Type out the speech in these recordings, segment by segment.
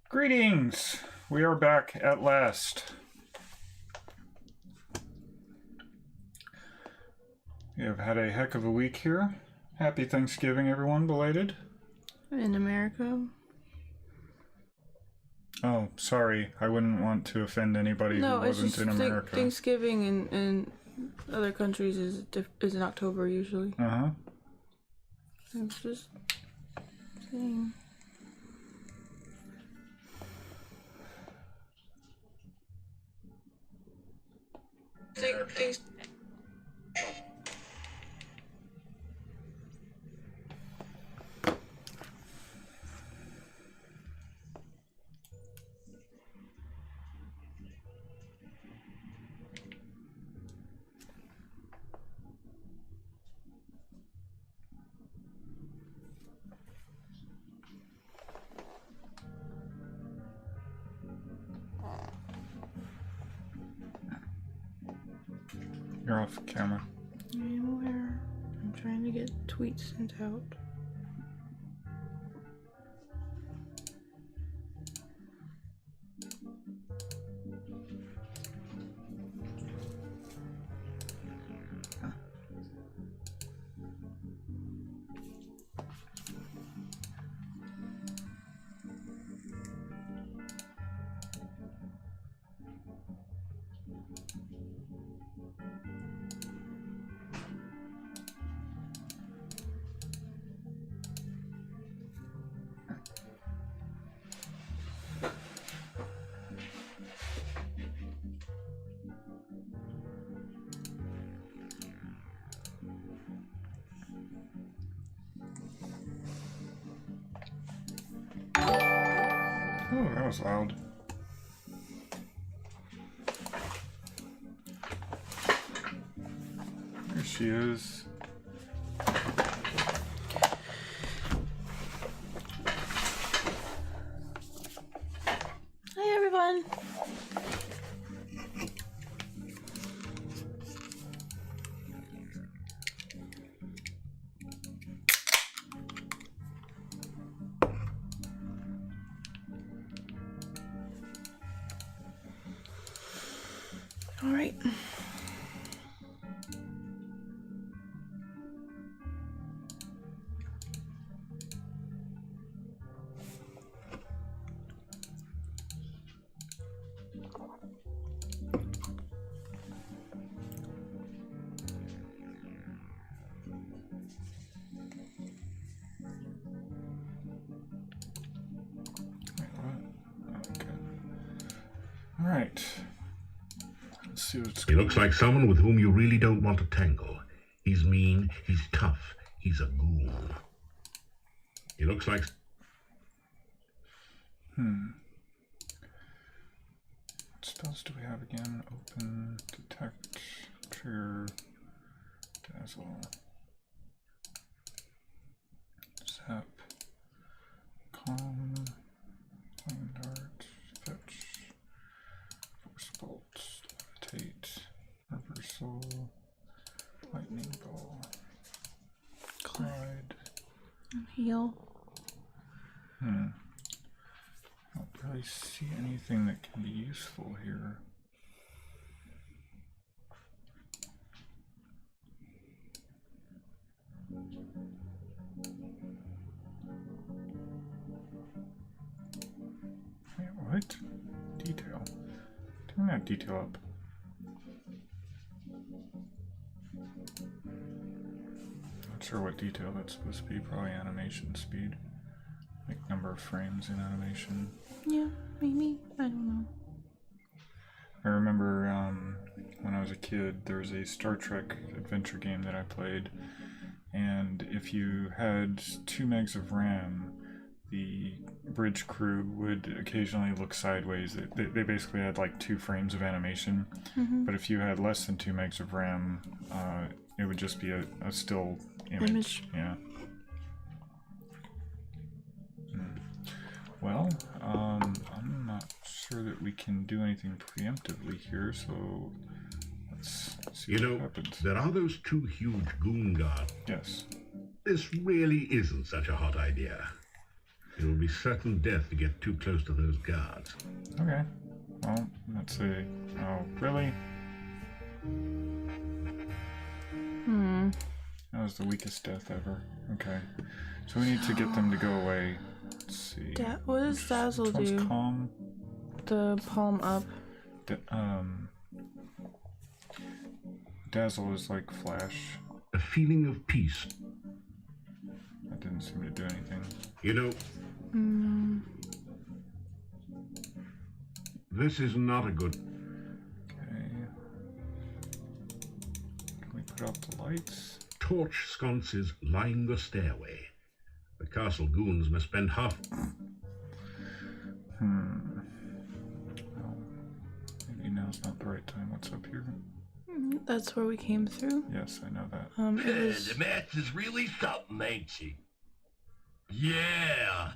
Greetings! We are back at last. We have had a heck of a week here. Happy Thanksgiving, everyone, belated. In America? Oh, sorry. I wouldn't want to offend anybody who wasn't in America. Thanksgiving in other countries is in October usually. Uh-huh. It's just saying. Thanks. You're off camera. I'm aware. I'm trying to get tweets sent out. Oh, that was loud. There she is. Hi everyone. All right. Wait, what? Okay. All right. Let's see what's He looks like someone with whom you really don't want to tangle. He's mean, he's tough, he's a goon. He looks like... What spells do we have again? Open, detect, trigger, dazzle, zap, calm, flame dart, fetch, force bolt, levitate, reversal, lightning ball, glide. Heal. I don't really see anything that can be useful here. Wait, what? Detail. Turn that detail up. Not sure what detail that's supposed to be. Probably animation speed. Like number of frames in animation. Yeah, maybe. I don't know. I remember when I was a kid, there was a Star Trek adventure game that I played, and if you had 2 megs of RAM, the bridge crew would occasionally look sideways. They basically had like 2 frames of animation, but if you had less than 2 megs of RAM, it would just be a still image. Yeah. Well, I'm not sure that we can do anything preemptively here, so let's see what happens. There are those 2 huge goon guards. Yes. This really isn't such a hot idea. It will be certain death to get too close to those guards. Okay. Well, let's see. Oh, really? That was the weakest death ever. Okay. So we need to get them to go away. Let's see. What does Dazzle Which one's do? calm? The palm up. Dazzle is like flash. A feeling of peace. That didn't seem to do anything. You know, this is not a good... Okay. Can we put out the lights? Torch sconces line the stairway. The castle goons must spend half... Well, maybe now's not the right time. What's up here? That's where we came through. Yes, I know that. It was The match is really something, ain't she? Yeah.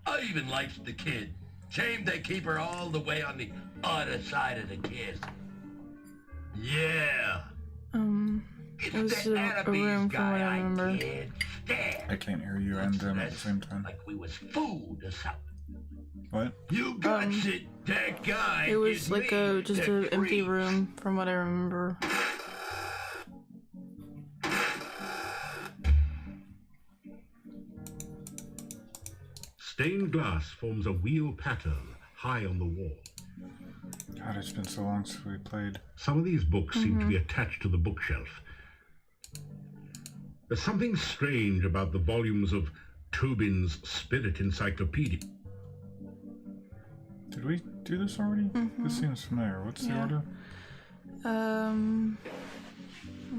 I even likes the kid. Shame they keep her all the way on the other side of the kiss. Yeah. it was a room from what I remember. I can't hear you and them at the same time. Like we was food or something. What? You got it. That guy. It was is like me, just the an empty creep. room from what I remember. Stained glass forms a wheel pattern high on the wall. God, it's been so long since we played. Some of these books seem to be attached to the bookshelf. There's something strange about the volumes of Tobin's Spirit Encyclopedia. Did we do this already? This seems familiar. What's the Yeah. order? I'm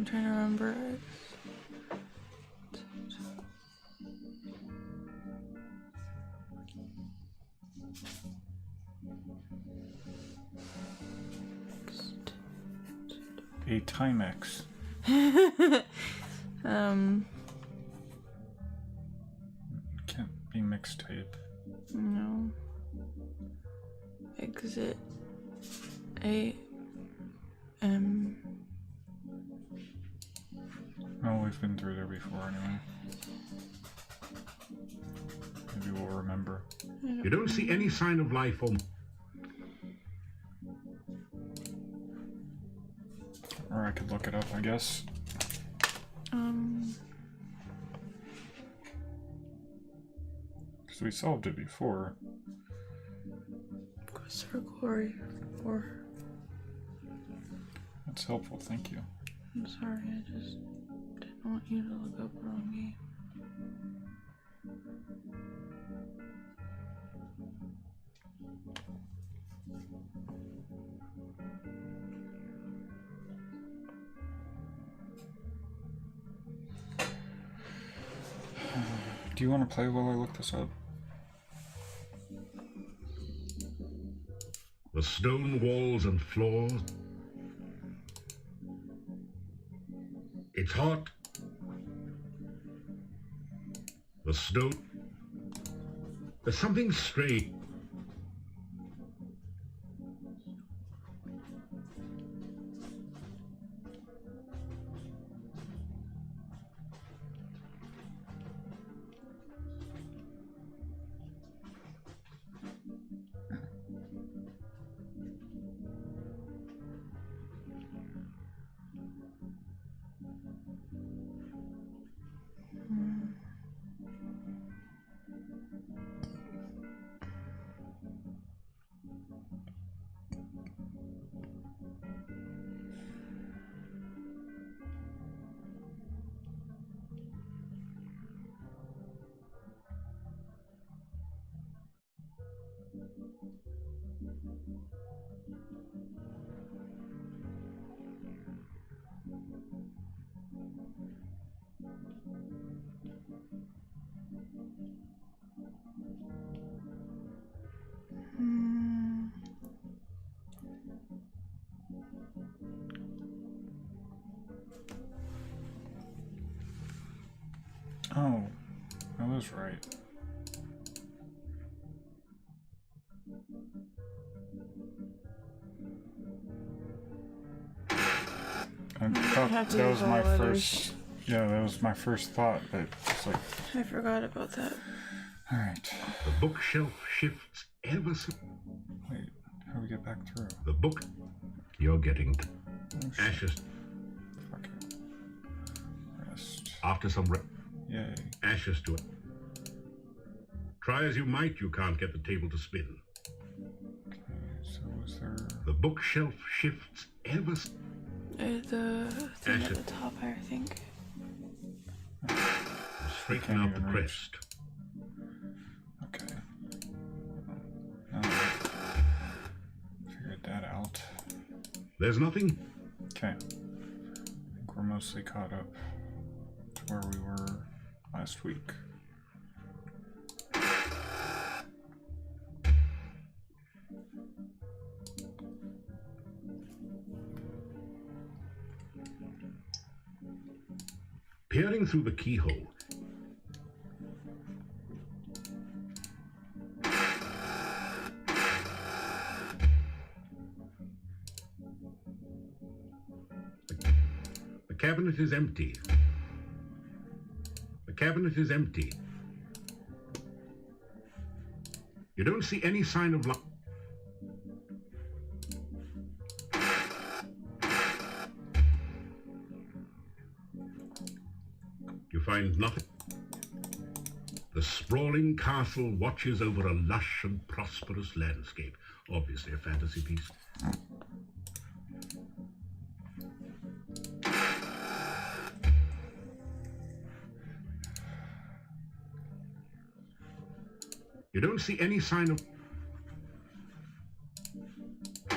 trying to remember it. A Timex. Can't be mixtape. No. Exit A M. Oh, we've been through there before anyway. Maybe we'll remember. You don't see any sign of life or... Or I could look it up, I guess. Because we solved it before. Quest for Glory 4. That's helpful, thank you. I'm sorry, I just didn't want you to look up the wrong game. Do you want to play while I look this up? The stone walls and floors. It's hot. The stone. There's something strange. Oh, I was right. I thought have to that use was my all letters. first. Yeah, that was my first thought, but it's like, I forgot about that. Alright. The bookshelf shifts ever so. Wait, how do we get back through? The book. You're getting Oh, shit. ashes. Fuck it. Rest. After some Yay. ashes to it. Try as you might, you can't get the table to spin. Okay, so was there... The bookshelf shifts ever so. The thing at Ashes. the top, I think. Straighten Can't out the even reach. crest. Okay. Figured that out. There's nothing. Okay. I think we're mostly caught up to where we were last week. Peering through the keyhole. The cabinet is empty. The cabinet is empty. You don't see any sign of life. You find nothing. The sprawling castle watches over a lush and prosperous landscape. Obviously a fantasy piece. You don't see any sign of... Oh.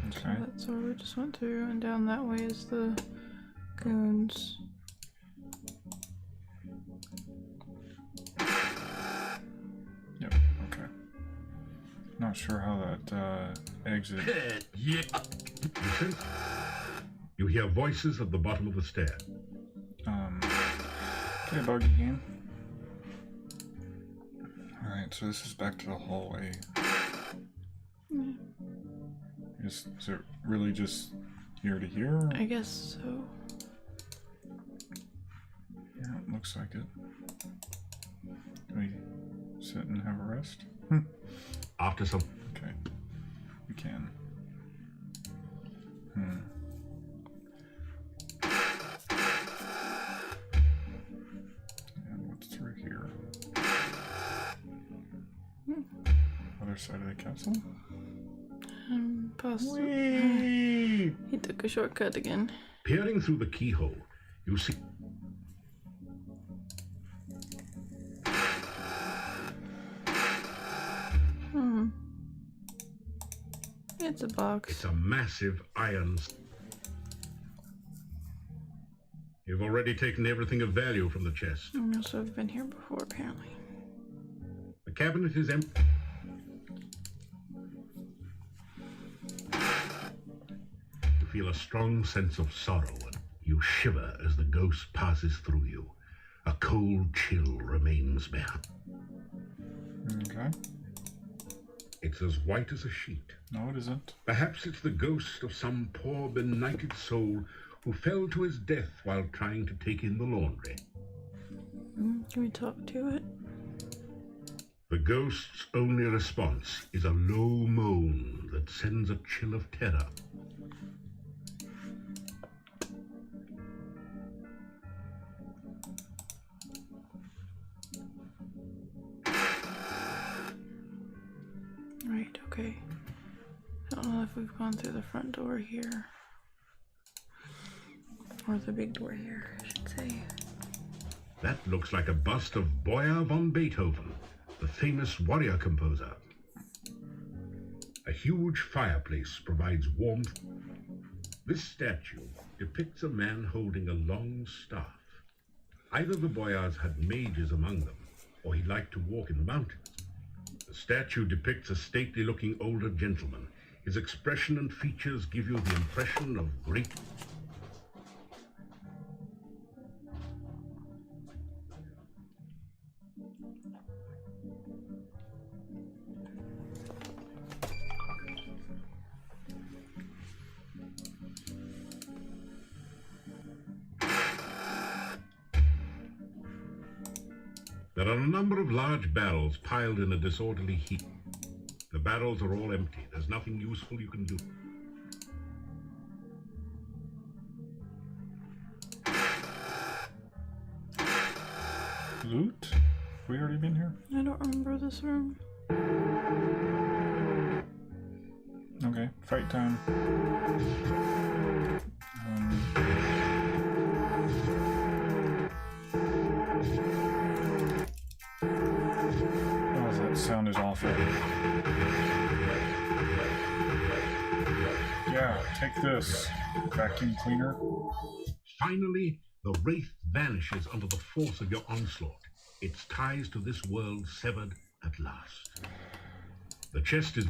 Okay. That's where we just went through, and down that way is the goons. Yep, okay. Not sure how that exit. Yeah. You sense? You hear voices at the bottom of the stair. Okay, buggy game. Alright, so this is back to the hallway. Is it really just here to here? I guess so. Yeah, it looks like it. Can we sit and have a rest? After some... Okay. We can. And what's through here? Other side of the castle? Possibly. Whee! He took a shortcut again. Peering through the keyhole, you see... It's a box. It's a massive iron... You've already taken everything of value from the chest. I must have been here before, apparently. The cabinet is empty. You feel a strong sense of sorrow and you shiver as the ghost passes through you. A cold chill remains behind. Okay. It's as white as a sheet. No, it isn't. Perhaps it's the ghost of some poor benighted soul who fell to his death while trying to take in the laundry. Can we talk to it? The ghost's only response is a low moan that sends a chill of terror. Right, okay. I don't know if we've gone through the front door here. Or the big door here, I should say. That looks like a bust of Boyer von Beethoven, the famous warrior composer. A huge fireplace provides warmth. This statue depicts a man holding a long staff. Either the Boyars had mages among them, or he liked to walk in the mountains. The statue depicts a stately-looking older gentleman. His expression and features give you the impression of great... There are a number of large barrels piled in a disorderly heap. The barrels are all empty. There's nothing useful you can do. Loot? We already been here? I don't remember this room. Okay, fight time. Oh, that sound is awful. Yeah, take this, vacuum cleaner. Finally, the wraith vanishes under the force of your onslaught. Its ties to this world severed at last. The chest is...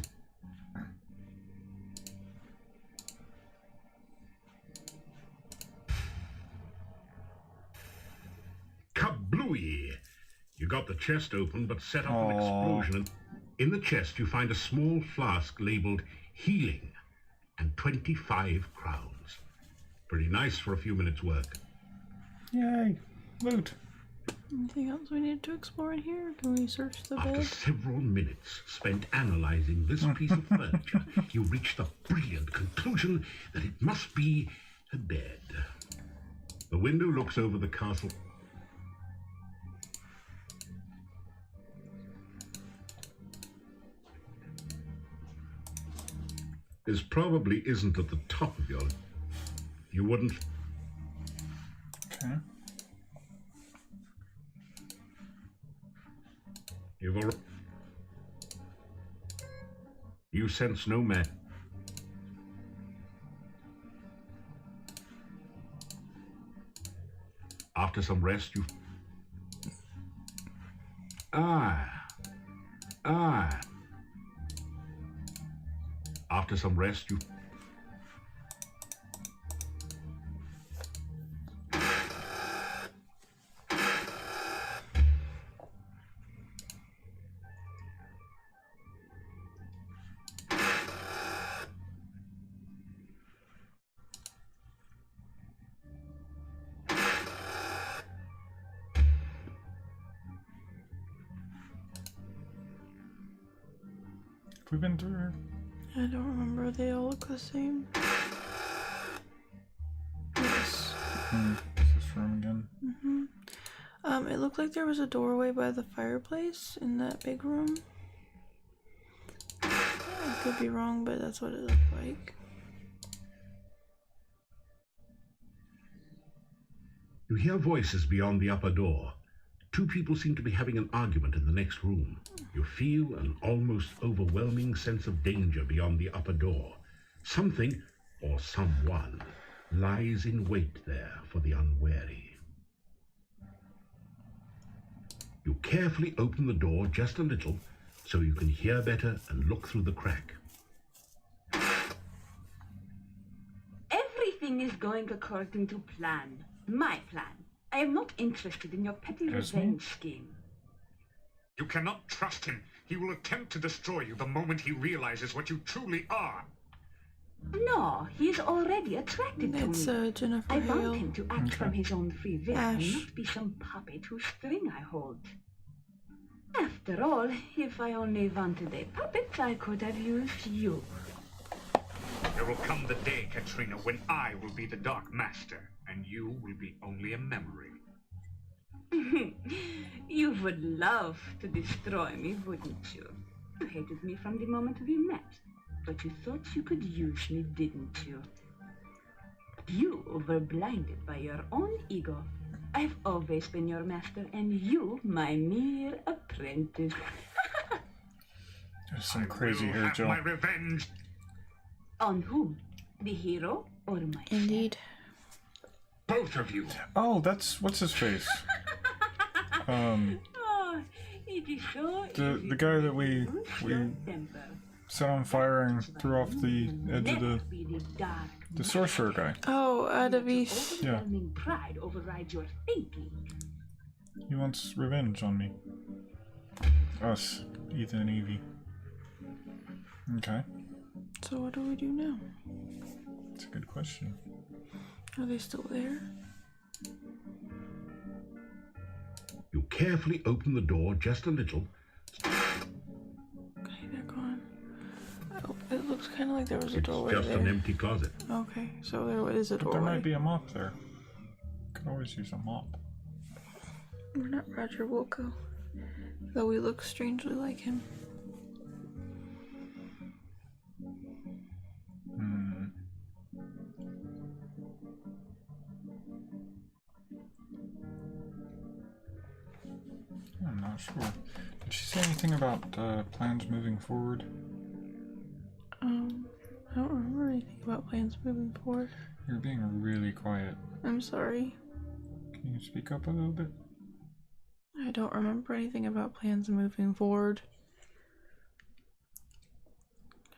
Kablooey! You got the chest open, but set off an explosion. And in the chest, you find a small flask labeled healing and 25 crowns. Pretty nice for a few minutes' work. Yay, loot. Anything else we need to explore in here? Can we search the After bed? several minutes spent analyzing this piece of furniture, you reach the brilliant conclusion that it must be a bed. The window looks over the castle. This probably isn't at the top of your... You wouldn't... Okay. You sense no man. After some rest, you... After some rest, you... Have we been through here? I don't remember. They all look the same. Yes. Is this room again? It looked like there was a doorway by the fireplace in that big room. I could be wrong, but that's what it looked like. You hear voices beyond the upper door. Two people seem to be having an argument in the next room. You feel an almost overwhelming sense of danger beyond the upper door. Something, or someone, lies in wait there for the unwary. You carefully open the door just a little so you can hear better and look through the crack. Everything is going according to plan. My plan. I am not interested in your petty revenge scheme. You cannot trust him. He will attempt to destroy you the moment he realizes what you truly are. No, he is already attracted to It's me. Jennifer I Hale. want him to act from his own free will and Ash. not be some puppet whose string I hold. After all, if I only wanted a puppet, I could have used you. There will come the day, Katrina, when I will be the Dark Master, and you will be only a memory. You would love to destroy me, wouldn't you? You hated me from the moment we met, but you thought you could use me, didn't you? You were blinded by your own ego. I've always been your master, and you my mere apprentice. There's some crazy I will here, have Joe. my revenge. On whom? The hero or myself? Indeed. Both of you. Oh, that's what's his face. Oh, it is so easy the guy that we to lose your temper. set on fire and threw off the edge of Never be the dark the sorcerer guy. Oh, out of East. Yeah. overwhelming pride overrides your thinking. He wants revenge on me. Us, Ethan and Evie. Okay, So what do we do now? that's a good question. Are they still there? You carefully open the door just a little. Okay, they're gone. Oh, it looks kind of like there was a It's doorway just there. an empty closet. Okay, so there is a But doorway. there might be a mop there. Could always use a mop. We're not Roger Wilco, though we look strangely like him. I'm not sure. Did she say anything about plans moving forward? I don't remember anything about plans moving forward. You're being really quiet. I'm sorry. Can you speak up a little bit? I don't remember anything about plans moving forward.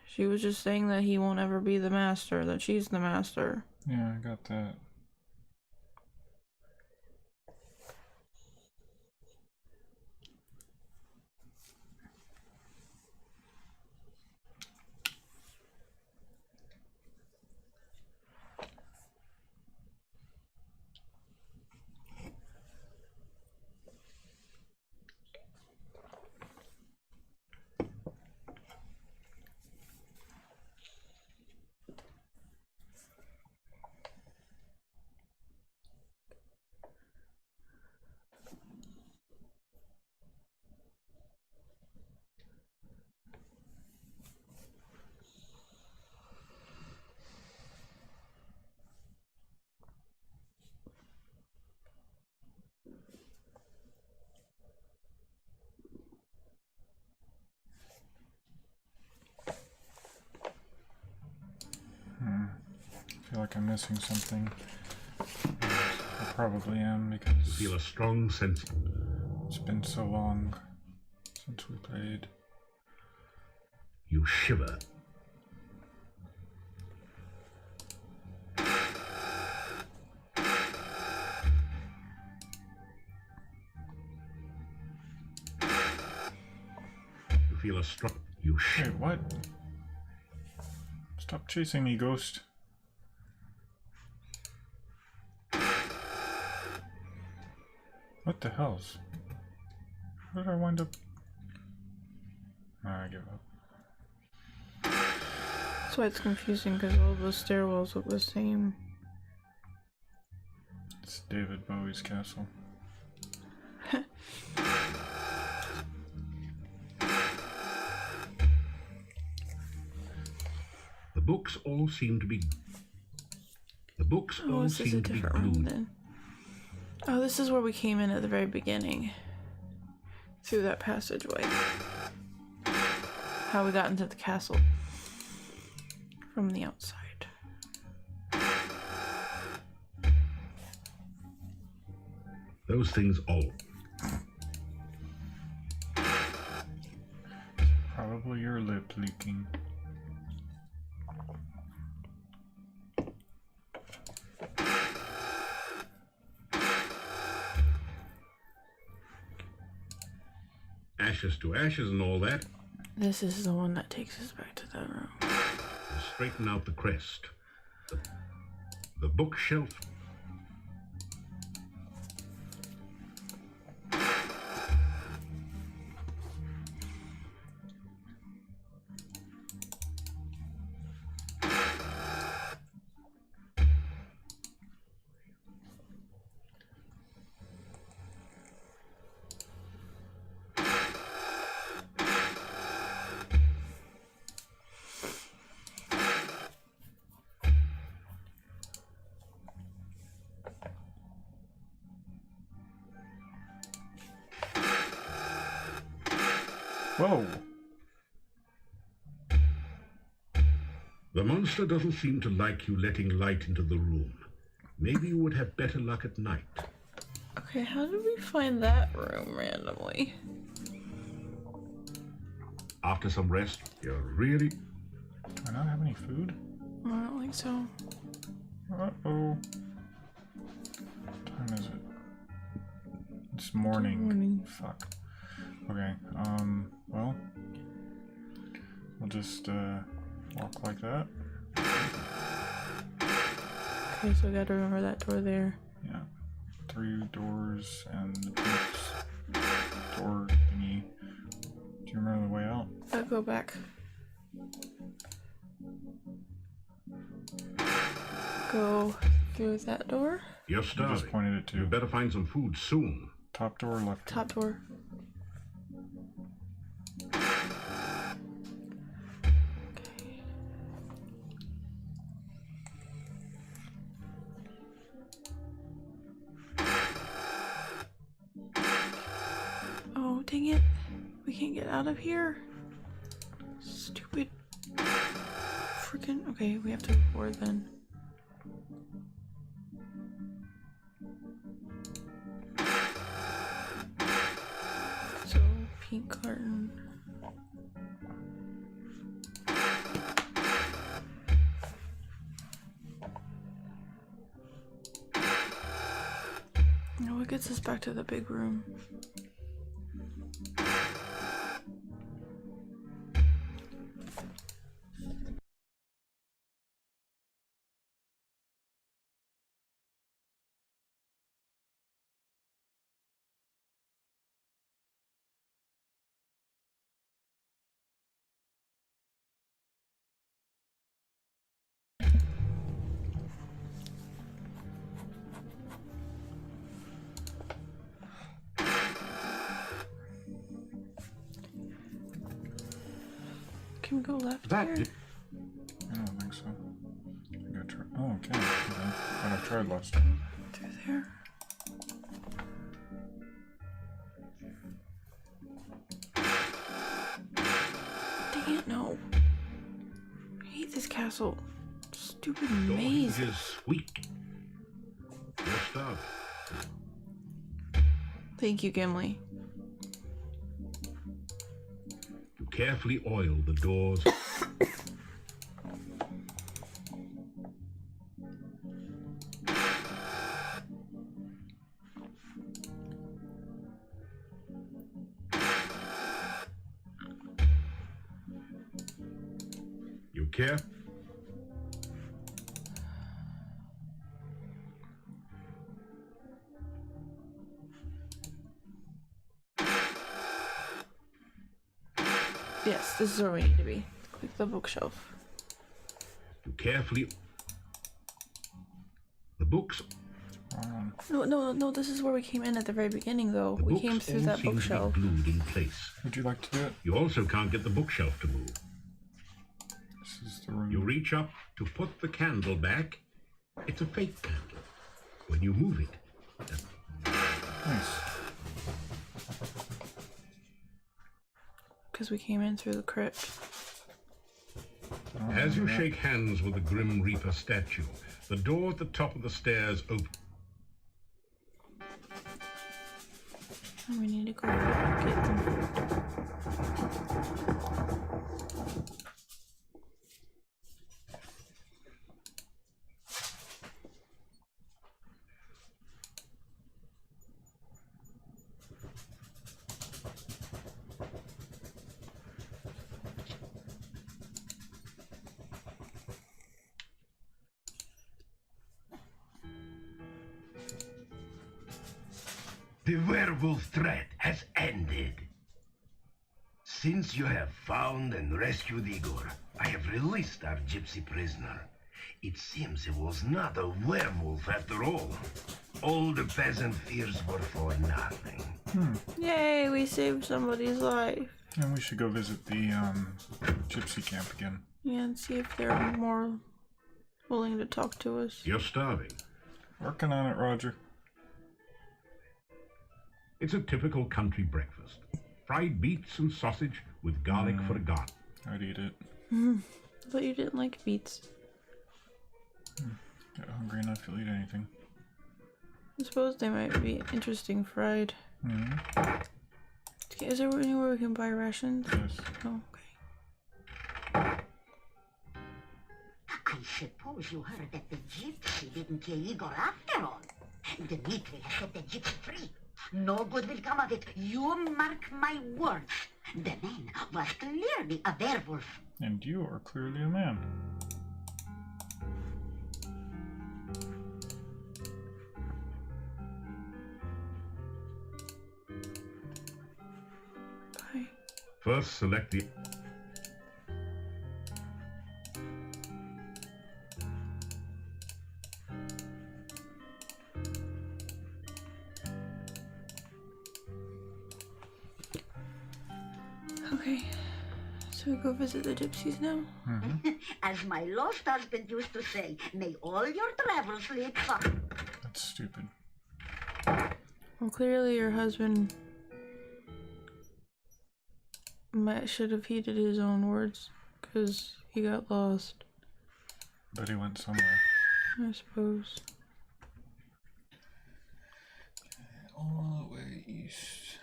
She was just saying that he won't ever be the master, that she's the master. Yeah, I got that. I feel like I'm missing something. I probably am You because feel a strong sense. it's been so long since we played. You shiver. You feel a strong. You Wait, shiver. what? Stop chasing me, ghost. What the hell's? How did I wind up? Nah, I give up. That's why it's confusing, because all those stairwells look the same. It's David Bowie's castle. The books all seem to be. The books Oh, all this is a seem to be different room glued. then. Oh, this is where we came in at the very beginning. Through that passageway. How we got into the castle. From the outside. Those things all. Probably your lip leaking. Ashes to ashes and all that. This is the one that takes us back to that room. You straighten out the crest. The bookshelf. Whoa! The monster doesn't seem to like you letting light into the room. Maybe you would have better luck at night. Okay, how did we find that room randomly? After some rest, you're really. Do I not have any food? I don't think so. Uh-oh. What time is it? It's morning. Morning. Fuck. Okay, well, we'll just, walk like that. Okay, so I gotta remember that door there. Yeah. 3 doors and the boots. go back. Go through that door. You're You starving. just pointed it You to. better find some food soon. Top door, left door. Top door. Oh, dang it. We can't get out of here. Stupid. Freaking. Okay, we have to board then. So, pink carton. No, what gets us back to the big room? Can we go left That here? did- I don't think so. I think I tried. Oh, okay. But I tried last time. Through there. Dang it, no. I hate this castle. Stupid Your maze. heat is sweet. You're starving. Thank you, Gimli. You carefully oil the doors. You care? Yes, this is where we need to be. Click the bookshelf. You carefully. The books. No, this is where we came in at the very beginning, though. The We books came through all that seem to be bookshelf. glued in place. Would you like to do it? You also can't get the bookshelf to move. This is the room. You reach up to put the candle back. It's a fake candle. When you move it, Nice. Because we came in through the crypt. Oh, as you yeah. shake hands with the Grim Reaper statue, the door at the top of the stairs opens. And we need to go get them. The werewolf threat has ended. Since you have found and rescued Igor, I have released our gypsy prisoner. It seems he was not a werewolf after all. All the peasant fears were for nothing. Yay, we saved somebody's life. And we should go visit the gypsy camp again. Yeah, and see if they're more willing to talk to us. You're starving. Working on it, Roger. It's a typical country breakfast. Fried beets and sausage with garlic for a garnish. I'd eat it. I thought you didn't like beets. Get hungry enough, you'll eat anything. I suppose they might be interesting fried. Mm-hmm. Okay, is there anywhere we can buy rations? Yes. Oh, okay. I suppose you heard that the gypsy didn't kill Igor after all. Dmitri has set the gypsy free. No good will come of it. You mark my words. The man was clearly a werewolf. And you are clearly a man. Bye. First, select the... Okay. So we go visit the gypsies now? As my lost husband used to say, may all your travels lead far. That's stupid. Well, clearly your husband should have heeded his own words, because he got lost. But he went somewhere. I suppose. All the way east.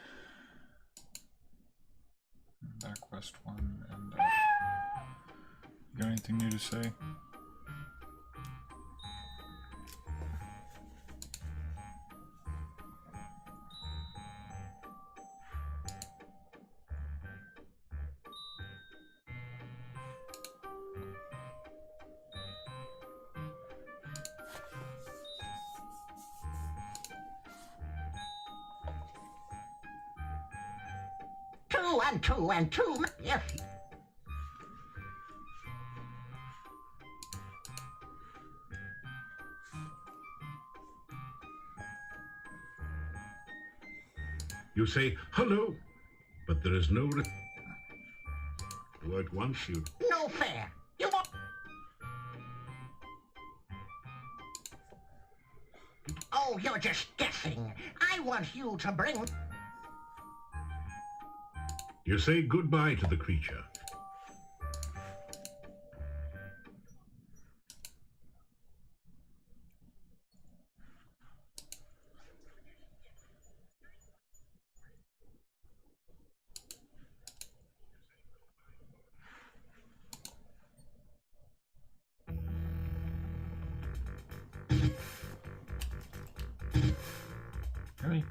Back west one and up. You got anything new to say? Two and two. Yes. You say hello, but there is no word wants you. No fair. You won't. Oh, you're just guessing. I want you to bring... You say goodbye to the creature. Really?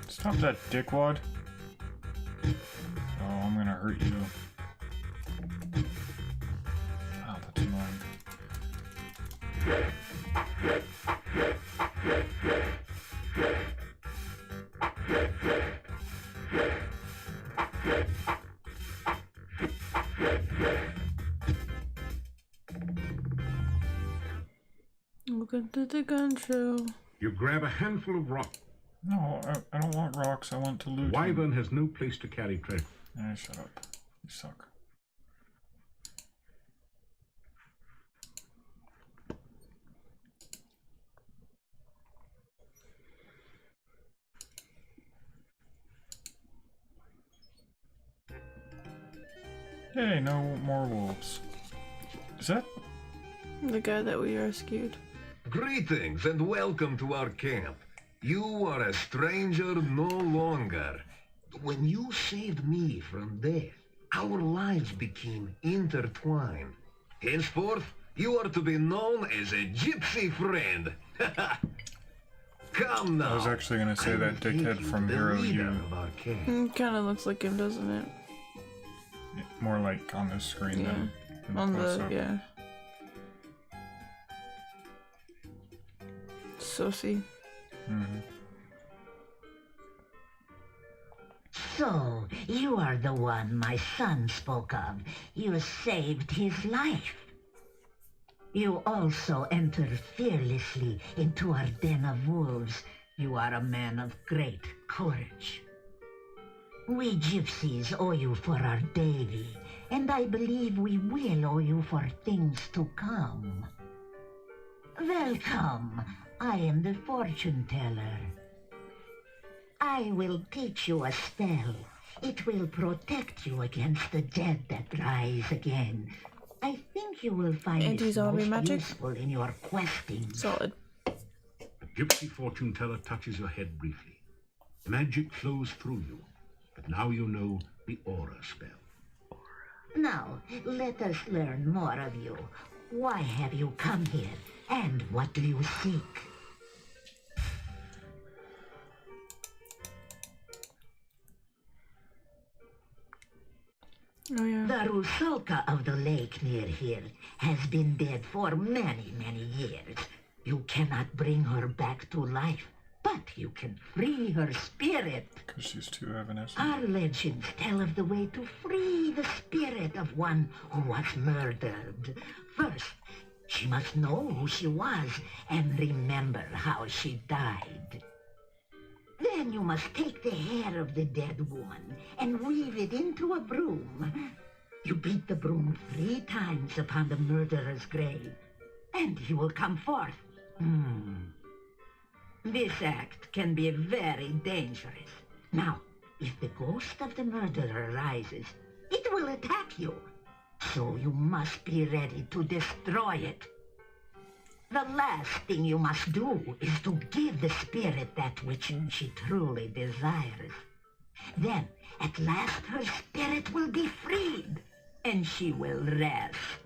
Stop that, dickwad. Oh, I'm gonna hurt you. Wow, that's annoying. Welcome to the gun show. You grab a handful of rock. No, I don't want rocks. I want to loot. Wyvern has no place to carry treasure. Shut up. You suck. Hey, no more wolves. Is that? The guy that we rescued. Greetings and welcome to our camp. You are a stranger no longer. When you saved me from death, our lives became intertwined. Henceforth, you are to be known as a gypsy friend. Come now. I was actually gonna say that dickhead from Hero U. Kind of looks like him, doesn't it? More like on the screen Yeah. than in On close-up. the, yeah. Sussy. So, you are the one my son spoke of. You saved his life. You also entered fearlessly into our den of wolves. You are a man of great courage. We gypsies owe you for our Davy, and I believe we will owe you for things to come. Welcome. I am the fortune teller. I will teach you a spell. It will protect you against the dead that rise again. I think you will find it Anti-zombie most magic? useful in your questing. Solid. The gypsy fortune teller touches your head briefly. Magic flows through you, but now you know the aura spell. Now, let us learn more of you. Why have you come here, and what do you seek? Oh yeah. The Rusalka of the lake near here has been dead for many, many years. You cannot bring her back to life, but you can free her spirit. Because she's too evanescent. Our legends tell of the way to free the spirit of one who was murdered. First, she must know who she was and remember how she died. Then you must take the hair of the dead woman and weave it into a broom. You beat the broom 3 times upon the murderer's grave, and he will come forth. This act can be very dangerous. Now, if the ghost of the murderer rises, it will attack you. So you must be ready to destroy it. The last thing you must do is to give the spirit that which she truly desires. Then, at last, her spirit will be freed, and she will rest.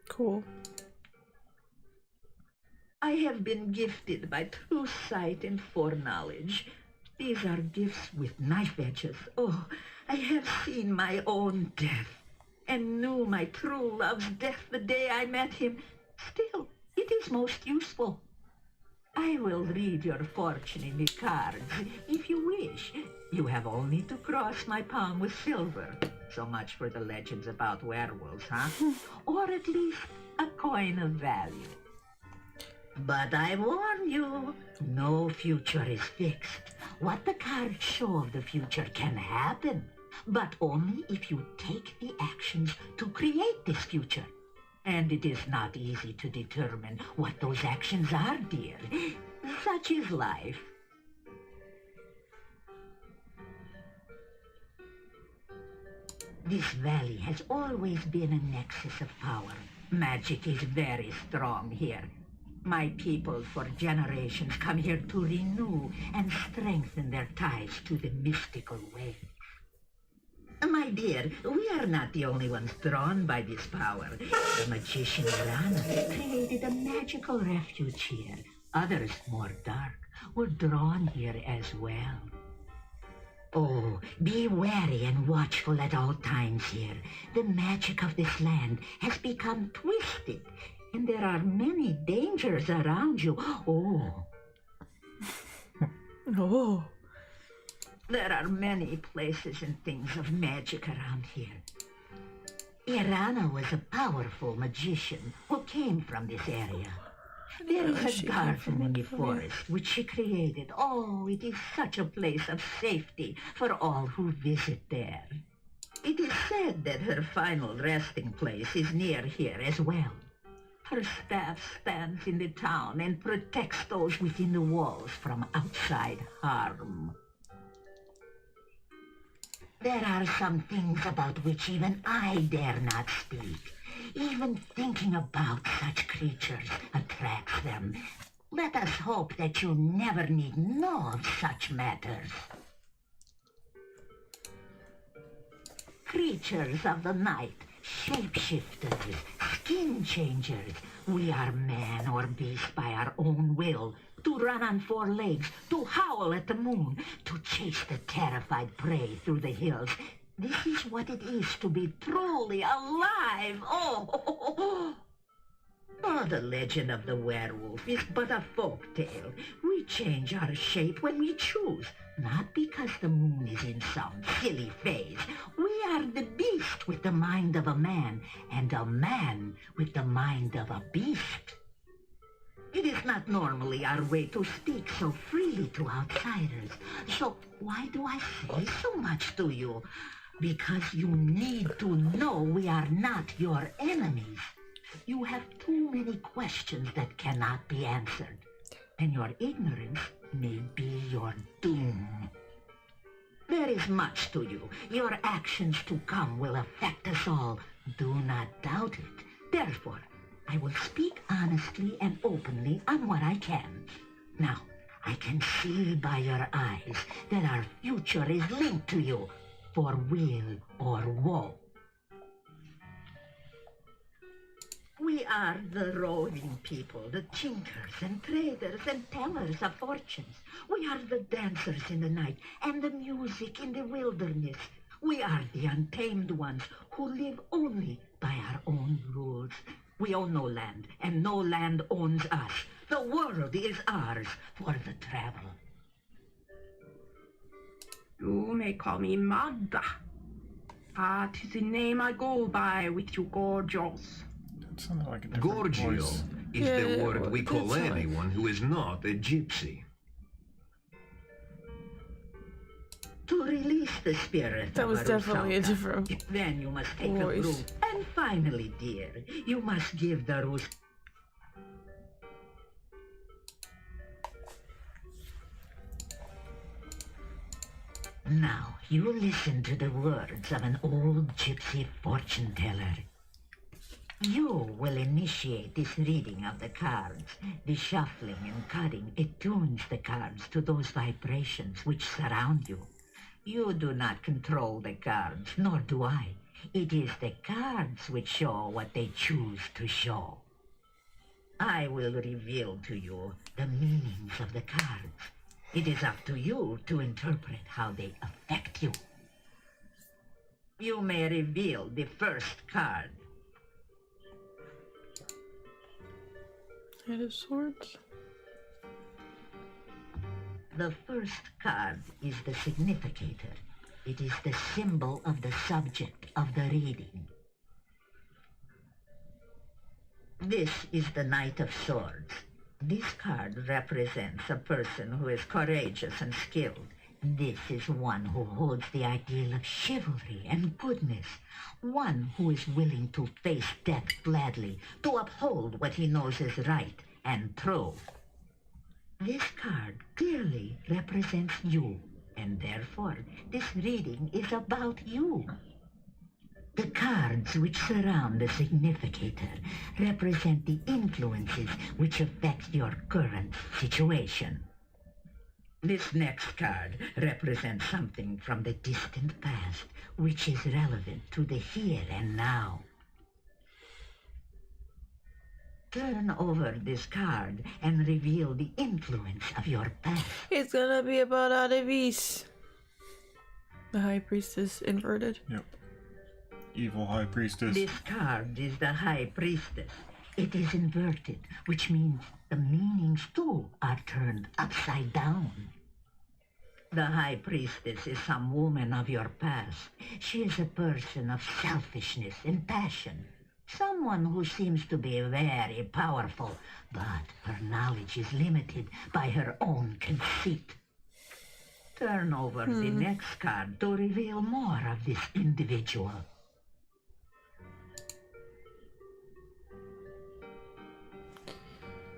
Cool. I have been gifted by true sight and foreknowledge. These are gifts with knife edges. Oh, I have seen my own death, and knew my true love's death the day I met him. Still, it is most useful. I will read your fortune in the cards, if you wish. You have only to cross my palm with silver. So much for the legends about werewolves, huh? Or at least a coin of value. But I warn you, no future is fixed. What the cards show of the future can happen, but only if you take the actions to create this future. And it is not easy to determine what those actions are, dear. Such is life. This valley has always been a nexus of power. Magic is very strong here. My people for generations come here to renew and strengthen their ties to the mystical ways. My dear, we are not the only ones drawn by this power. The magician Rana created a magical refuge here. Others, more dark, were drawn here as well. Oh, be wary and watchful at all times here. The magic of this land has become twisted, and there are many dangers around you. Oh. Oh. There are many places and things of magic around here. Irana was a powerful magician who came from this area. There is a garden in the forest which she created. Oh, it is such a place of safety for all who visit there. It is said that her final resting place is near here as well. Her staff stands in the town and protects those within the walls from outside harm. There are some things about which even I dare not speak. Even thinking about such creatures attracts them. Let us hope that you never need know of such matters. Creatures of the night, shapeshifters, skin changers. We are man or beast by our own will, to run on 4 legs, to howl at the moon, to chase the terrified prey through the hills. This is what it is to be truly alive. Oh, the legend of the werewolf is but a folk tale. We change our shape when we choose, not because the moon is in some silly phase. We are the beast with the mind of a man, and a man with the mind of a beast. It is not normally our way to speak so freely to outsiders. So why do I say so much to you? Because you need to know we are not your enemies. You have too many questions that cannot be answered, and your ignorance may be your doom. There is much to you. Your actions to come will affect us all. Do not doubt it. Therefore, I will speak honestly and openly on what I can. Now, I can see by your eyes that our future is linked to you, for weal or woe. We are the roving people, the tinkers and traders and tellers of fortunes. We are the dancers in the night and the music in the wilderness. We are the untamed ones who live only by our own rules. We own no land, and no land owns us. The world is ours for the travel. You may call me Magda. That is the name I go by with you, gorgeous. That sounded like a different Gorgio voice. is Yeah, the word we that's call right. anyone who is not a gypsy. to release the spirit That of was definitely a Arusauta. different Then you must take voice. a brew. And finally, dear, you must give the Rus... Now, you listen to the words of an old gypsy fortune teller. You will initiate this reading of the cards. The shuffling and cutting attunes the cards to those vibrations which surround you. You do not control the cards, nor do I. It is the cards which show what they choose to show. I will reveal to you the meanings of the cards. It is up to you to interpret how they affect you. You may reveal the first card. Knight of Swords. The first card is the significator. It is the symbol of the subject of the reading. This is the Knight of Swords. This card represents a person who is courageous and skilled. This is one who holds the ideal of chivalry and goodness. One who is willing to face death gladly, to uphold what he knows is right and true. This card clearly represents you, and therefore this reading is about you. The cards which surround the significator represent the influences which affect your current situation. This next card represents something from the distant past, which is relevant to the here and now. Turn over this card and reveal the influence of your past. It's gonna be about Evie. The High Priestess inverted. Yep. Evil High Priestess. This card is the High Priestess. It is inverted, which means the meanings too are turned upside down. The High Priestess is some woman of your past. She is a person of selfishness and passion. Someone who seems to be very powerful, but her knowledge is limited by her own conceit. Turn over the next card to reveal more of this individual.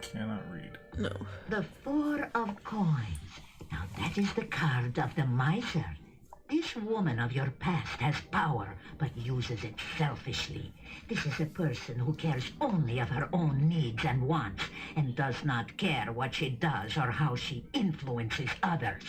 Cannot read. No. The Four of Coins. Now that is the card of the miser. This woman of your past has power, but uses it selfishly. This is a person who cares only of her own needs and wants, and does not care what she does or how she influences others.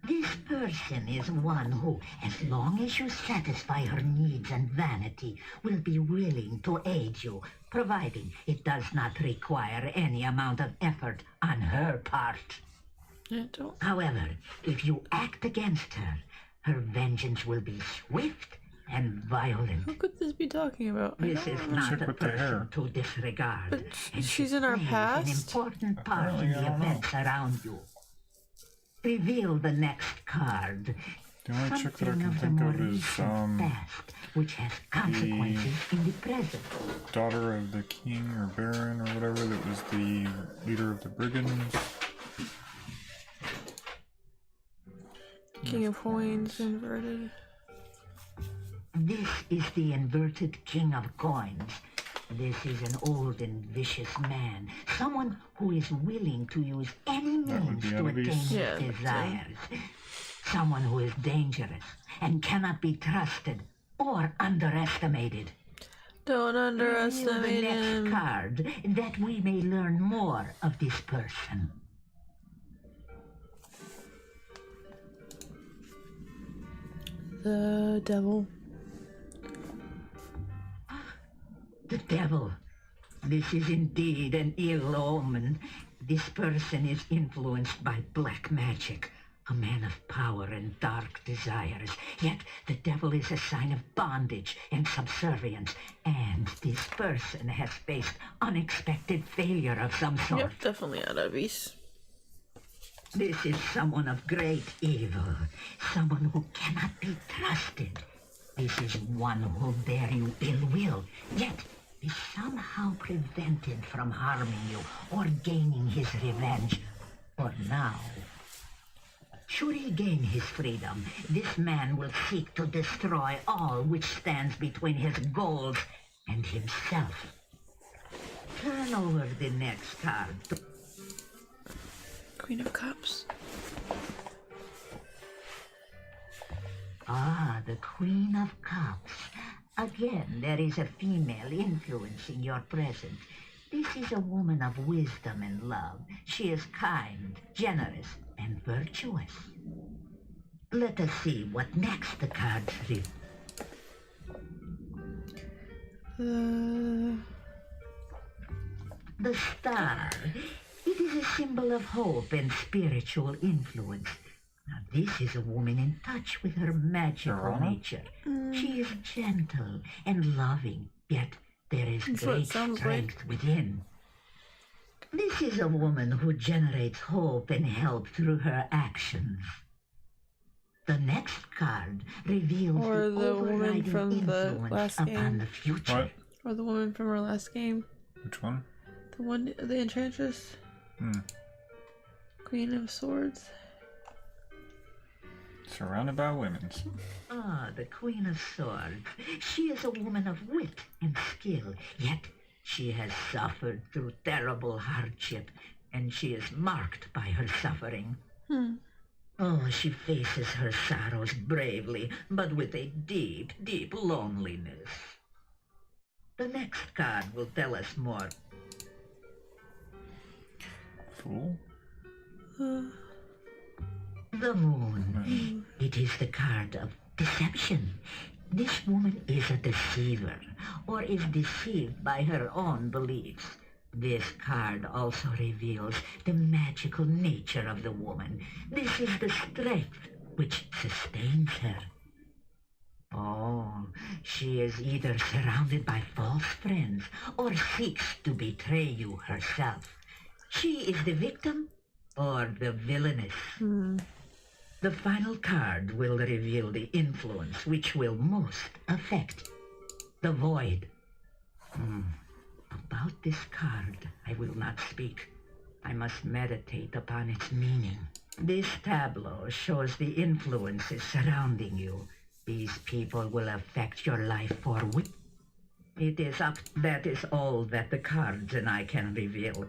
This person is one who, as long as you satisfy her needs and vanity, will be willing to aid you, providing it does not require any amount of effort on her part. I don't. However, if you act against her, her vengeance will be swift and violent. Who could this be talking about? I This don't is remember. not Chick a with the hair. person to disregard. But and she's she in our plays past? an important part in Apparently, I the don't know. events around you. Reveal the next card. The only chick that I Something can of the think more of is recent past, which has consequences in the present. daughter of the king or baron or whatever that was the leader of the brigands. King of Coins inverted. This is the inverted King of Coins. This is an old and vicious man. Someone who is willing to use any That would means be to attain Eloise. his Yeah, desires. Someone who is dangerous and cannot be trusted or underestimated. Don't Reveal underestimate the next him. card that we may learn more of this person. The Devil. The devil. This is indeed an ill omen. This person is influenced by black magic, a man of power and dark desires. Yet the devil is a sign of bondage and subservience, and this person has faced unexpected failure of some sort. Yep, definitely out of Evie. This is someone of great evil, someone who cannot be trusted. This is one who will bear you ill will, yet is somehow prevented from harming you or gaining his revenge. For now. To regain his freedom, this man will seek to destroy all which stands between his goals and himself. Turn over the next card. Queen of Cups. Ah, the Queen of Cups. Again, there is a female influence in your present. This is a woman of wisdom and love. She is kind, generous, and virtuous. Let us see what next the cards reveal. The star. It is a symbol of hope and spiritual influence. Now, this is a woman in touch with her magical nature. She is gentle and loving, yet there is great strength within. This is a woman who generates hope and help through her actions. The next card reveals Or the woman overriding from the influence last upon game. the future. What? Or the woman from our last game. Which one? The one, the Enchantress. Queen of Swords. Surrounded by women's. Ah, the Queen of Swords. She is a woman of wit and skill, yet she has suffered through terrible hardship, and she is marked by her suffering. Oh, she faces her sorrows bravely, but with a deep, deep loneliness. The next card will tell us more. Fool? The moon. It is the card of deception. This woman is a deceiver, or is deceived by her own beliefs. This card also reveals the magical nature of the woman. This is the strength which sustains her. Oh, she is either surrounded by false friends or seeks to betray you herself. She is the victim or the villainess. The final card will reveal the influence which will most affect the void. About this card, I will not speak. I must meditate upon its meaning. This tableau shows the influences surrounding you. These people will affect your life for weeks. It is up. That is all that the cards and I can reveal.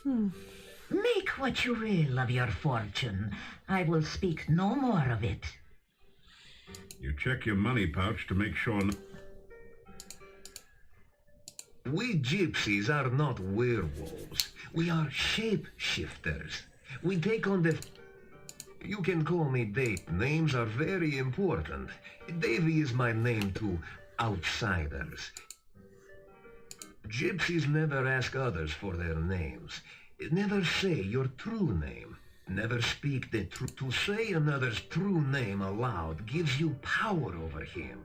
Make what you will of your fortune. I will speak no more of it. You check your money pouch to make sure. We gypsies are not werewolves. We are shape-shifters. We take on the... You can call me Dave. Names are very important. Davy is my name to outsiders. Gypsies never ask others for their names. Never say your true name. Never speak the truth. To say another's true name aloud gives you power over him,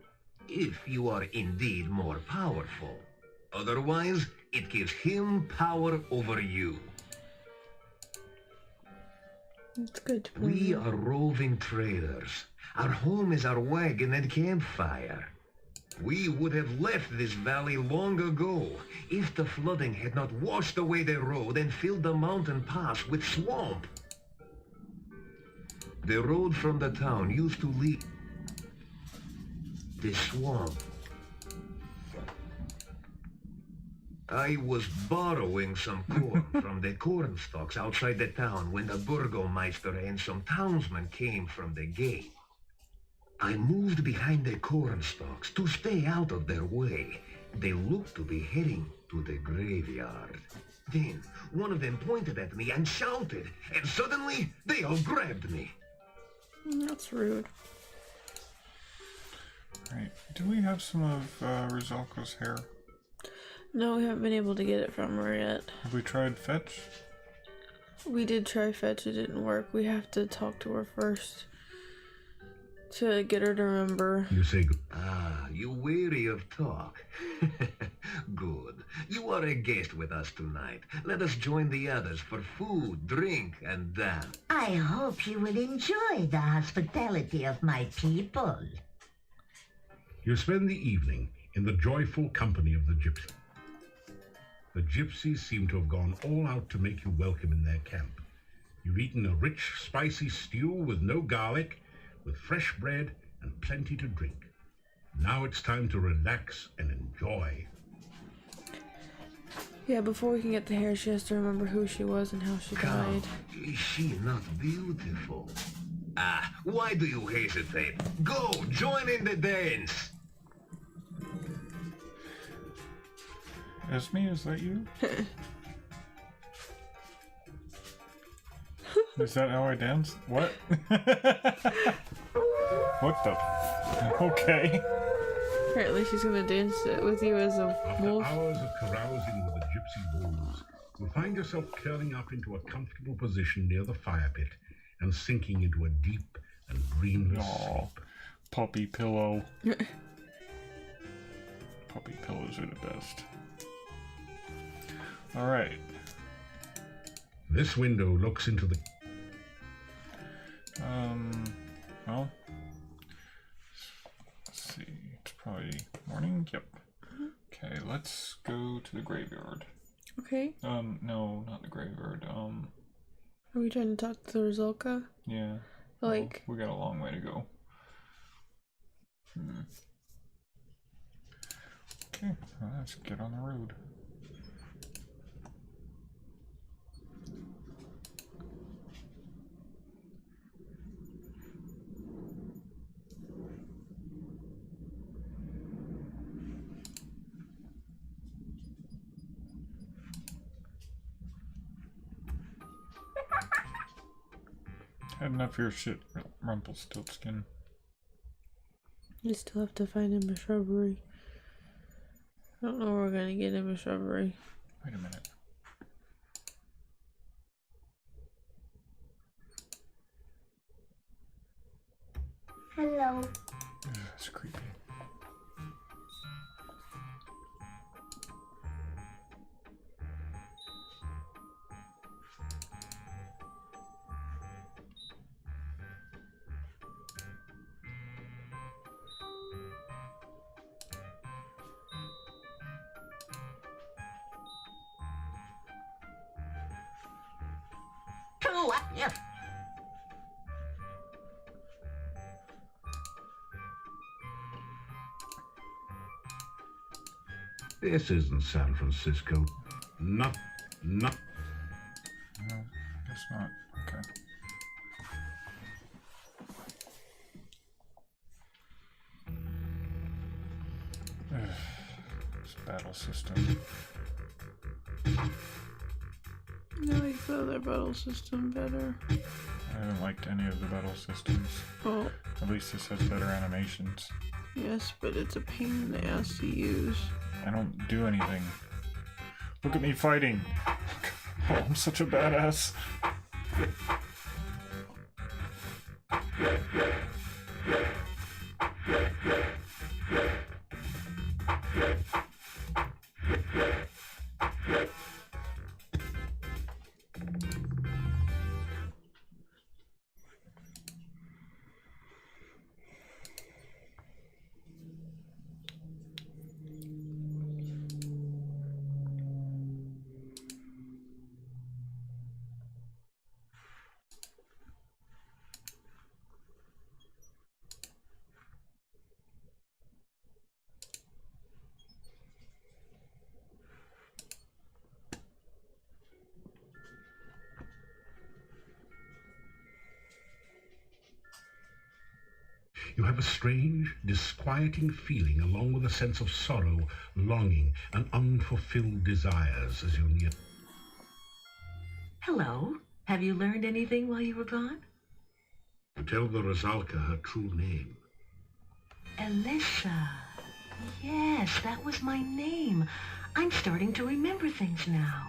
if you are indeed more powerful. Otherwise, it gives him power over you. It's good to We are roving traders. Our home is our wagon and campfire. We would have left this valley long ago if the flooding had not washed away the road and filled the mountain pass with swamp. The road from the town used to lead the swamp. I was borrowing some corn from the corn stalks outside the town when the burgomeister and some townsmen came from the gate. I moved behind the corn stalks to stay out of their way. They looked to be heading to the graveyard. Then one of them pointed at me and shouted, and suddenly they all grabbed me. That's rude. Right. Do we have some of Rizalco's hair? No, we haven't been able to get it from her yet. Have we tried fetch? We did try fetch, it didn't work. We have to talk to her first to get her to remember. You say good. Ah, you weary of talk? Good. You are a guest with us tonight. Let us join the others for food, drink, and dance. I hope you will enjoy the hospitality of my people. You spend the evening in the joyful company of the gypsies. The gypsies seem to have gone all out to make you welcome in their camp. You've eaten a rich, spicy stew with no garlic, with fresh bread and plenty to drink. Now it's time to relax and enjoy. Yeah, before we can get the hair, she has to remember who she was and how she died. Is she not beautiful? Ah, why do you hesitate? Go, join in the dance! Esme, is that you? Is that how I dance? What? What the? Okay. Apparently she's gonna dance with you as a After wolf. hours of carousing with the gypsy wolves, you'll find yourself curling up into a comfortable position near the fire pit and sinking into a deep and dreamless Aw, sleep. puppy pillow. Puppy pillows are the best. Alright. This window looks into the... Well, let's see. It's probably morning. Yep. Okay, let's go to the graveyard. Okay. No, not the graveyard. Are we trying to talk to Rizalka? Yeah. Like, Well, we got a long way to go. Okay, well, let's get on the road. Had enough of your shit, Rumpelstiltskin. we still have to find him a shrubbery. I don't know where we're gonna get him a shrubbery. Wait a minute. Hello. Ugh, that's creepy. True, yes. This isn't San Francisco. Not... No, guess not. Okay. Ugh, this battle system. I like the other battle system better. I haven't liked any of the battle systems. Well, At least this has better animations. yes, but it's a pain in the ass to use. I don't do anything. Look at me fighting. Oh, I'm such a badass. You have a strange, disquieting feeling along with a sense of sorrow, longing, and unfulfilled desires as you near... Hello. Have you learned anything while you were gone? To tell the Rosalka her true name. Alyssa. Yes, that was my name. I'm starting to remember things now.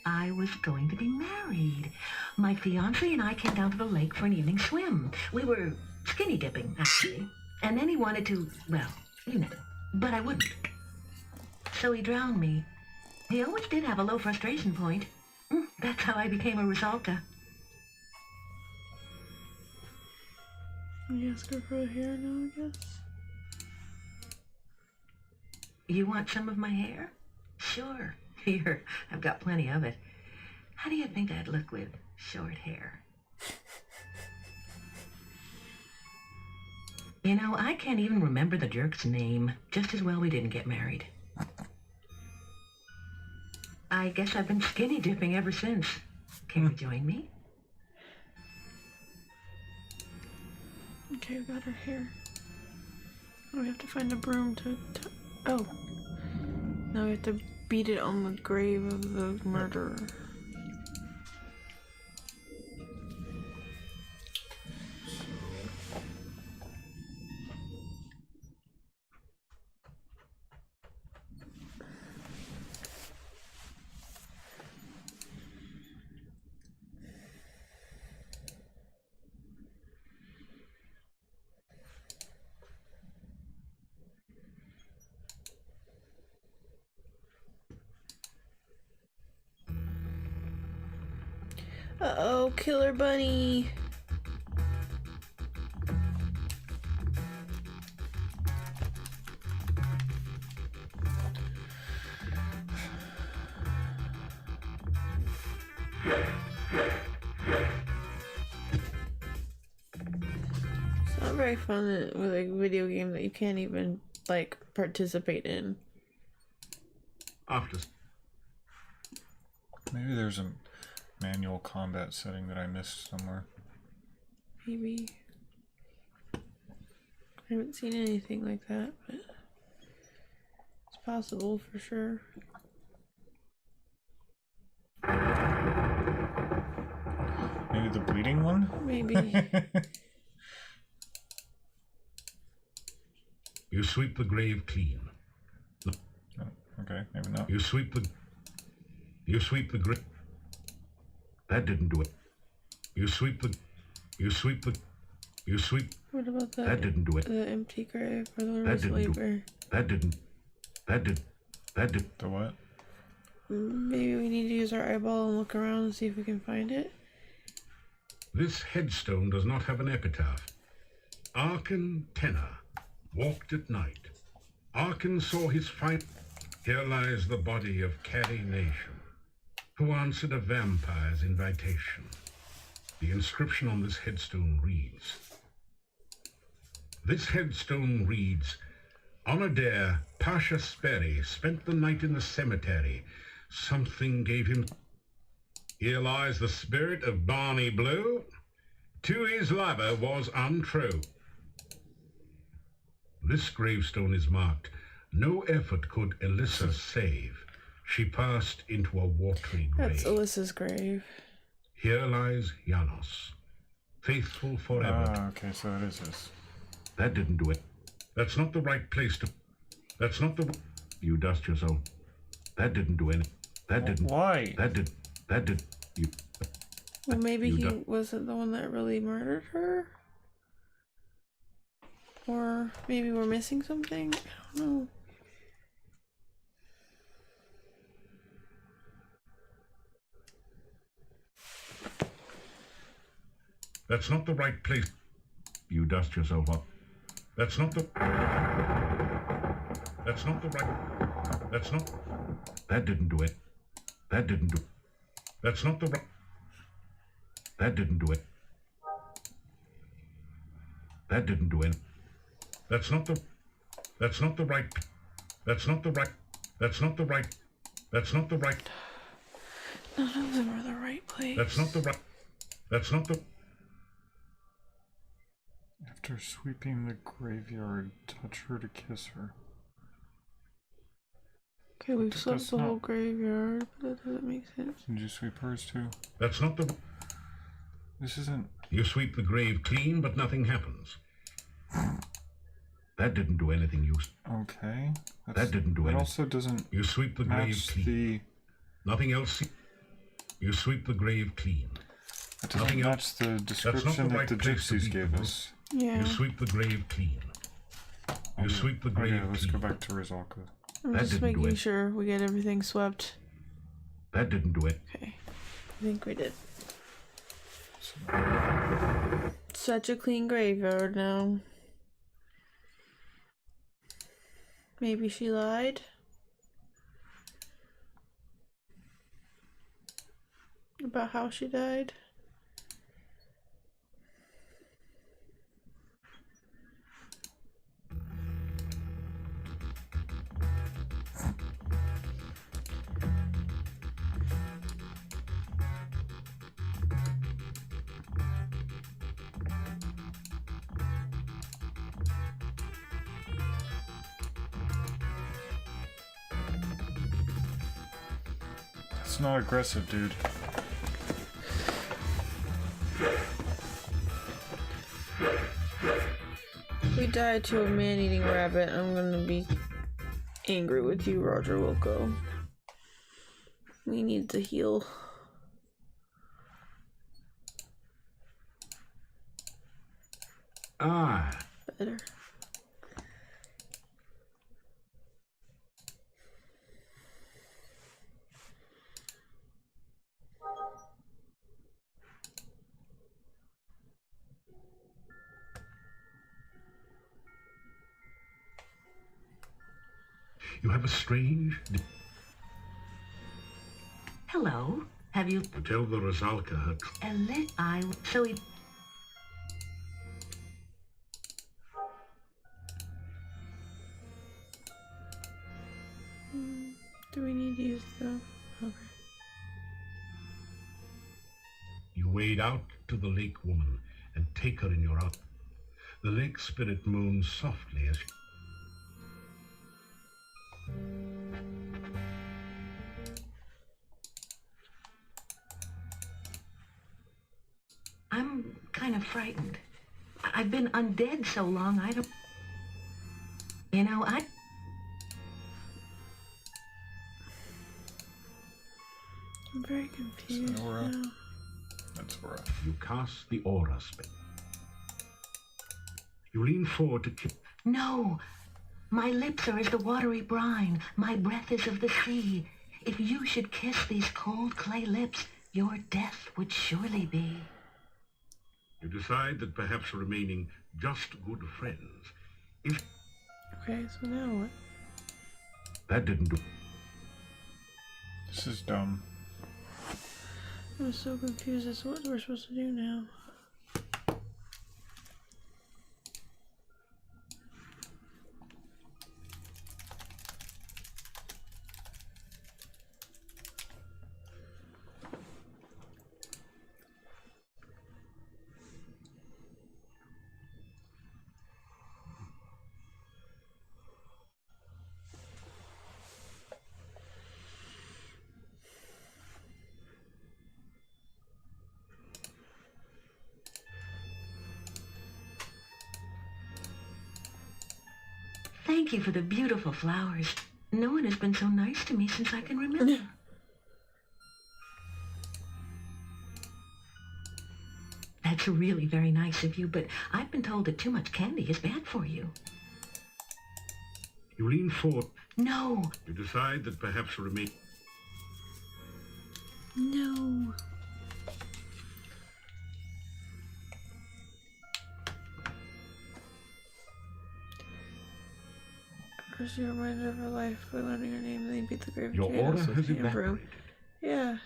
I was going to be married. My fiancé and I came down to the lake for an evening swim. We were skinny dipping, actually. And then he wanted to, well, you know, but I wouldn't. So he drowned me. He always did have a low frustration point. That's how I became a Rosalka. We ask her for her hair now, I guess. You want some of my hair? Sure. Here, I've got plenty of it. How do you think I'd look with short hair? You know, I can't even remember the jerk's name. Just as well we didn't get married. I guess I've been skinny dipping ever since. Can you join me? Okay, we got her hair. Now we have to find a broom to oh. Now we have to beat it on the grave of the murderer. Uh-oh, killer bunny. It's not very fun with a video game that you can't even, like, participate in. After Maybe there's a manual combat setting that I missed somewhere. Maybe. I haven't seen anything like that, but it's possible for sure. Maybe the bleeding one? Maybe. you sweep the grave clean. Oh, okay, maybe not. You sweep the grave. That didn't do it. You sweep. What about That didn't do it. the empty grave or the That didn't do labor? That did. The what? Maybe we need to use our eyeball and look around and see if we can find it. This headstone does not have an epitaph. Arkan Tenor walked at night. Arkan saw his fight. Here lies the body of Carrie Nation, who answered a vampire's invitation. The inscription on this headstone reads, on a dare, Pasha Sperry spent the night in the cemetery. Something gave him... Here lies the spirit of Barney Blue. To his lover was untrue. This gravestone is marked, no effort could Alyssa save. She passed into a watery grave. That's Alyssa's grave. Here lies Janos, faithful forever. Ah, okay, so it is this. That didn't do it. That's not the right place to... That's not the... You dust yourself. That didn't do anything. That didn't... Why? That did... You... Well, maybe he wasn't the one that really murdered her? Or maybe we're missing something? I don't know. That's not the right place. You dust yourself up. That's not the... That's not the right... That's not... That didn't do it. That didn't do... That's not the right... That didn't do it. That didn't do it. That's not the... That's not the right... That's not the right... That's not the right... That's not the right... None of them are the right place. That's not the right... That's not the... After sweeping the graveyard, touch her to kiss her. Okay, we've But swept that's the whole not- graveyard, but that doesn't make sense. Did you sweep hers too? That's not the... This isn't... You sweep the grave clean, but nothing happens. That didn't do anything useful. Okay. That didn't do It anything. also doesn't You sweep the grave match clean. the... Nothing else. You sweep the grave clean. It doesn't Nothing match the description that right the place to gypsies beat gave the us. Yeah. You sweep the grave clean. You sweep the grave Okay, let's clean. go back to Rizalka. I'm That just didn't do making it. sure we get everything swept. That didn't do it. Okay. I think we did. Such a clean graveyard now. Maybe she lied? about how she died. It's not aggressive, dude. If we die to a man-eating rabbit, I'm gonna be angry with you, Roger Wilco. We need to heal. Ah, Better. you have a strange... Hello. Have you... To tell the Rosalka her... So he... Do we need to use the... Okay. You wade out to the lake woman and take her in your arms. The lake spirit moans softly as... I'm kind of frightened. I've been undead so long, I don't... You know, I'm very confused Aura. now. That's Aura. You cast the aura spell. You lean forward to kiss... No. My lips are as the watery brine. My breath is of the sea. If you should kiss these cold clay lips, your death would surely be. You decide that perhaps remaining just good friends... If... Okay, so now what? That didn't do... This is dumb. I'm so confused as to what we're supposed to do now. Thank you for the beautiful flowers. No one has been so nice to me since I can remember. That's really very nice of you, but I've been told that too much candy is bad for you. You lean forward. No. You decide that perhaps remain... No. First, you're reminded of her life by learning her name, and then you beat the grave Your potatoes aura with has the hand broom. evaporated. Yeah.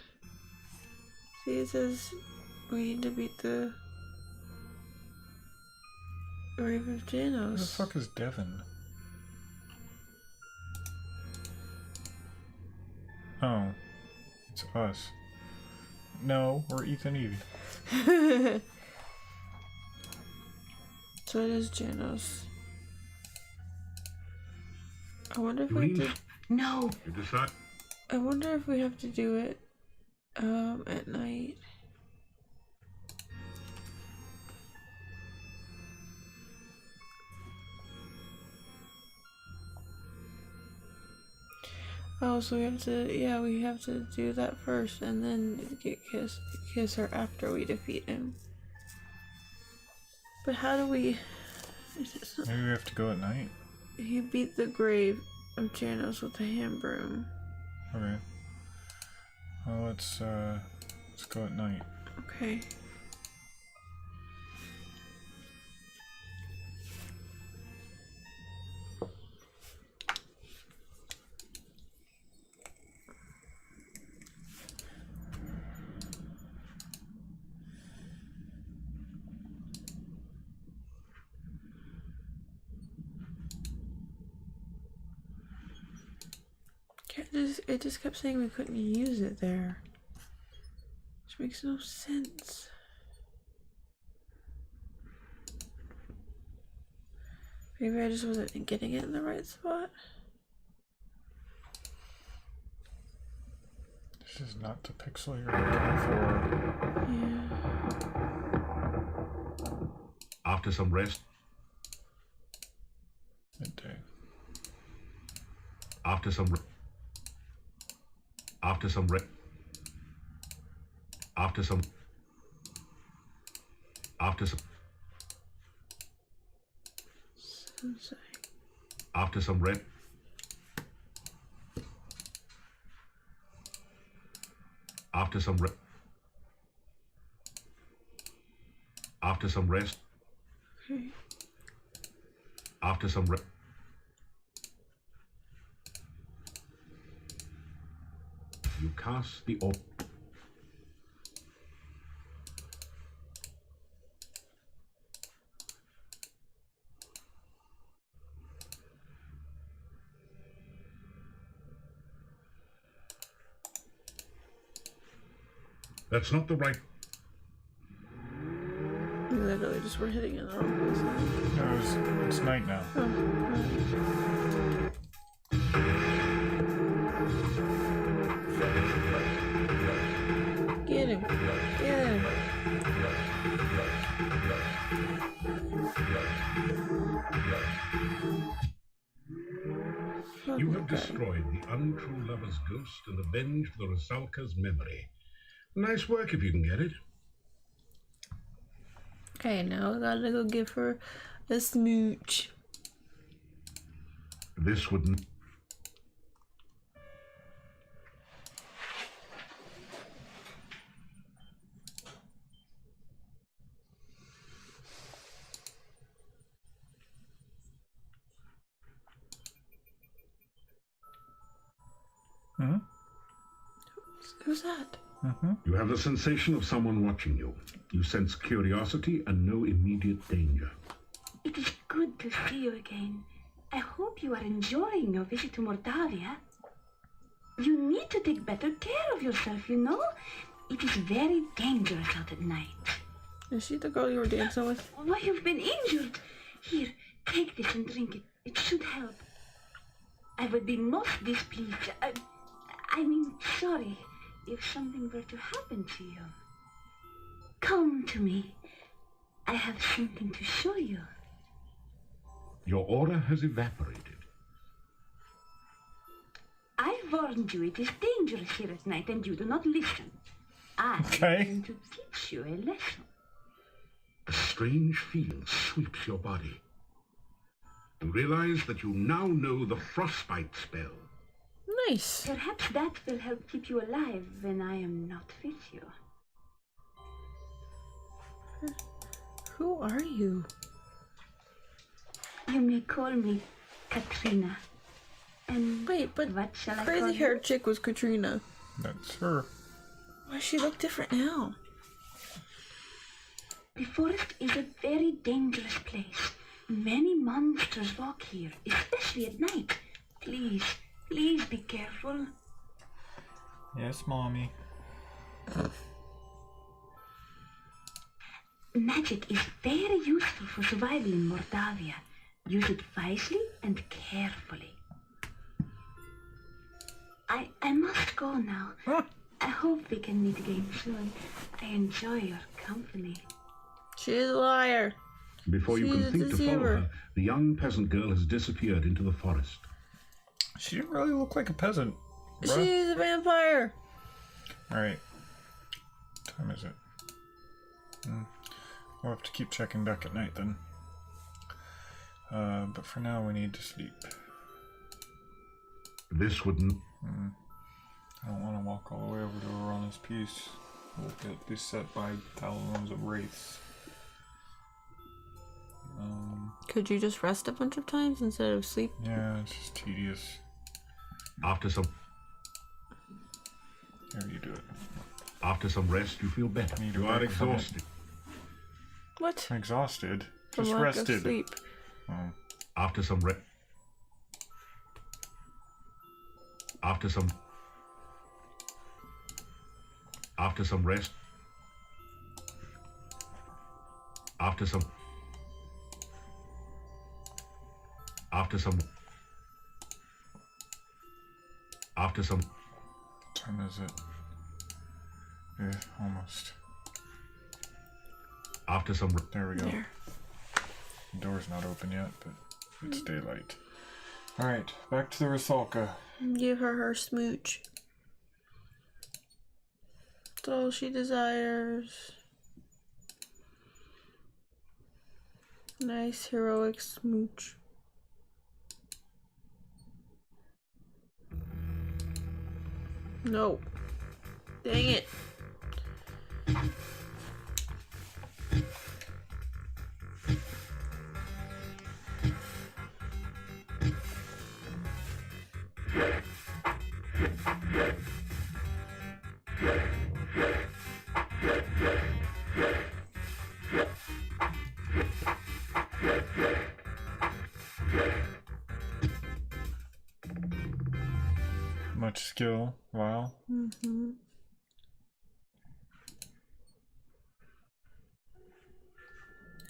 See, it says we need to beat the grave of Janos. Who the fuck is Devin? Oh. It's us. No, we're Eeth and Evie. So it is Janos. I wonder if You we have lean... to. No. You decide... I wonder if we have to do it at night. Oh, so we have to, yeah, we have to do that first and then kiss her after we defeat him. But how do we... Maybe we have to go at night. He beat the grave of Janos with a hand broom. Okay. Well, let's go at night. Okay. It just kept saying we couldn't use it there. Which makes no sense. Maybe I just wasn't getting it in the right spot. This is not the pixel you're looking for. Yeah. After some rest. Midday. After some rest. After some rest. After some. After some. After some rest. After some rest. After some rest. Okay. After some rest. You cast the orb. That's not the right. We literally just were hitting in the wrong place. No, it's night now. Oh, right. Get him. Get him. You have destroyed the untrue lover's ghost and avenged the Rusalka's memory. Nice work if you can get it. Okay, now I gotta go give her a smooch. This wouldn't. Hmm? Who's that? You have the sensation of someone watching you. You sense curiosity and no immediate danger. It is good to see you again. I hope you are enjoying your visit to Mordavia. You need to take better care of yourself, you know? It is very dangerous out at night. Is she the girl you were dancing with? Why, you've been injured. Here, take this and drink it. It should help. I would be most displeased. I mean, sorry, if something were to happen to you. Come to me. I have something to show you. Your aura has evaporated. I warned you it is dangerous here at night and you do not listen. I Okay. am to teach you a lesson. A strange feeling sweeps your body. You realize that you now know the frostbite spell. Nice. Perhaps that will help keep you alive when I am not with you. Who are you? You may call me Katrina. And Wait, but what shall I call crazy you? haired chick was Katrina. That's her. Why does she look different now? The forest is a very dangerous place. Many monsters walk here, especially at night. Please, please be careful. Yes, Mommy. Magic is very useful for survival in Mordavia. Use it wisely and carefully. I must go now. I hope we can meet again soon. I enjoy your company. She's a liar. Before you She's can a think to follow deceiver. her, the young peasant girl has disappeared into the forest. She didn't really look like a peasant. Bruh. She's a vampire. Alright. What time is it? We'll have to keep checking back at night then. But for now we need to sleep. This wouldn't. I don't want to walk all the way over to Arana's Peace. We'll get beset by thousands of wraiths. Could you just rest a bunch of times instead of sleep? Yeah, it's just tedious. After some Here, you do it. after some rest, you feel better. Need a You are break from it. exhausted. What? I'm exhausted. From Just lack of rested. sleep. Oh. After some rest. After some rest. After some Time is it? Yeah, almost. After some There we go. There. The door's not open yet, but it's daylight. Alright, back to the Rusalka. Give her her smooch. That's all she desires. Nice heroic smooch. No. Dang it. Much skill, wow. Mm-hmm.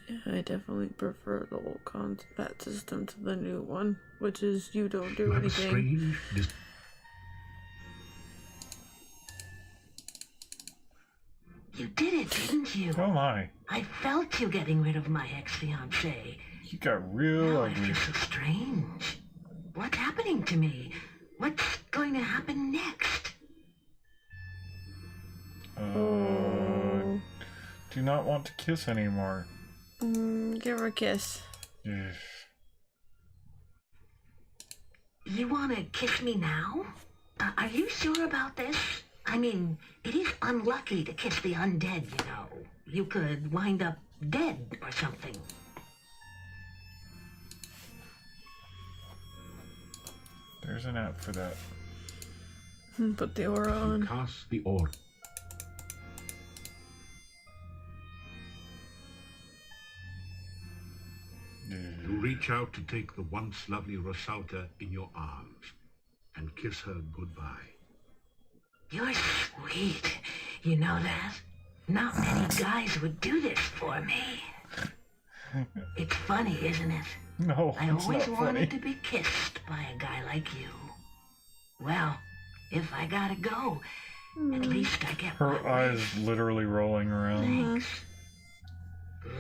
Yeah, I definitely prefer the old combat system to the new one, which is you don't do you have a anything. strange You did it, didn't you? Oh my. I felt you getting rid of my ex-fiancé. You got real Now I ugly. feel so strange. What's happening to me? What's going to happen next? Oh. Do not want to kiss anymore. Give her a kiss. Ugh. You want to kiss me now? Are you sure about this? I mean, it is unlucky to kiss the undead, you know. You could wind up dead or something. There's an app for that. Put the aura on. cast the aura. You reach out to take the once lovely Rusalka in your arms and kiss her goodbye. You're sweet. You know that? Not many guys would do this for me. It's funny, isn't it? No, I it's always not wanted funny. to be kissed by a guy like you. Well, if I gotta go, at least I get Her my eyes wish. literally rolling around. Thanks.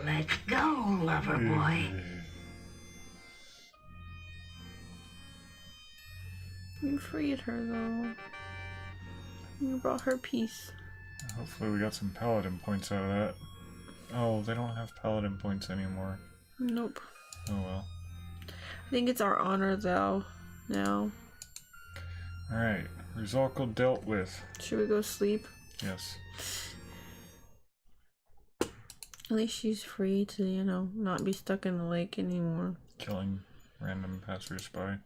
Let's go, lover boy. You freed her though. You brought her peace. Hopefully we got some paladin points out of that. Oh, they don't have paladin points anymore. Nope. Oh well. I think it's our honor though. Now. Alright, Rusalka dealt with. Should we go sleep? Yes. At least she's free to, you know, not be stuck in the lake anymore. Killing random passersby.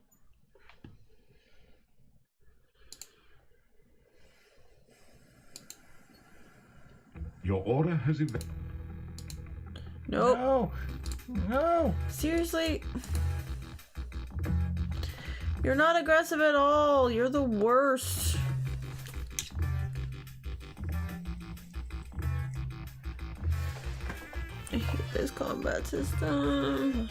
Your aura has evolved. Nope. No! No! Seriously? You're not aggressive at all. You're the worst. I hate this combat system.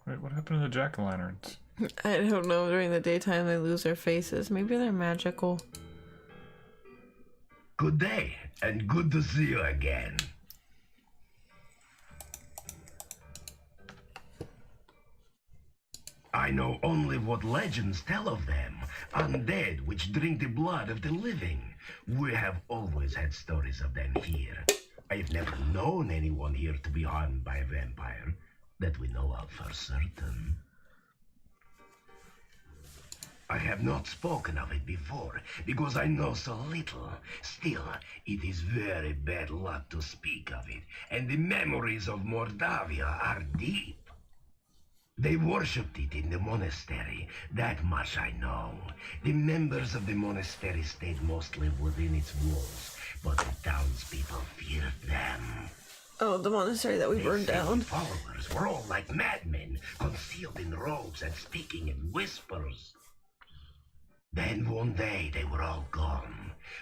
Wait, what happened to the jack-o'-lanterns? I don't know. During the daytime, they lose their faces. Maybe they're magical. Good day, and good to see you again. I know only what legends tell of them. Undead which drink the blood of the living. We have always had stories of them here. I've never known anyone here to be harmed by a vampire, that we know of for certain. I have not spoken of it before, because I know so little. Still, it is very bad luck to speak of it, and the memories of Mordavia are deep. They worshipped it in the monastery. That much I know. The members of the monastery stayed mostly within its walls, but the townspeople feared them. Oh, the monastery that we burned down. Followers were all like madmen, concealed in robes and speaking in whispers. Then one day they were all gone.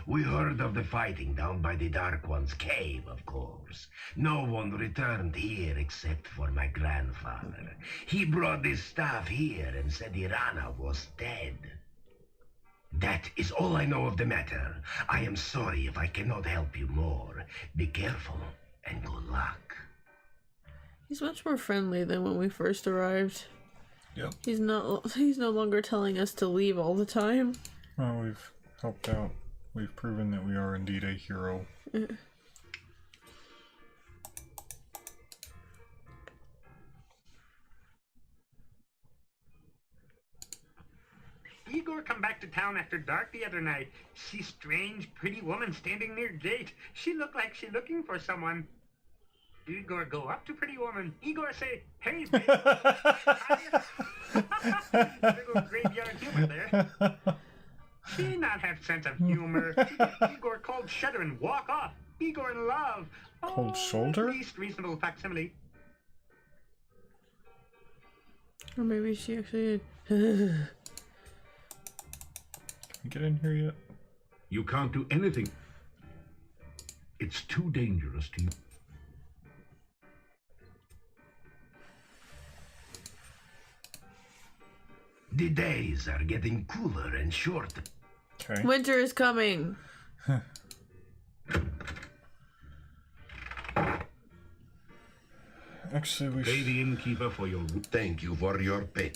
We heard of the fighting down by the Dark One's cave, of course. No one returned here except for my grandfather. He brought this staff here and said Irana was dead. That is all I know of the matter. I am sorry if I cannot help you more. Be careful and good luck. He's much more friendly than when we first arrived. Yep. He's no longer telling us to leave all the time. Well, we've helped out. We've proven that we are indeed a hero. Igor come back to town after dark the other night. See strange, pretty woman standing near gate. She look like she looking for someone. Igor go up to pretty woman. Igor say, "Hey, babe." Little graveyard humor there. She not have sense of humor. Igor cold shudder and walk off. Igor in love. Cold shoulder? At least reasonable facsimile. Or maybe she actually... Can we get in here yet? You can't do anything. It's too dangerous to you. The days are getting cooler and shorter. Okay. Winter is coming. Actually, we Pay the innkeeper for your... Thank you for your pay.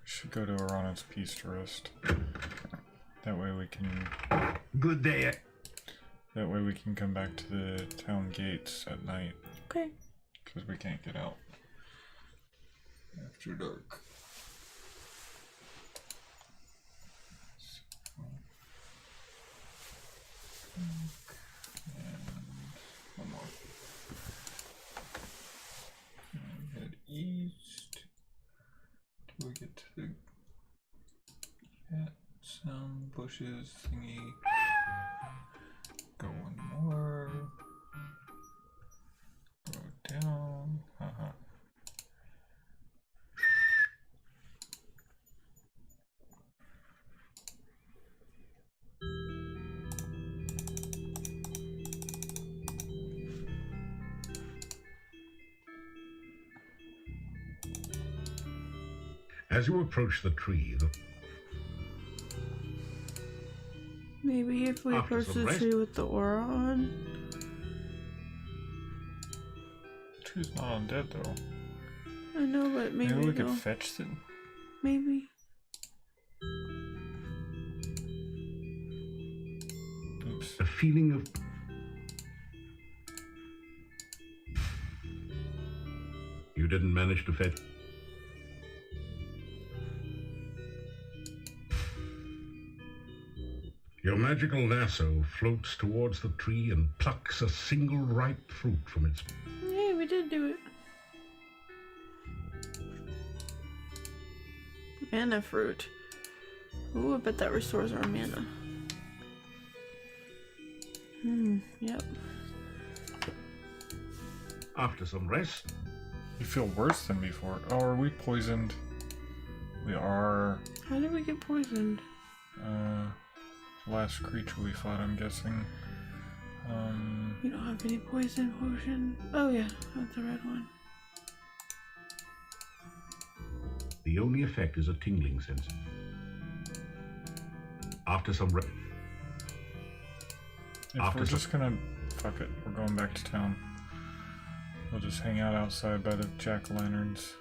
should go to Arana's Peace to rest. That way we can... Good day. That way we can come back to the town gates at night. Okay. Because we can't get out after dark. And one more. And head east till we get to the cat sound bushes thingy. Go one more. Go down. Haha. As you approach the tree, Maybe if we After approach some the rest- tree with the aura on. Tree's not undead though. I know, but maybe Maybe we could they'll- fetch it. Maybe. Oops. a feeling of... You didn't manage to fetch... Your magical lasso floats towards the tree and plucks a single ripe fruit from its... Yeah, we did do it. Mana fruit. Ooh, I bet that restores our mana. Yep. After some rest, You feel worse than before. Oh, are we poisoned? We are. How did we get poisoned? Last creature we fought, I'm guessing. You don't have any poison potion. Oh yeah, that's the red one. the only effect is a tingling sense. After some rest... If After we're some- just gonna... Fuck it, we're going back to town. We'll just hang out outside by the jack-o'-lanterns.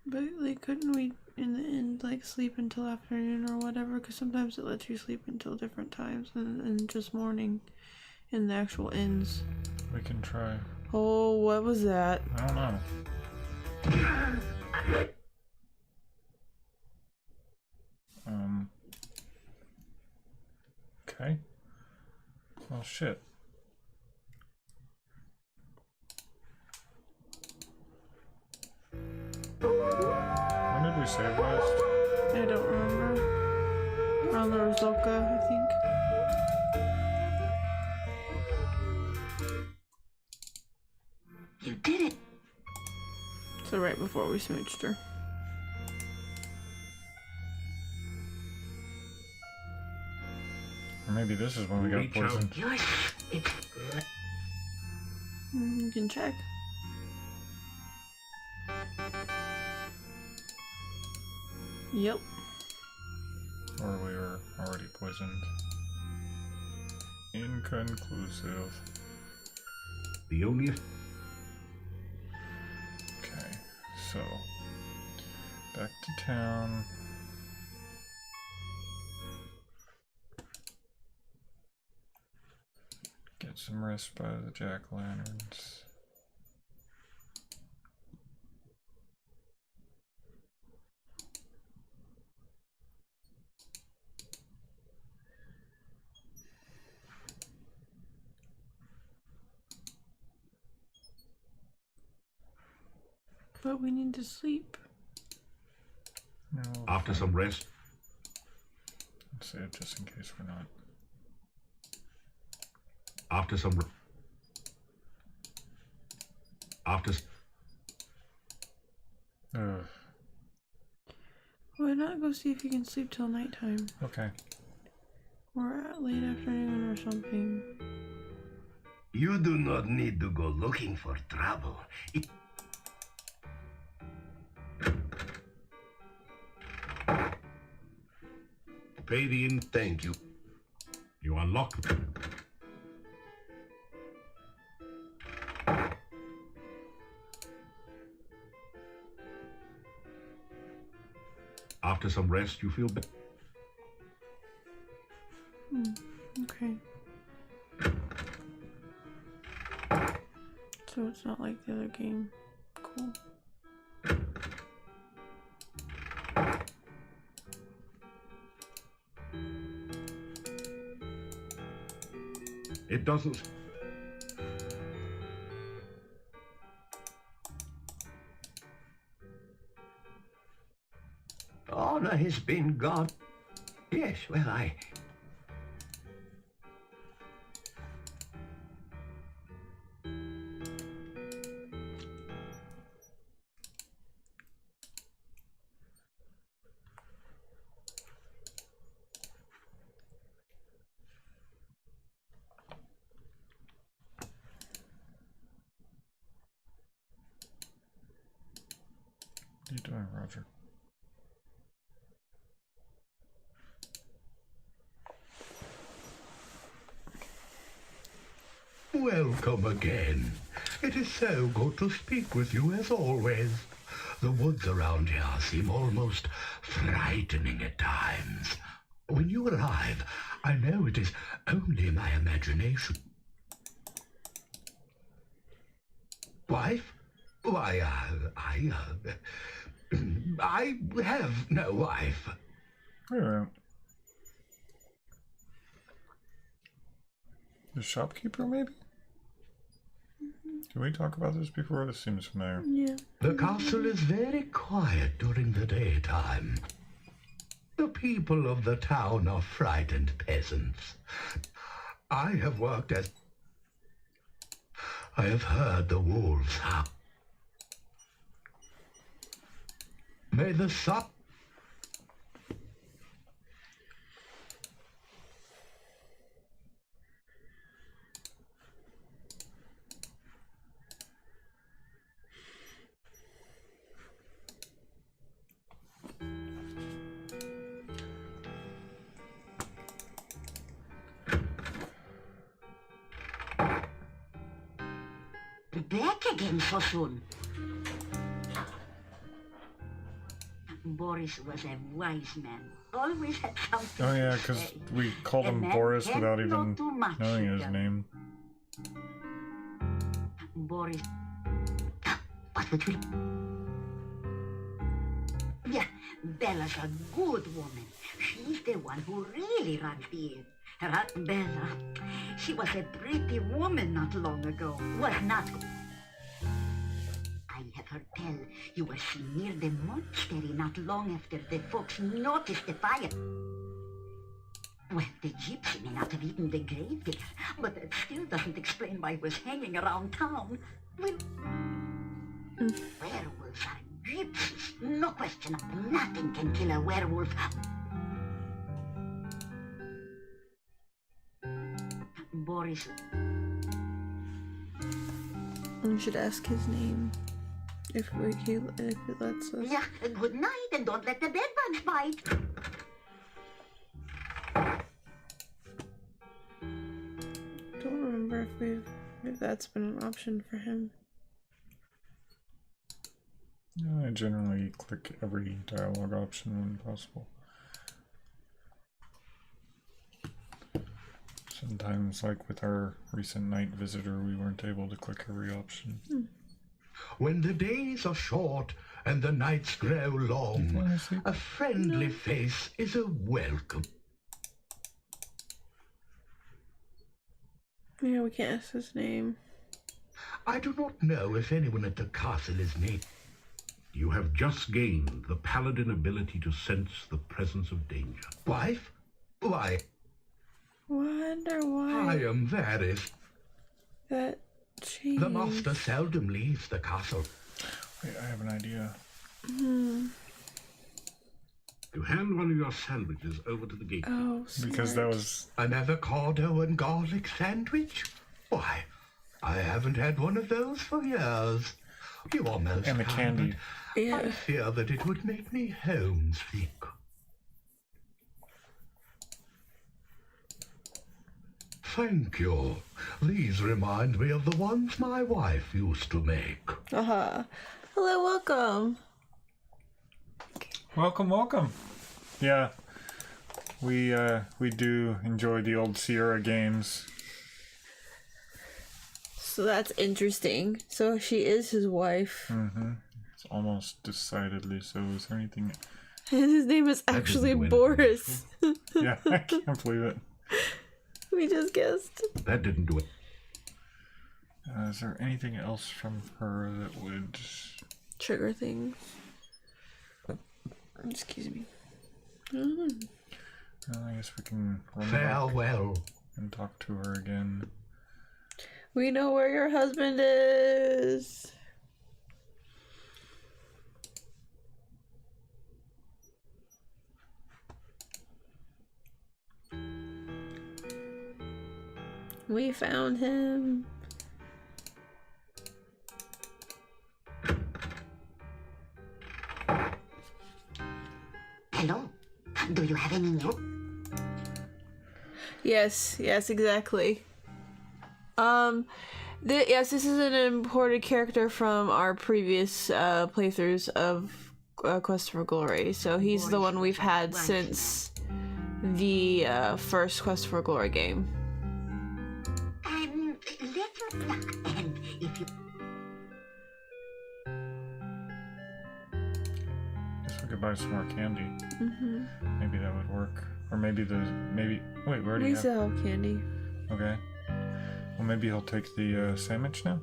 But like, couldn't we in the end like sleep until afternoon or whatever? Because sometimes it lets you sleep until different times and just morning in the actual inns. We can try. Oh, what was that? I don't know. Okay. Well, shit. When did we save last? I don't remember. Around the Rizolka, I think. You did it. So right before we smooched her. Or maybe this is when we got Reach out. poisoned. Yes, it's good. You can check. Yep. Or we were already poisoned. Inconclusive. The only Okay, so back to town. Get some rest by the jack-o'-lanterns. But we need to sleep. No, after some rest. let's save just in case we're not. After some after Ugh. Why not go see if you can sleep till nighttime? Okay. Or at late afternoon or something. You do not need to go looking for trouble. pay the in. Thank you. You unlock. After some rest, you feel better. Okay. So it's not like the other game. Cool. It doesn't. Honor has been gone. Yes, well, What are you doing, Roger? Welcome again. It is so good to speak with you as always. The woods around here seem almost frightening at times. When you arrive, I know it is only my imagination. Wife? Why, I have no wife. Wait a minute. The shopkeeper, maybe? Can we talk about this before? This seems familiar. Yeah. The castle is very quiet during the daytime. The people of the town are frightened peasants. I have worked as... I have heard the wolves howl. May the sun... Back again so soon. Boris was a wise man. Always had something Oh yeah, to because say. we called A him man Boris can't without know even too much, knowing his young name. Boris. What would we... Yeah, Bella's a good woman. She's the one who really runs the inn. Bella. She was a pretty woman not long ago. Was not. I have heard tell you were seen near the monastery not long after the folks noticed the fire. Well, the gypsy may not have eaten the grave digger, but that still doesn't explain why he was hanging around town. Well, werewolves are gypsies. No question of it. Nothing can kill a werewolf. Boris. We should ask his name. If it lets us. Yeah, good night, and don't let the bedbugs bite. Don't remember if that's been an option for him. I generally click every dialogue option when possible. Sometimes, like with our recent night visitor, we weren't able to click every option. When the days are short and the nights grow long, Honestly. a friendly face is a welcome. Yeah, we can't ask his name. I do not know if anyone at the castle is named. You have just gained the paladin ability to sense the presence of danger. Wife? Why, Wonder I why am very... that changed. The master seldom leaves the castle. Wait, I have an idea. You hand one of your sandwiches over to the gate. Oh, smart. Because that was... An avocado and garlic sandwich? Why, I haven't had one of those for years. You are most And the kind, candy. but Yeah. I fear that it would make me homesick. Thank you. These remind me of the ones my wife used to make. Hello, welcome. Welcome, welcome. Yeah, we do enjoy the old Sierra games. So that's interesting. So she is his wife. It's almost decidedly so. Is there anything? And his name is actually go in. Boris. Yeah, I can't believe it. We just guessed. That didn't do it. Is there anything else from her that would? Trigger things. Excuse me. Well, I guess we can run back Farewell. and talk to her again. We know where your husband is. We found him. Hello? Do you have any news? Yes, exactly. Yes, this is an imported character from our previous playthroughs of Quest for Glory. So he's the one we've had since the first Quest for Glory game. Let's luck, and if you... Guess we could buy some more candy. Maybe that would work. Or maybe wait, we already We have. sell candy. Okay. Well, maybe he'll take the sandwich now.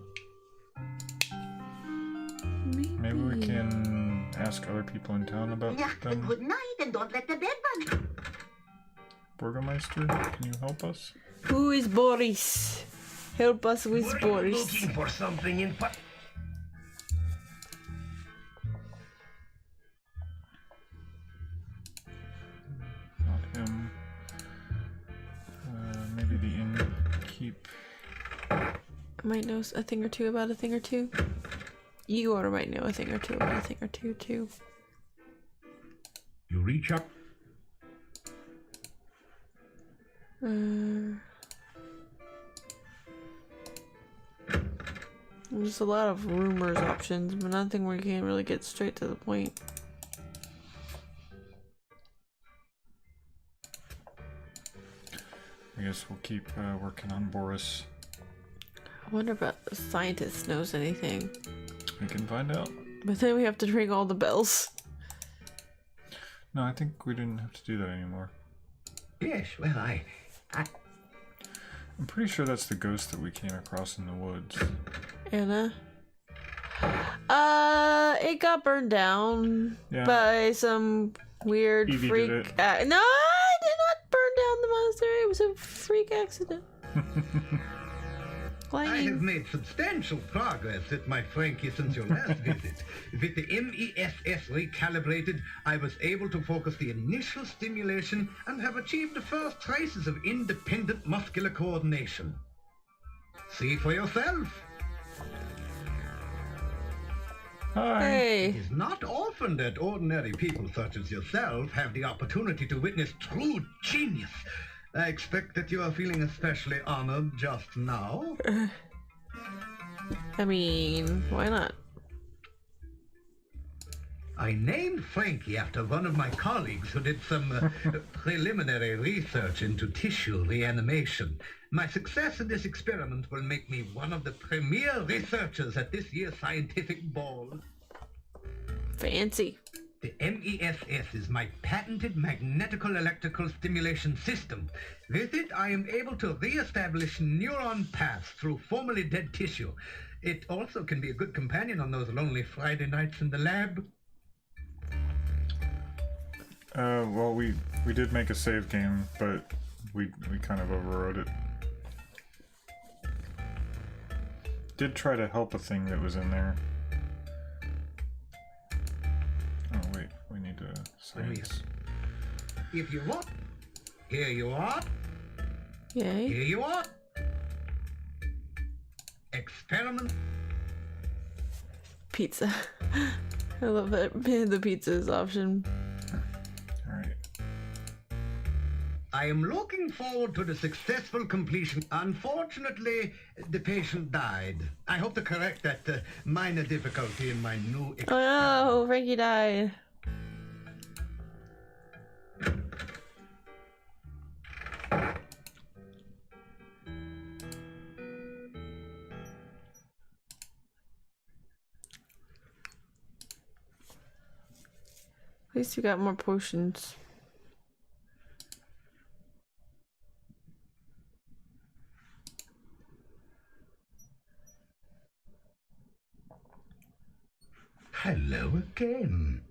Maybe we can ask other people in town about Yeah, them. good night, and don't let the bedbugs... Burgermeister, can you help us? Who is Boris? Help us with Were you Boris. looking for something in Not him. Maybe the innkeep. I might know a thing or two about a thing or two. Igor might know a thing or two about a thing or two too. You reach up. There's a lot of rumors options, but nothing where you can really get straight to the point. I guess we'll keep working on Boris. I wonder if a scientist knows anything. We can find out. But then we have to ring all the bells. No, I think we didn't have to do that anymore. Yes, well, I'm pretty sure that's the ghost that we came across in the woods. Anna? It got burned down by some weird Evie freak. did it. No, I did not burn down the monastery. It was a freak accident. I have made substantial progress at my Frankie since your last visit. With the MESS recalibrated, I was able to focus the initial stimulation and have achieved the first traces of independent muscular coordination. See for yourself. Hi. Hey. It is not often that ordinary people such as yourself have the opportunity to witness true genius. I expect that you are feeling especially honored just now. I mean, why not? I named Frankie after one of my colleagues who did some preliminary research into tissue reanimation. My success in this experiment will make me one of the premier researchers at this year's scientific ball. Fancy. The MESS is my patented magnetical electrical stimulation system. With it, I am able to re-establish neuron paths through formerly dead tissue. It also can be a good companion on those lonely Friday nights in the lab. Well, we did make a save game, but we kind of overrode it. Did try to help a thing that was in there. Oh wait, we need to science. If you want, here you are. Yay. Here you are. Experiment. Pizza. I love that the pizza is option. Alright. I am looking forward to the successful completion. Unfortunately, the patient died. I hope to correct that minor difficulty in my new Oh no, Frankie died. At least you got more potions. Hello again.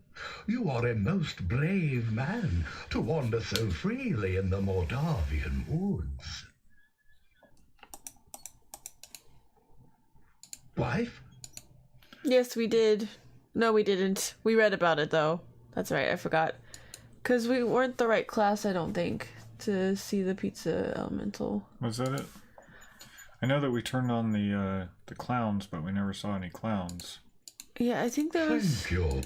You are a most brave man to wander so freely in the Mordavian woods. Wife? Yes, we did. No, we didn't. We read about it, though. That's right, I forgot. Because we weren't the right class, I don't think, to see the pizza elemental. Was that it? I know that we turned on the clowns, but we never saw any clowns. Yeah, I think there was... Thank you.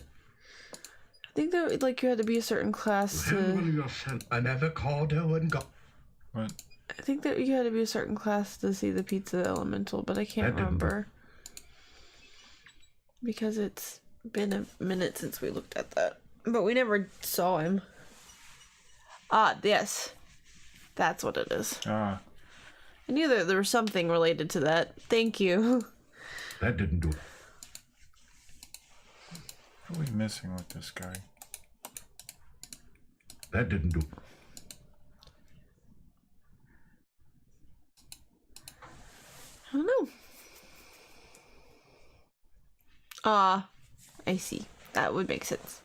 I think that, like, you had to be a certain class to... When you sent an avocado and got... What? I think that you had to be a certain class to see the pizza elemental, but I can't remember. Because it's been a minute since we looked at that. But we never saw him. Ah, yes. That's what it is. Ah. I knew that there was something related to that. Thank you. That didn't do it. What are we missing with this guy? That didn't do it. I don't know. Ah, I see. That would make sense.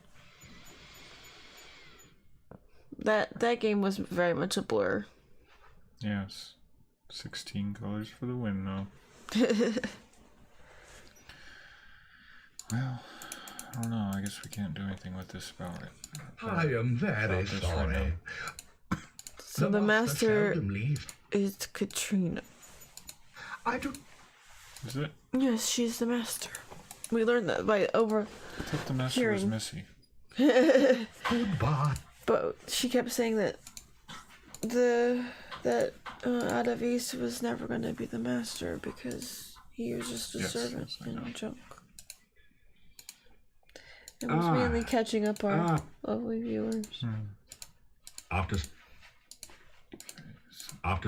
That game was very much a blur. Yes. 16 colors for the win, though. Well, I don't know. I guess we can't do anything with this about it. I am very sorry. So the master is Katrina. I do. Is it? Yes, she's the master. We learned that by over. I thought the master was Missy. Goodbye. But she kept saying that Adavis was never going to be the master because he was just a servant and junk. It was mainly catching up our lovely viewers. After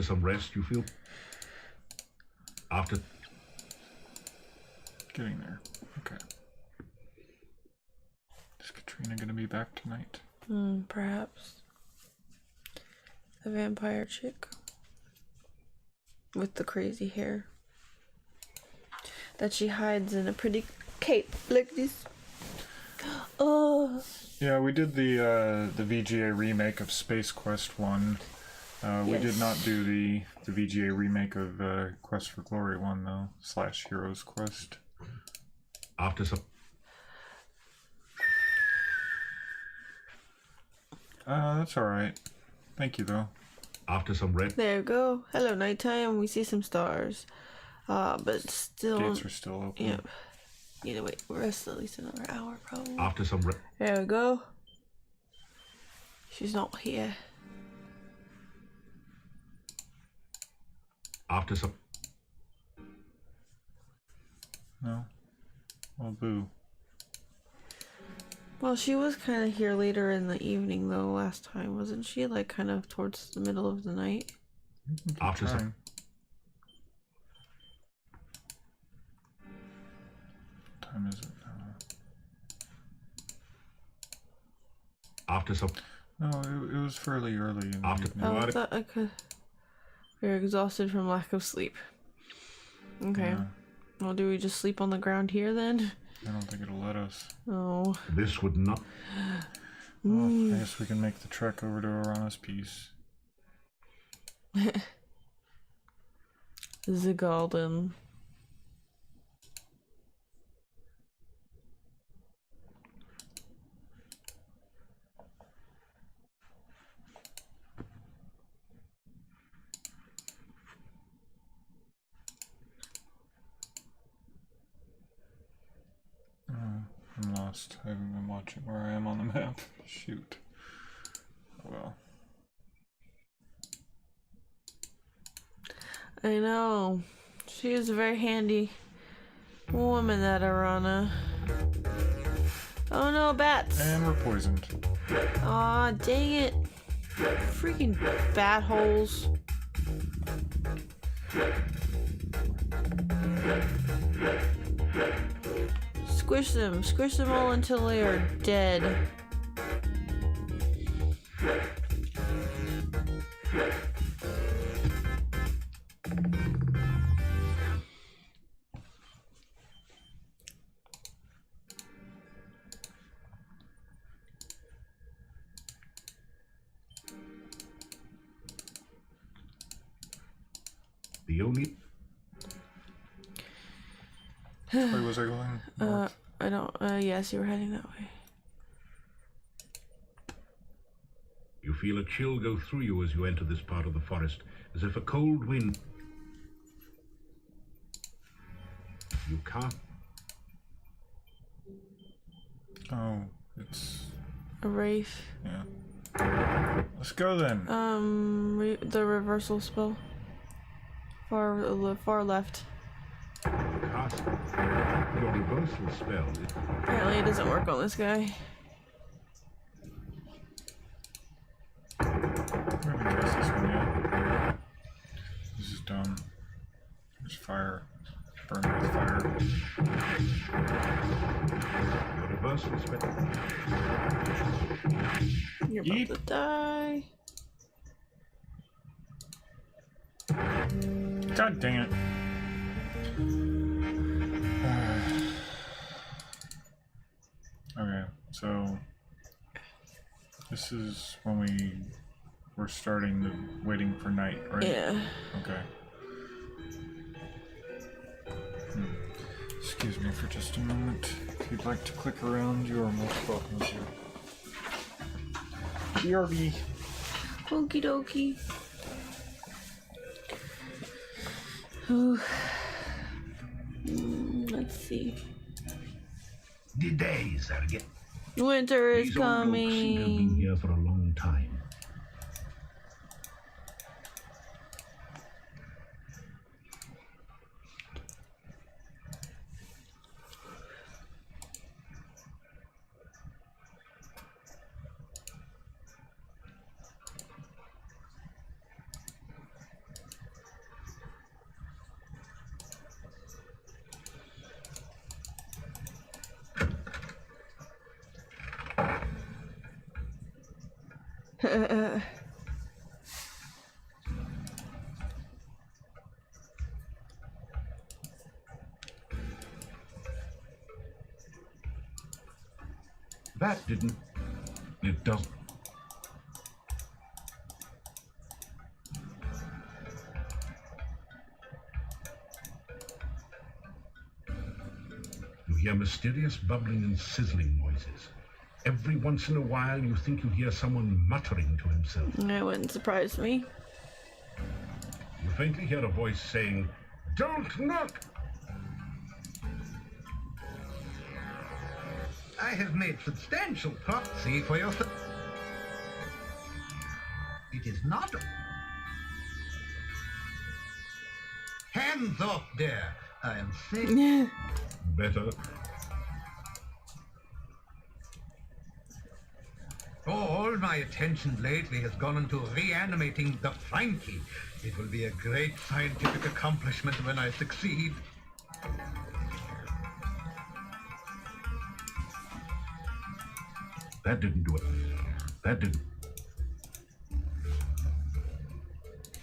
some rest, you feel? After Getting there. Okay. Is Katrina gonna be back tonight? Perhaps. The vampire chick. with the crazy hair that she hides in a pretty cape like this. Oh. Yeah, we did the VGA remake of Space Quest 1. We did not do the VGA remake of Quest for Glory 1 though, / Heroes Quest. After some... That's alright. Thank you though. After some red... There you go. Hello, nighttime. We see some stars. But still... Gates are still open. Yep. Need to wait. Rest at least another hour, probably. After some red... There we go. She's not here. After some... No. Well, boo. Well, she was kind of here later in the evening, though, last time, wasn't she? Like, kind of towards the middle of the night? After some... What time is it now? After some... No, it was fairly early in the After... evening. Oh, I thought I could... You're exhausted from lack of sleep. Okay. Yeah. Well, do we just sleep on the ground here, then? I don't think it'll let us. Oh. This would not... Well, I guess we can make the trek over to Arana's piece. The golden. I'm lost. I haven't been watching where I am on the map. Shoot. Oh well. I know. She is a very handy woman, that Arana. Oh no, bats! And we're poisoned. Aw, dang it. Freaking bat holes. Squish them all until they are dead. The only... Where was I going? North? I don't, yes, you were heading that way. You feel a chill go through you as you enter this part of the forest, as if a cold wind... You can't... Oh, it's... A wraith. Yeah. Let's go then. The reversal spell. Far left. Cast your reversal spell. Apparently it doesn't work on this guy. We haven't cast this one yet. This is dumb. There's fire. Burn with fire. Your reversal spell. You're about to die. God dang it. Okay, so this is when we're starting the waiting for night, right? Yeah. Okay. Excuse me for just a moment. If you'd like to click around, you are most welcome to. BRB. Okie dokie. Oh. Let's see. The days are getting... Winter is These old oaks seem to have been coming. here for a long time. That didn't... It doesn't... You hear mysterious bubbling and sizzling noises. Every once in a while, you think you hear someone muttering to himself. That wouldn't surprise me. You faintly hear a voice saying, "Don't knock!" I have made substantial proxy for your... It is not... Hands off there! I am saying... Better. All my attention lately has gone into reanimating the Frankie. It will be a great scientific accomplishment when I succeed. That didn't do it. That didn't...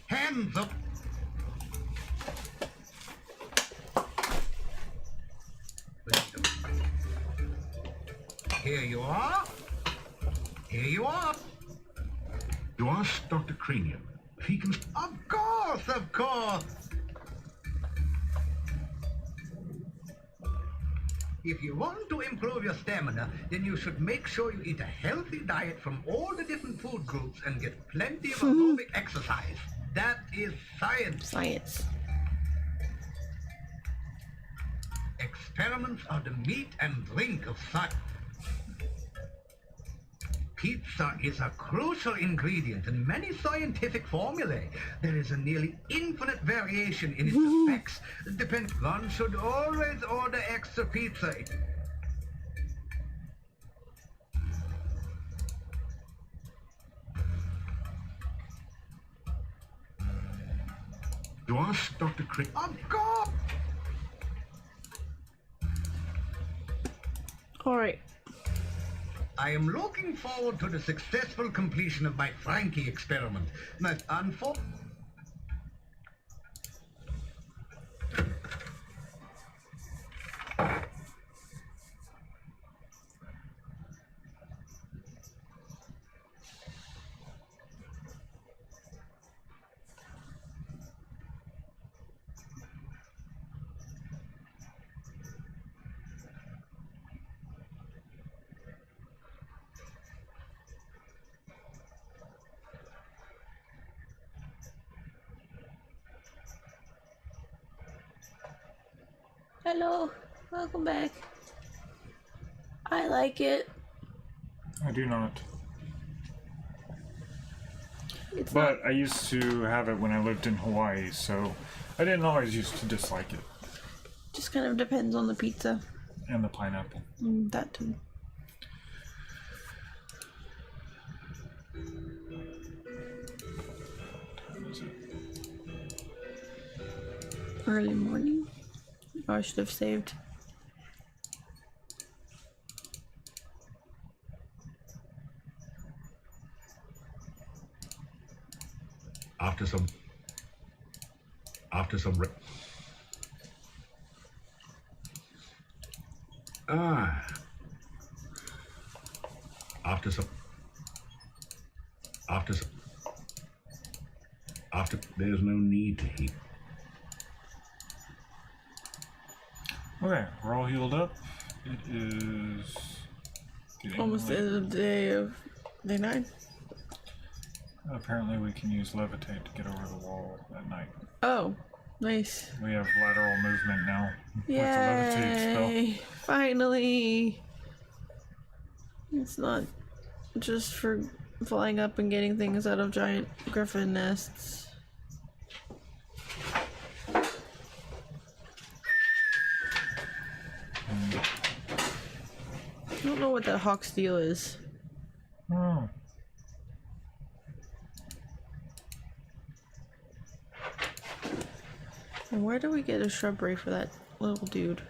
Hands up! Here you are. Here you are. You ask Dr. Cranium if he can... Of course, of course. If you want to improve your stamina, then you should make sure you eat a healthy diet from all the different food groups and get plenty of aerobic exercise. That is science. Science. Experiments are the meat and drink of science. Pizza is a crucial ingredient in many scientific formulae. There is a nearly infinite variation in its effects. One should always order extra pizza. You ask Dr. Cranium... Of course! Alright. I am looking forward to the successful completion of my Frankie experiment. But unfortunately... Hello, welcome back. I like it. I do not. It's But I used to have it when I lived in Hawaii, so I didn't always used to dislike it. just kind of depends on the pizza. And the pineapple. That too. What is it? Early morning. Oh, I should have saved. After some... There's no need to heat. Okay, we're all healed up. It is... getting Almost the late. end of the day of day 9. Apparently we can use levitate to get over the wall at night. Oh, nice. We have lateral movement now with the levitate spell. Yay! Finally! It's not just for flying up and getting things out of giant griffin nests. I don't know what that hawk's deal is. Oh. And where do we get a shrubbery for that little dude?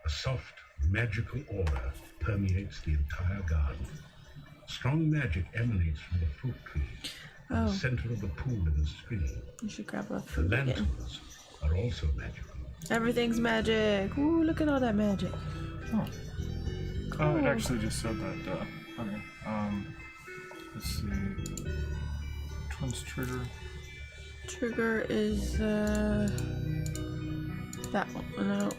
A soft, magical aura permeates the entire garden. Strong magic emanates from the fruit trees, in the center of the pool in the stream. You should grab a The fruit again. lanterns are also magical. Everything's magic. Ooh, look at all that magic. Oh. Cool. It actually just said that. Okay. Let's see. Which one's trigger? Trigger is that one. No,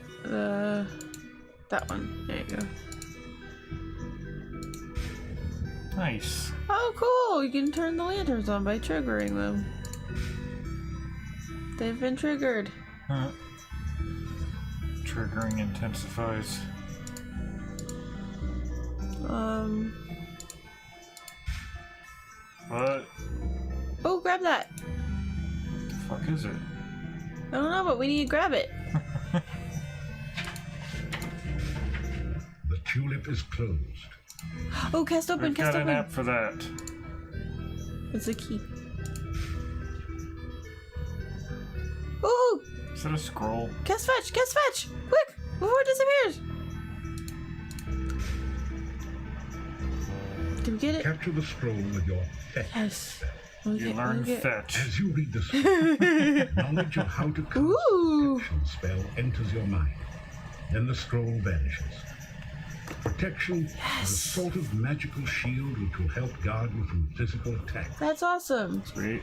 that one. There you go. Nice. Oh, cool! You can turn the lanterns on by triggering them. They've been triggered. Huh. Triggering intensifies. What? Oh, grab that! The fuck is it? I don't know, but we need to grab it. The tulip is closed. Oh, cast open, I've cast got open. an app for that. It's a key. Ooh! Is that a scroll? Cast fetch! Cast fetch! Quick! Before it disappears! Did we get it? Capture the scroll with your fetch. Yes. You learn fetch. As you read the scroll, knowledge of how to cast a Ooh! protection spell enters your mind. Then the scroll vanishes. Protection is a sort of magical shield which will help guard you from physical attack. That's awesome. Sweet.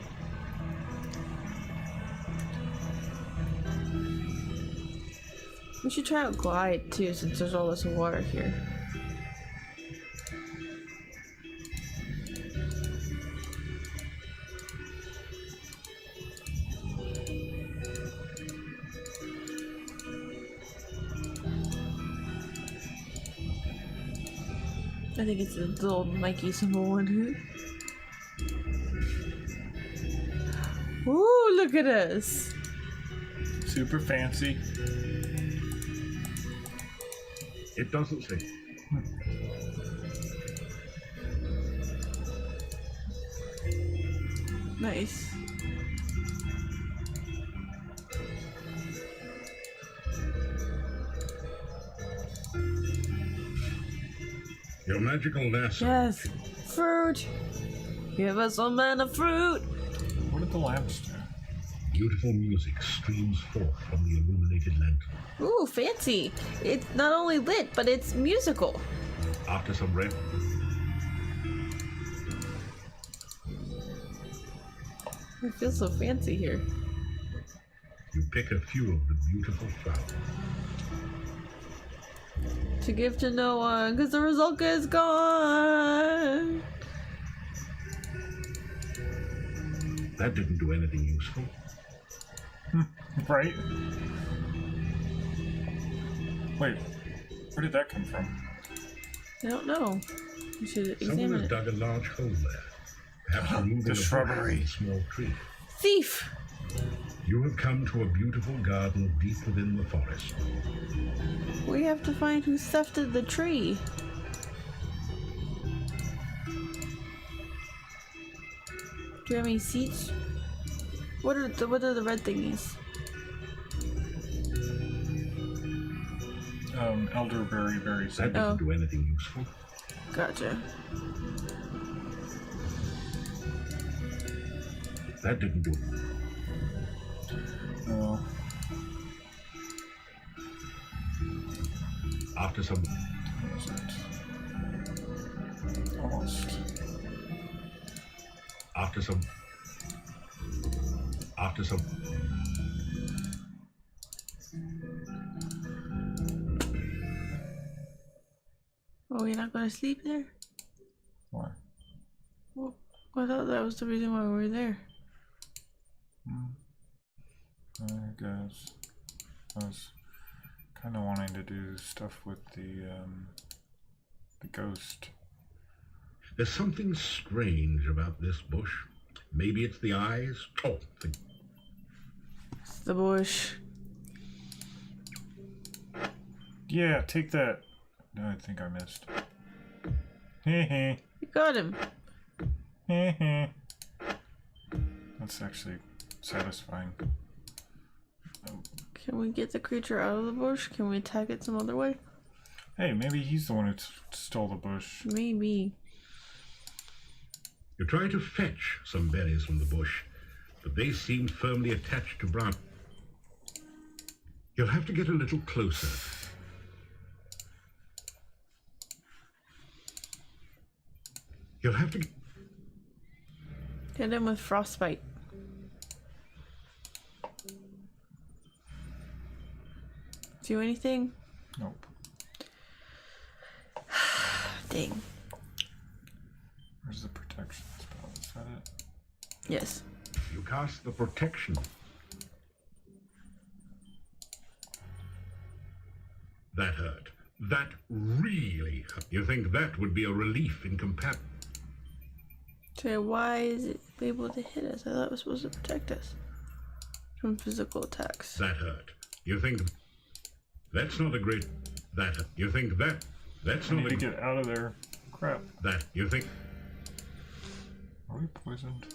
We should try out glide too, since there's all this water here. I think it's the little Nike symbol one. Ooh, look at us! Super fancy. It doesn't say. Nice. Your magical lasso. Yes! Fruit! Give us some mana fruit! What did the lamps do? Beautiful music streams forth from the illuminated lantern. Ooh, fancy! It's not only lit, but it's musical. After some rest, It feels so fancy here. you pick a few of the beautiful flowers. To give to no one, because the result is gone! That didn't do anything useful. Right? Wait, where did that come from? I don't know. We should Someone examine has it. dug a large hole there. Perhaps removing The a bush shrubbery. and a small tree. Thief! You have come to a beautiful garden deep within the forest. We have to find who thefted the tree. Do you have any seeds? What are the red thingies? Elderberry berries. That didn't Oh. do anything useful. Gotcha. That didn't do it. Oh, After some what was it? Almost. After some. Oh, you're not gonna sleep there? Why? Well, I thought that was the reason why we were there. I guess I was kind of wanting to do stuff with the ghost. There's something strange about this bush. Maybe it's the eyes. Oh, It's the bush. Yeah, take that. No, I think I missed. Heh You got him. heh. That's actually satisfying. Can we get the creature out of the bush? Can we attack it some other way? Hey, maybe he's the one who stole the bush. Maybe. you try to fetch some berries from the bush, but they seem firmly attached to branch. You'll have to get a little closer. You'll have to... Hit him with frostbite. Do anything? Nope. Dang. Where's the protection spell? Is that it? Yes. You cast the protection. That hurt. That really hurt. You think that would be a relief in comparison? So why is it able to hit us? I thought it was supposed to protect us from physical attacks. That hurt. You think that's not a great... That hurt. You think that's I not need a... to get out of there. Crap. That, you think... Are we poisoned?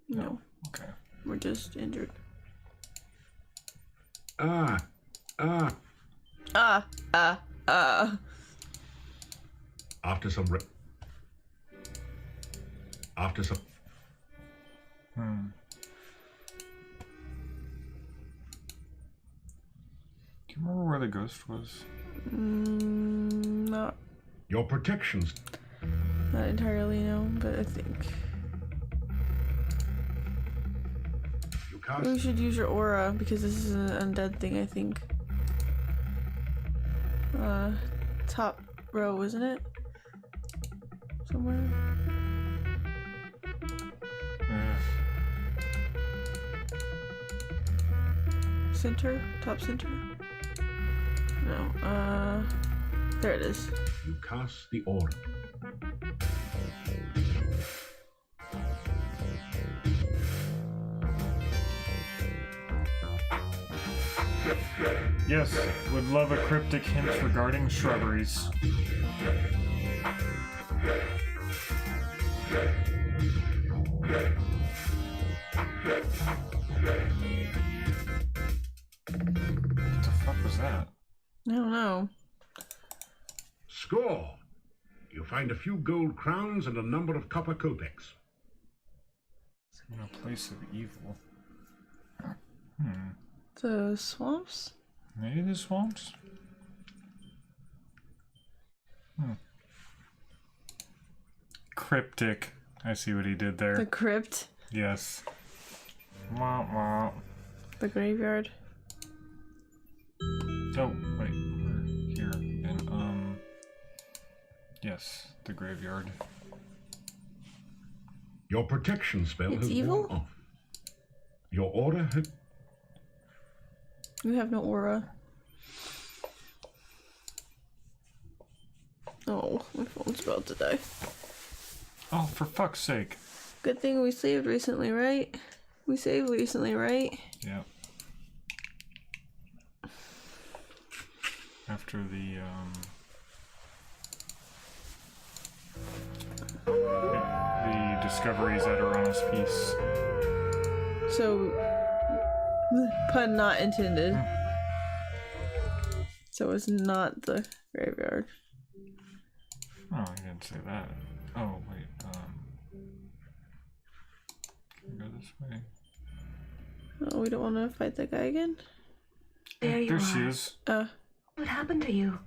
No. Okay. We're just injured. After some... After some... Do you remember where the ghost was? Not Your protections... not entirely, no, but I think You cast... we should use your aura because this is an undead thing, I think. Top row, isn't it? Somewhere. Center? Top center? No, there it is. You cast the aura. Yes, would love a cryptic hint regarding shrubberies. What the fuck was that? I don't know. Score! You find a few gold crowns and a number of copper kopecks. In a place of evil. The swamps? Maybe the swamps? Cryptic. I see what he did there. The crypt? Yes. Wah, wah. The graveyard? Oh, wait. We're here. And, yes, the graveyard. Your protection spell It's has evil? worn off. Your aura has... You have no aura. Oh, my phone's about to die. Oh, for fuck's sake. Good thing we saved recently, right? We saved recently, right? Yeah. After the discoveries at Uranus Peace. So, pun not intended. So it's not the graveyard. Oh, I didn't say that. Oh, wait, can we go this way? Oh, we don't want to fight that guy again? There you There are. she is. What happened to you?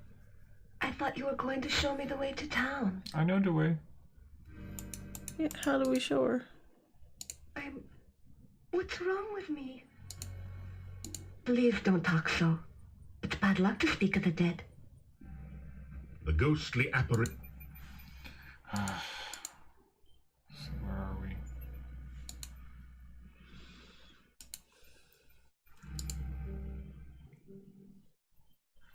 I thought you were going to show me the way to town. I know the way. Yeah, how do we show her? What's wrong with me? Please don't talk so. It's bad luck to speak of the dead. The ghostly apparition... So where are we?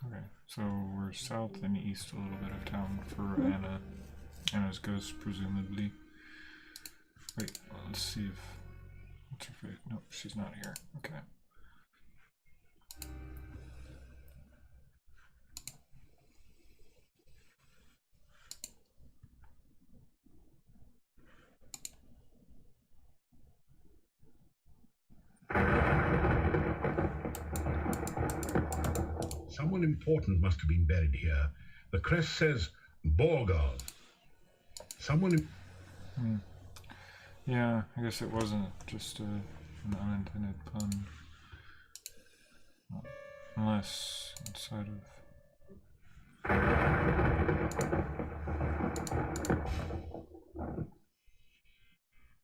Okay, so we're south and east a little bit of town for Anna. Anna's ghost, presumably. Wait, well, let's see if... What's her face? No, she's not here. Okay. Someone important must have been buried here. The crest says Borgol. Someone... Yeah, I guess it wasn't just an unintended pun. Unless inside of...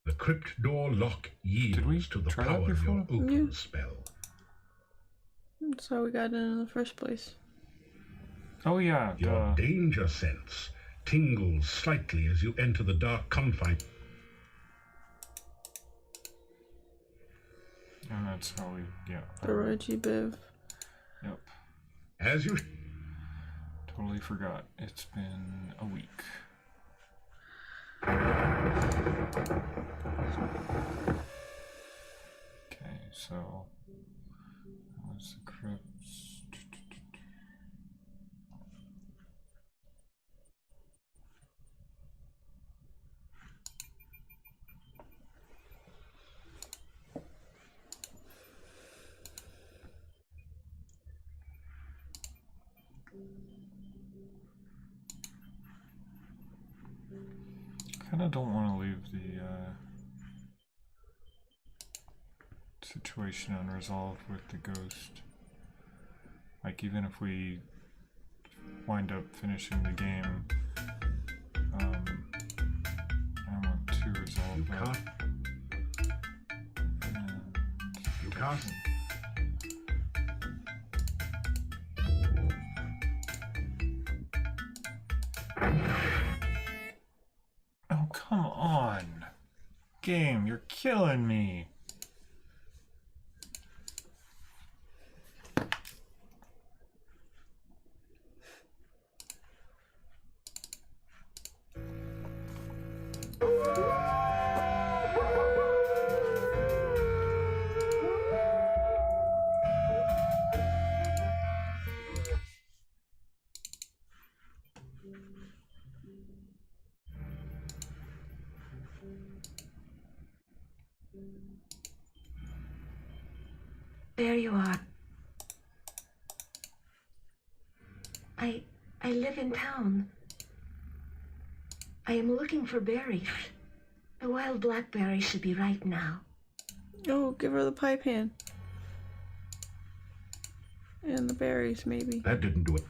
The crypt door lock yields to the try that power of your before? open spell. That's how we got in the first place. Oh yeah, Your danger sense tingles slightly as you enter the dark confines. And that's how we, yeah. The Reggie Biv. Yep. As you... Totally forgot. It's been a week. Okay, so... That was the crypts. Kind of don't want to leave the situation unresolved with the ghost. Like, even if we wind up finishing the game, I want to resolve that. You can't. Oh, come on. Game, you're killing me. There you are. I live in town. I am looking for berries. The wild blackberries should be ripe now. Oh, give her the pie pan. And the berries, maybe. That didn't do it.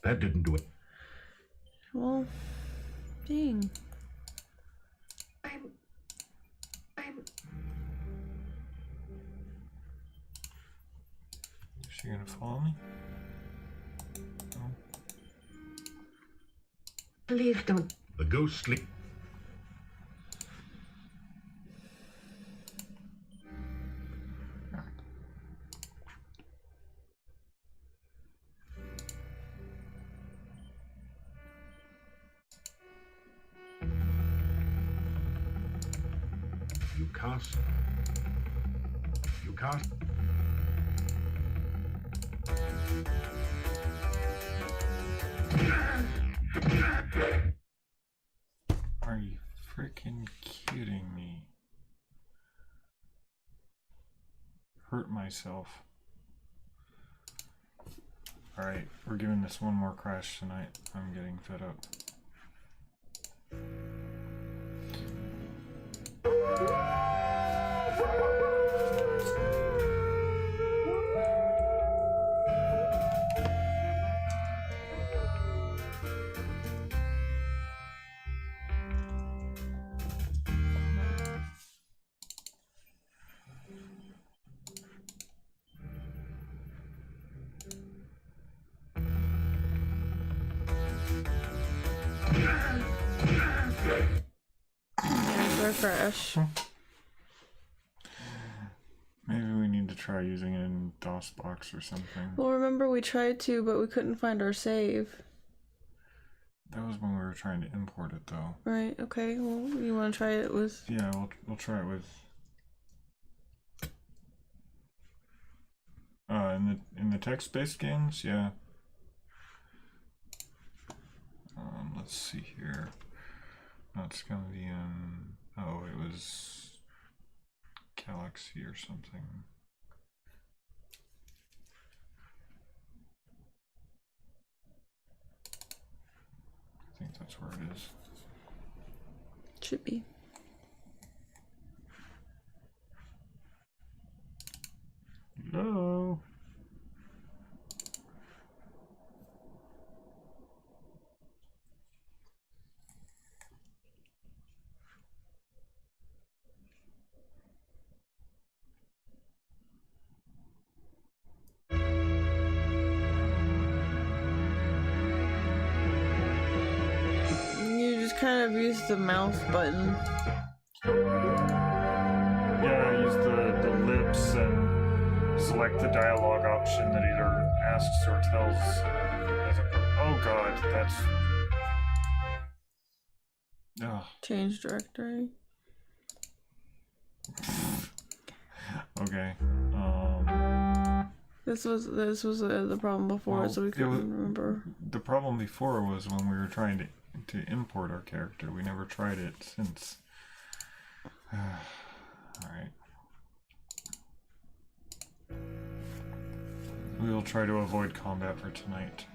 That didn't do it. Well, dang. Is she gonna follow me? No. Please don't. The ghostly... You cast... You cast... Are you freaking kidding me? Hurt myself. Alright, we're giving this one more crash tonight. I'm getting fed up. Refresh. Maybe we need to try using it in DOSBox or something. Well, remember we tried to, but we couldn't find our save. That was when we were trying to import it, though. Right. Okay. Well, you want to try it with? Yeah, we'll try it with. In the text-based games, yeah. Let's see here. That's gonna be in. Oh, it was Galaxy or something. I think that's where it is. Should be. kind of use the mouse button. Yeah, use the lips and select the dialogue option that either asks or tells as a oh god, that's Change directory. Okay. This was the problem before, Well, so we couldn't remember. The problem before was when we were trying to import our character. We never tried it since. Alright. We will try to avoid combat for tonight.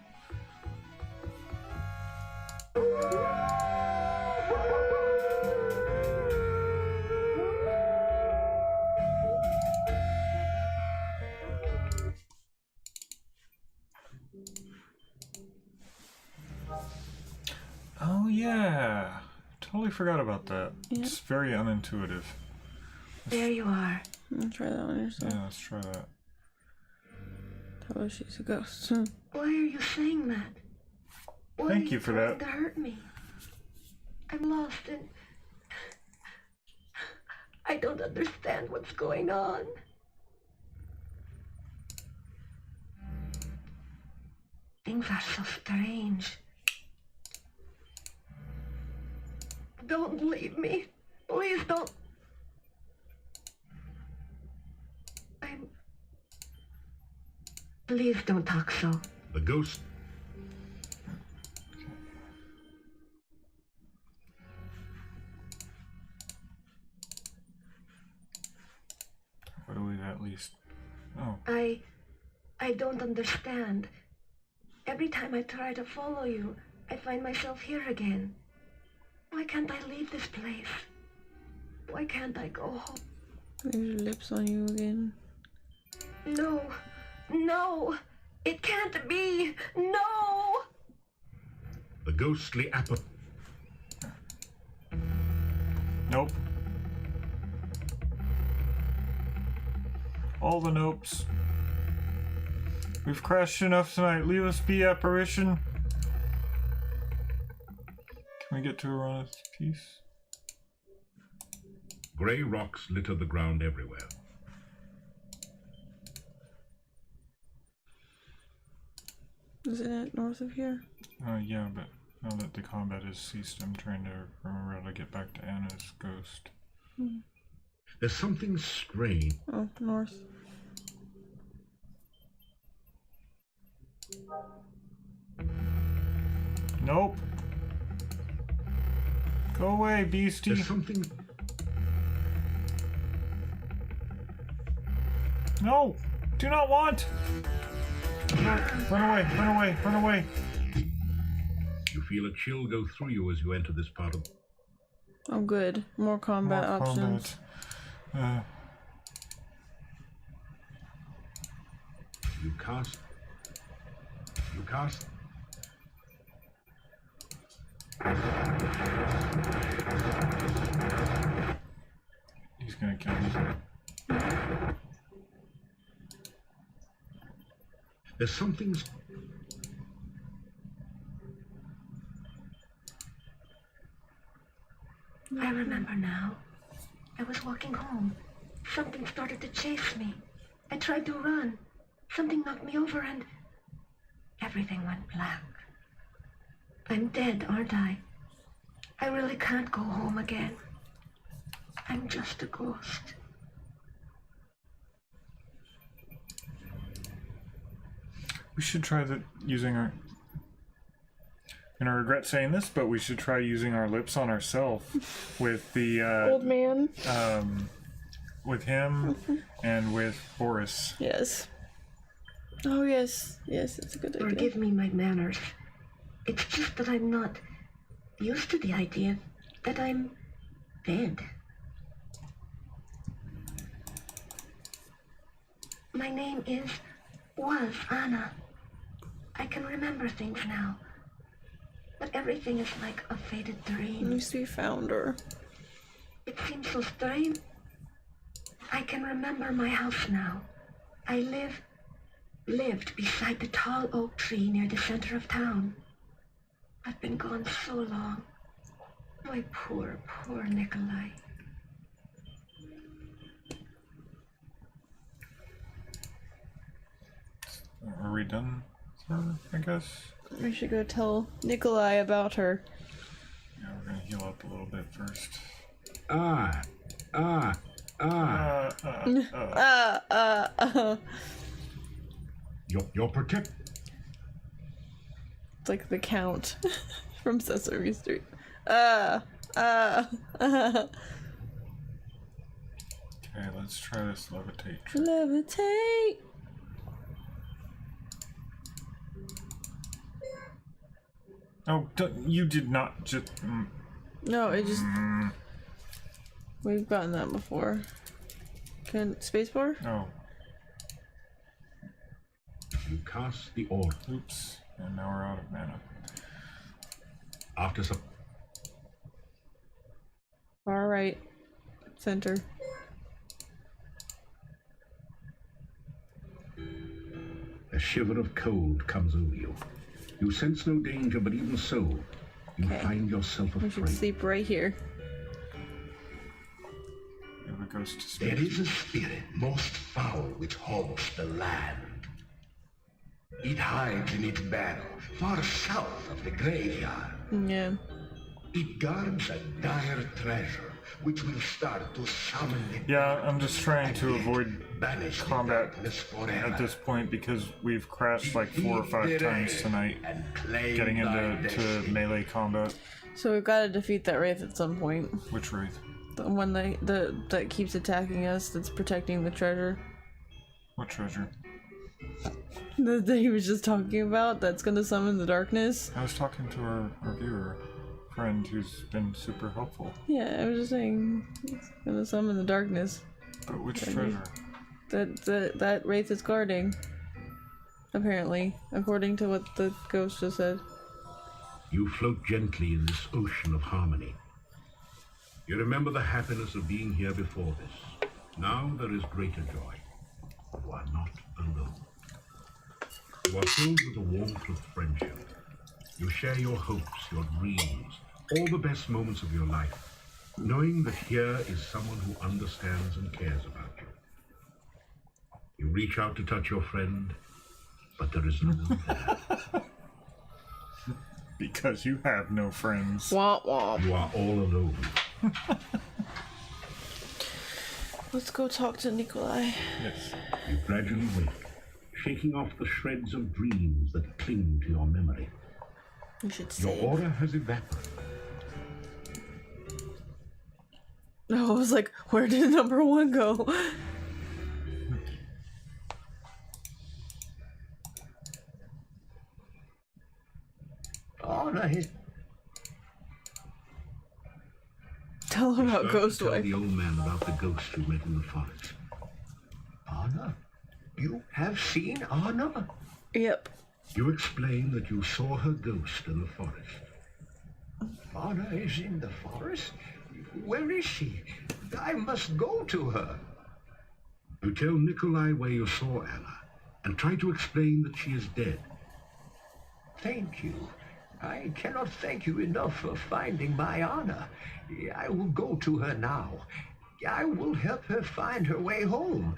Oh yeah, totally forgot about that. Yeah. It's very unintuitive. There you are. Try that one yourself. Yeah, let's try that. Tell her she's a ghost. Why are you saying that? Why Thank are you for trying that. to hurt me? I'm lost and I don't understand what's going on. Things are so strange. Don't leave me. Please don't. Please don't talk so. The ghost. What do we at least? Oh. I don't understand. Every time I try to follow you, I find myself here again. Why can't I leave this place? Why can't I go home? There's lips on you again. No, no, it can't be. No. The ghostly apple. Nope. All the nopes. We've crashed enough tonight. Leave us be, apparition. Can we get to Arana's piece? Grey rocks litter the ground everywhere. Isn't it north of here? Yeah, but now that the combat has ceased, I'm trying to remember how to get back to Anna's ghost. There's something strange. Oh, north. Nope. Go away, beastie. There's something. No! Do not want! Run away, run away, run away! You feel a chill go through you as you enter this part of. Oh, good. More combat More options. combat. You cast. You cast. He's gonna kill me. There's something. I remember now. I was walking home. Something started to chase me. I tried to run. Something knocked me over and everything went black. I'm dead, aren't I? I really can't go home again. I'm just a ghost. We should try using our. And I regret saying this, but we should try using our lips on ourselves with the Old man. with him and with Boris. Yes. Oh yes, yes, it's a good idea. Forgive me my manners. It's just that I'm not used to the idea that I'm dead. My name was Anna. I can remember things now. But everything is like a faded At dream. least we found her. It seems so strange. I can remember my house now. I lived beside the tall oak tree near the center of town. I've been gone so long. My poor, poor Nikolai. Are we done, I guess? We should go tell Nikolai about her. Yeah, we're gonna heal up a little bit first. You're protect. It's like the Count from Sesame Street. Okay, let's try this levitate trick. Levitate. Oh, you did not just... No, it just... We've gotten that before. Can... Spacebar? Oh. You cast the orb. Oops. And now we're out of mana. After some... Far right. Center. A shiver of cold comes over you. You sense no danger, but even so, you find yourself We should afraid. sleep right here. You have a ghost to speak. There is a spirit most foul which haunts the land. It hides in its barrow, far south of the graveyard. Yeah. It guards a dire treasure, which will start to summon the Yeah, I'm just trying to avoid banish the combat darkness forever. at this point because we've crashed like 4 or 5 times tonight and claim getting thy into destiny. melee combat. So we've got to defeat that Wraith at some point. Which Wraith? The one that keeps attacking us, that's protecting the treasure. What treasure? That he was just talking about, that's gonna summon the darkness. I was talking to our viewer friend who's been super helpful. Yeah, I was just saying, it's gonna summon the darkness. But which I treasure? mean, that Wraith is guarding. Apparently, according to what the ghost just said. You float gently in this ocean of harmony. You remember the happiness of being here before this. Now there is greater joy. You are not alone. You are filled with the warmth of friendship. You share your hopes, your dreams, all the best moments of your life, knowing that here is someone who understands and cares about you. You reach out to touch your friend, but there is no one there. Because you have no friends. Womp womp. You are all alone. Let's go talk to Nikolai. Yes. You gradually wake, shaking off the shreds of dreams that cling to your memory. We should Your save. aura has evaporated. No, I was like, where did number 1 go? Oh, no, he's... Tell him about Start Ghost to tell Wife. the old man about the ghost you met in the forest. Anna? You have seen Anna? Yep. You explain that you saw her ghost in the forest. Anna is in the forest? Where is she? I must go to her. You tell Nikolai where you saw Anna, and try to explain that she is dead. Thank you. I cannot thank you enough for finding my Anna. I will go to her now. I will help her find her way home.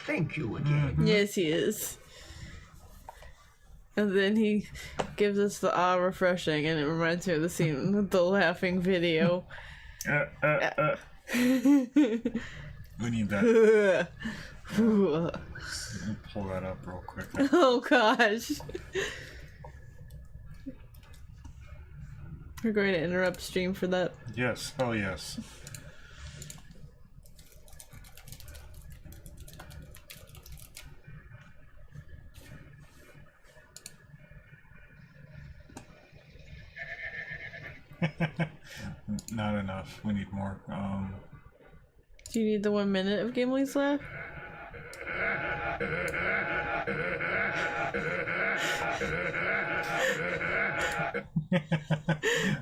Thank you again. Yes, he is. And then he gives us the refreshing, and it reminds me of the scene with the laughing video. We need that. Let me pull that up real quick. Oh gosh. We're going to interrupt stream for that. Yes, hell yes. Not enough. We need more. Do you need the 1 minute of Gimli's laugh?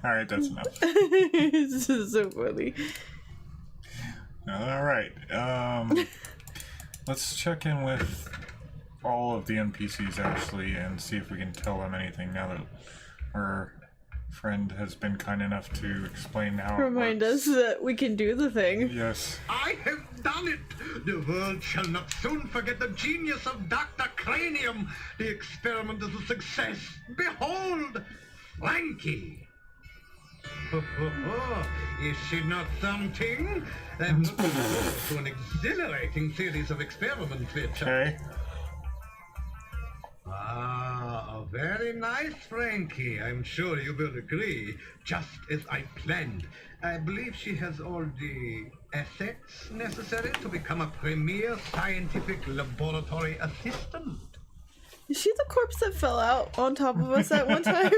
Alright, that's enough. This is so funny. Alright. Let's check in with all of the NPCs actually and see if we can tell them anything now that we're friend has been kind enough to explain how Remind it us works. that we can do the thing. Yes. I have done it! The world shall not soon forget the genius of Dr. Cranium. The experiment is a success. Behold, Frankie. Is she not something? I'm looking forward to an exhilarating series of experiments, which... Okay. Ah, a very nice Frankie. I'm sure you will agree. Just as I planned. I believe she has all the assets necessary to become a premier scientific laboratory assistant. Is she the corpse that fell out on top of us at one time?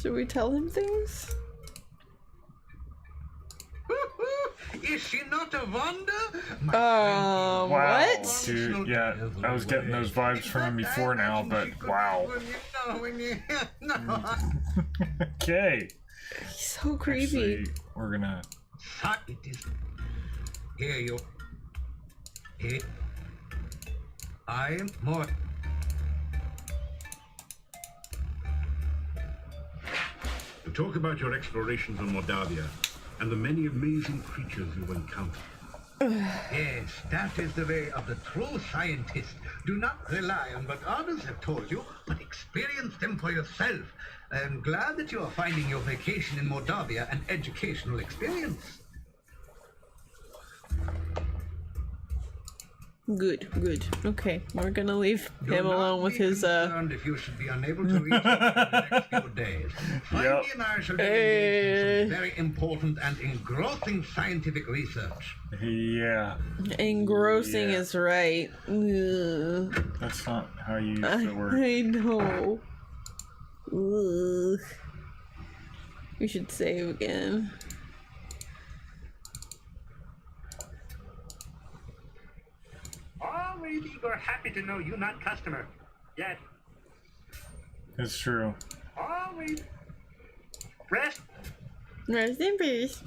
Should we tell him things? Is she not a wonder? Wow, What? dude, yeah, I was getting those vibes from him before now, but wow. Okay. He's so creepy. Actually, we're gonna... It is... Here you... It... I am more... Talk about your explorations on Mordavia and the many amazing creatures you encountered. Yes, that is the way of the true scientist. Do not rely on what others have told you, but experience them for yourself. I am glad that you are finding your vacation in Mordavia an educational experience. Good, good. Okay, we're gonna leave Do him not alone with be his, concerned if you should be unable to reach us for the next few days. Frankie and I shall be engaged in some very important and engrossing scientific research. Yeah. engrossing Yeah. is right. Ugh. That's not how you use the word. I know. Ugh. We should save again. Always Igor happy to know you not customer. Yet, It's true. always. Rest. Rest in peace.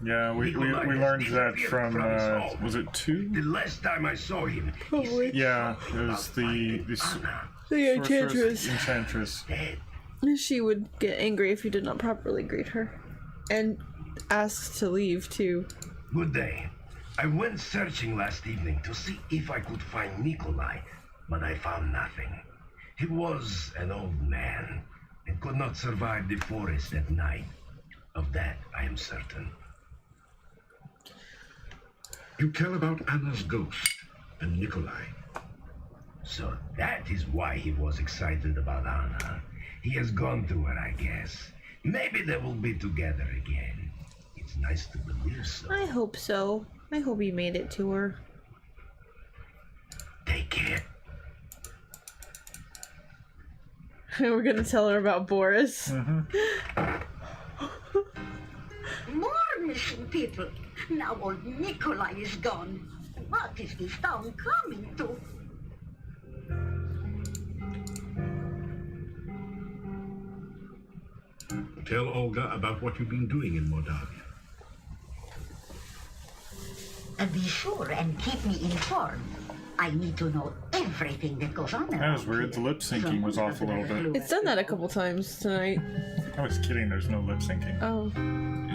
Yeah, we learned that from, was it 2? The last time I saw him, Yeah, it was the The sorceress enchantress. enchantress. dead. She would get angry if you did not properly greet her. And ask to leave, too. Good day. I went searching last evening to see if I could find Nikolai, but I found nothing. He was an old man and could not survive the forest at night. Of that I am certain. You tell about Anna's ghost and Nikolai. So that is why he was excited about Anna. He has gone to her, I guess. Maybe they will be together again. It's nice to believe so. I hope so. I hope he made it to her. Take care. We're gonna tell her about Boris. More missing people. Now old Nikolai is gone. What is this town coming to? Tell Olga about what you've been doing in Mordavia. Be sure and keep me informed. I need to know everything that goes on. That was weird. The lip syncing was off a little bit. It's done that a couple times tonight. I was kidding, there's no lip syncing. Oh.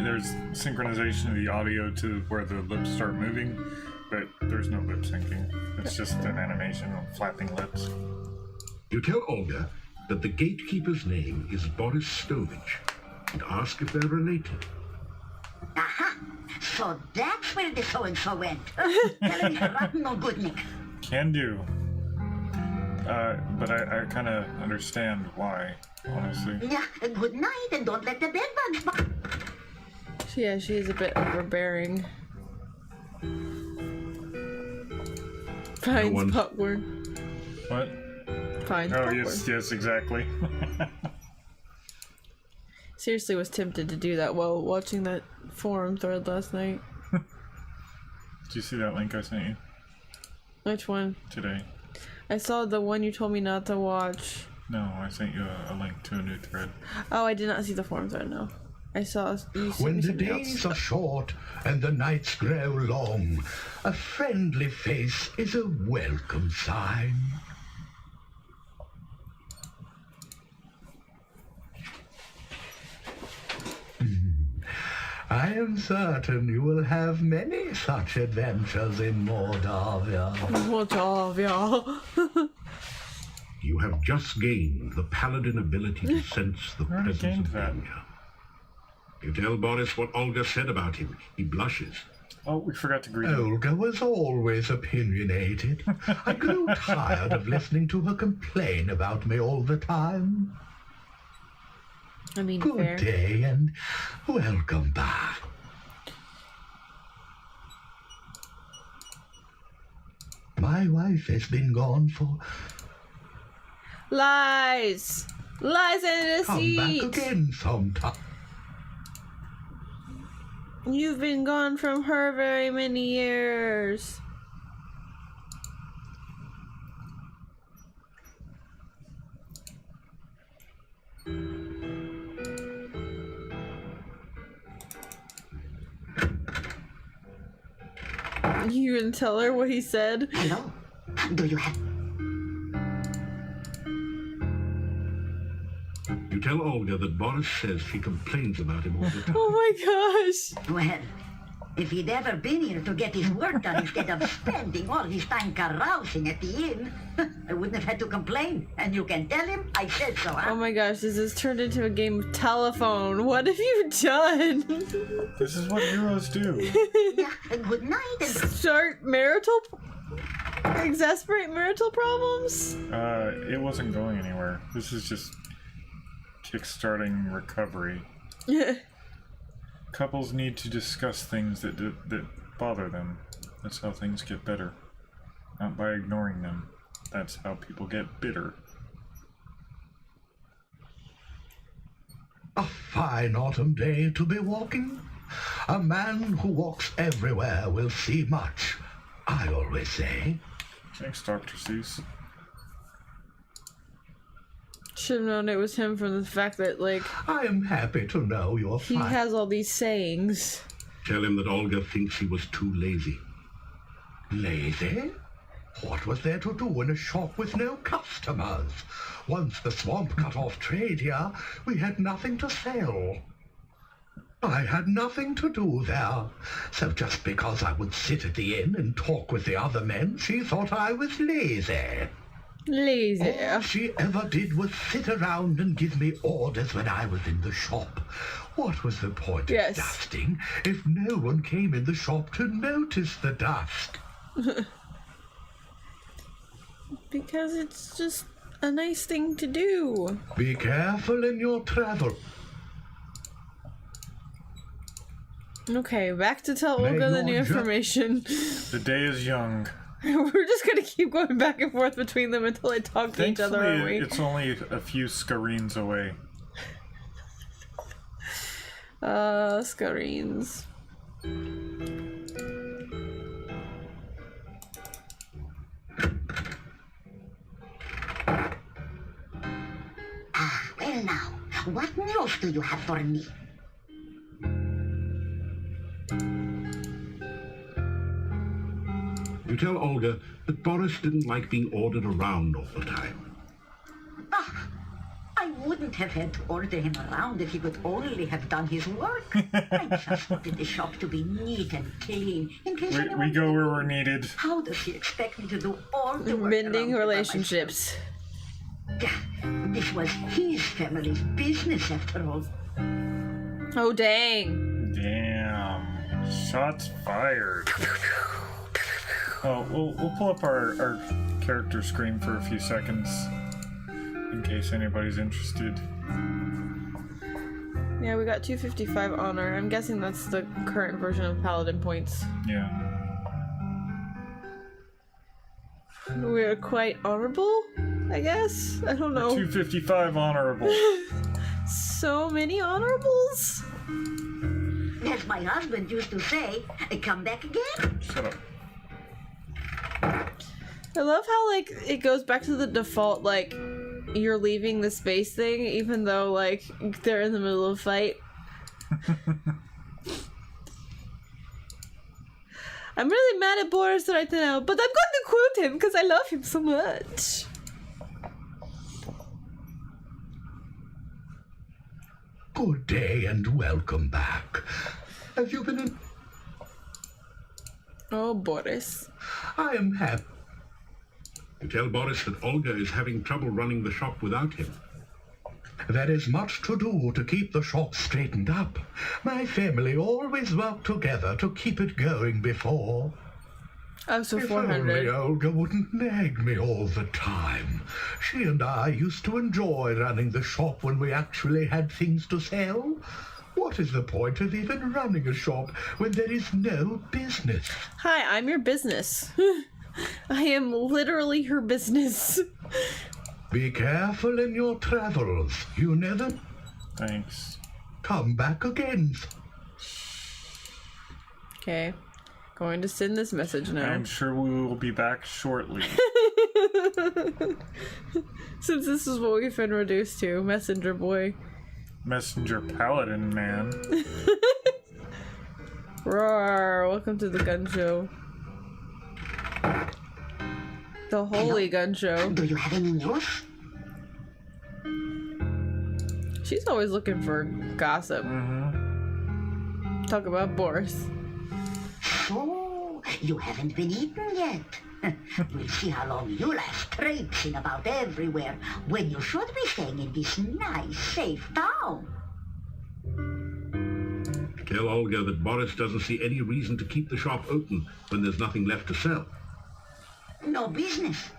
There's synchronization of the audio to where the lips start moving, but there's no lip syncing. It's just an animation of flapping lips. You tell Olga that the gatekeeper's name is Boris Stovich and ask if they're related. Aha! So that's where the so-and-so went. Tell me rotten no good, Nick. Can do. But I kind of understand why, honestly. Yeah, good night and don't let the bed bugs bite. Yeah, she is a bit overbearing. Finds one- popcorn. What? Finds Oh, popcorn. yes, exactly. Seriously was tempted to do that while watching that forum thread last night. Did you see that link I sent you Which one? today? I saw the one you told me not to watch. No, I sent you a link to a new thread. Oh, I did not see the forum thread, no. I saw you sent When me the something days else. are short and the nights grow long, a friendly face is a welcome sign. I am certain you will have many such adventures in Mordavia. Mordavia. You have just gained the paladin ability to sense the I already presence gained of that. danger. You tell Boris what Olga said about him. He blushes. Oh, we forgot to greet him. Olga was always opinionated. I grew tired of listening to her complain about me all the time. I mean, Good fair. day and welcome back. My wife has been gone for... Lies! Lies and Come deceit! back again sometime. You've been gone from her very many years. You can tell her what he said. Hello? Do you have... You tell Olga that Boris says she complains about him all the time. Oh my gosh! Well, if he'd ever been here to get his work done instead of spending all his time carousing at the inn, I wouldn't have had to complain. And you can tell him I said so, huh? Oh my gosh, this has turned into a game of telephone. What have you done? This is what heroes do. Yeah, good night. And... Start marital... Exasperate marital problems? It wasn't going anywhere. This is just kickstarting recovery. Couples need to discuss things that bother them. That's how things get better. Not by ignoring them. That's how people get bitter. A fine autumn day to be walking. A man who walks everywhere will see much, I always say. Thanks, Dr. Seuss. Should have known it was him from the fact that, like, I am happy to know you're he fine. has all these sayings. Tell him that Olga thinks he was too lazy. Lazy? What was there to do in a shop with no customers? Once the swamp cut off trade here, we had nothing to sell. I had nothing to do there. So just because I would sit at the inn and talk with the other men, she thought I was lazy. Lazy. All she ever did was sit around and give me orders when I was in the shop. What was the point of dusting if no one came in the shop to notice the dust? Because it's just a nice thing to do. Be careful in your travel. Okay, back to tell May Olga the new your information. The day is young. We're just gonna keep going back and forth between them until they talk to each other, aren't we? It's only a few scarines away. Scarines. Ah, well now, what news do you have for me? You tell Olga that Boris didn't like being ordered around all the time. Ah, I wouldn't have had to order him around if he could only have done his work. I just wanted the shop to be neat and clean in case anyone... We go where we're needed. How does he expect me to do all the work Mending around relationships. This was his family's business after all. Oh, dang. Damn. Shots fired. Oh, we'll pull up our character screen for a few seconds in case anybody's interested. Yeah, we got 255 honor. I'm guessing that's the current version of Paladin points. Yeah. We're quite honorable, I guess? I don't know. 255 honorable. So many honorables? As my husband used to say, come back again. Shut up. I love how, like, it goes back to the default, like, you're leaving the space thing, even though, like, they're in the middle of a fight. I'm really mad at Boris right now, but I'm going to quote him because I love him so much. Good day and welcome back. Have you been in? Oh, Boris. I am happy. You tell Boris that Olga is having trouble running the shop without him. There is much to do to keep the shop straightened up. My family always worked together to keep it going before. Oh, so If 400. only Olga wouldn't nag me all the time. She and I used to enjoy running the shop when we actually had things to sell. What is the point of even running a shop when there is no business? Hi, I'm your business. I am literally her business. Be careful in your travels. You never Thanks. come back again. Okay. Going to send this message now. I'm sure we will be back shortly. Since this is what we've been reduced to, messenger boy. Messenger Paladin man. Roar, welcome to the gun show. The holy gun show. Do you have any news? She's always looking for gossip. Talk about Boris. So, you haven't been eaten yet. We'll see how long you last traipsing about everywhere when you should be staying in this nice, safe town. Tell Olga that Boris doesn't see any reason to keep the shop open when there's nothing left to sell. No business.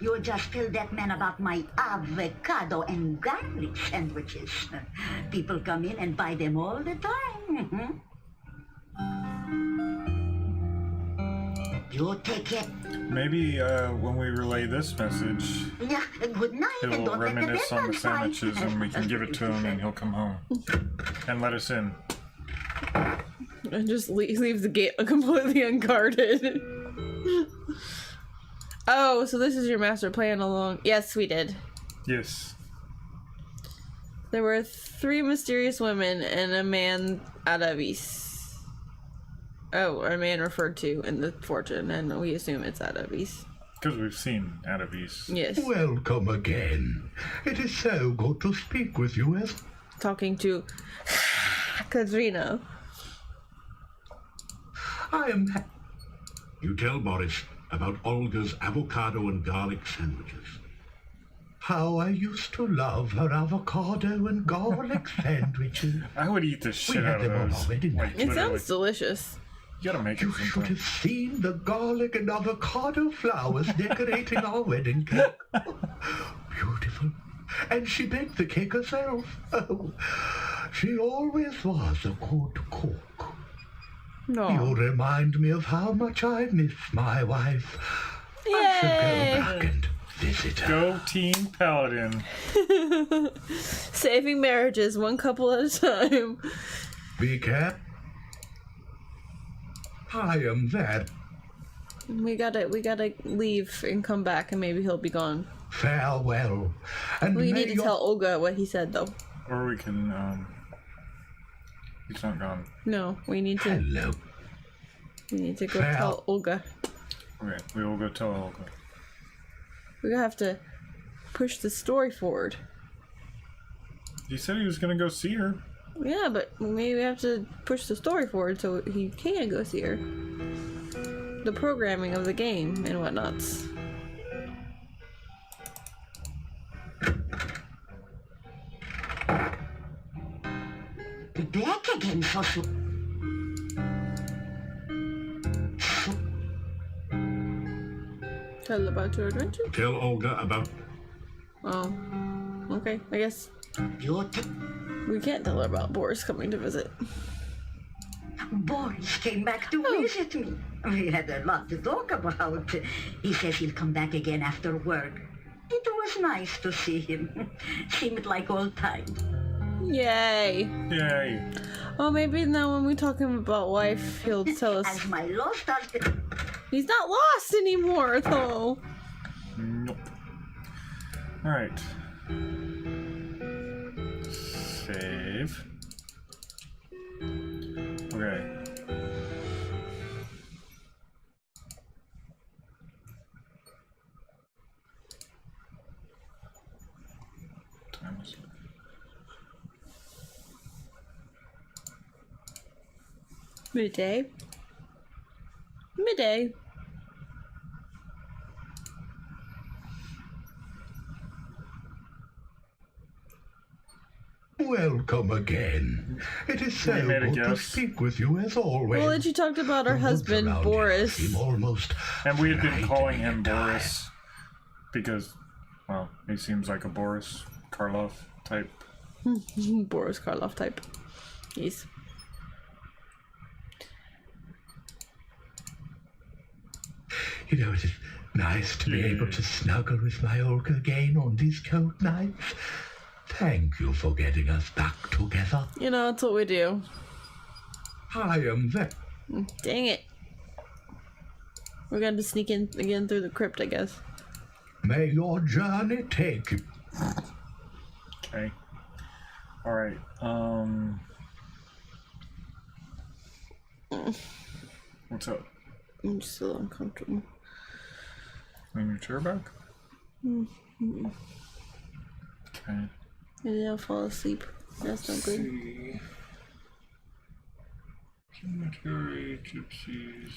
You just tell that man about my avocado and garlic sandwiches. People come in and buy them all the time. You take it. Maybe when we relay this message, Yeah, good night. and he'll don't let the reminisce on the bed bugs bite. sandwiches and we can give it to him and he'll come home. And let us in. And just leave the gate completely unguarded. Oh, so this is your master plan along. Yes, we did. Yes. There were 3 mysterious women and a man out of East. Oh, a man referred to in the fortune, and we assume it's out of East. Because we've seen Adavis. Yes. Welcome again. It is so good to speak with you as... Talking to Katrina. I am... You tell Boris about Olga's avocado and garlic sandwiches. How I used to love her avocado and garlic sandwiches. I would eat the shit had out of them on those. our wedding Like, night. It literally. sounds delicious. You gotta make You it should sometime. have seen the garlic and avocado flowers decorating our wedding cake. Beautiful. And she baked the cake herself. Oh, she always was a good cook. No. You remind me of how much I miss my wife. I should go back and visit her. Go Team Paladin. Saving marriages one couple at a time. Be careful. I am that. We gotta leave and come back, and maybe he'll be gone. Farewell. And We may need to your... tell Olga what he said, though. Or we can, he's not gone. No, we need to. Hello. We need to go Well. tell Olga. Okay, we will go tell Olga. We're gonna have to push the story forward. He said he was gonna go see her. Yeah, but maybe we have to push the story forward so he can go see her. The programming of the game and whatnots. Back again, so Tell about your adventure? Tell Olga about... Oh. Okay, I guess we can't tell her about Boris coming to visit. Boris came back to visit me. We had a lot to talk about. He says he'll come back again after work. It was nice to see him. Seemed like old times. Yay! Yay. Oh, maybe now when we talk him about life, he'll tell us. As my lost husband. He's not lost anymore, though. Nope. Alright. Save. Okay. Time is it? Midday. Midday. Welcome again. It is so made a good to guess. speak with you as always. Well, and she talked about her The woods husband, around here Boris. seem almost And we had been calling him frightening at Boris because, well, he seems like a Boris Karloff type. Boris Karloff type. Yes. You know, it is nice to be able to snuggle with my Olga again on these cold nights. Thank you for getting us back together. You know, that's what we do. I am very... Dang it. We're going to sneak in again through the crypt, I guess. May your journey take you. Okay. Alright, what's up? I'm still uncomfortable. On your chair back? Okay. Maybe I'll fall asleep. That's not good. See. Cemetery, gypsies.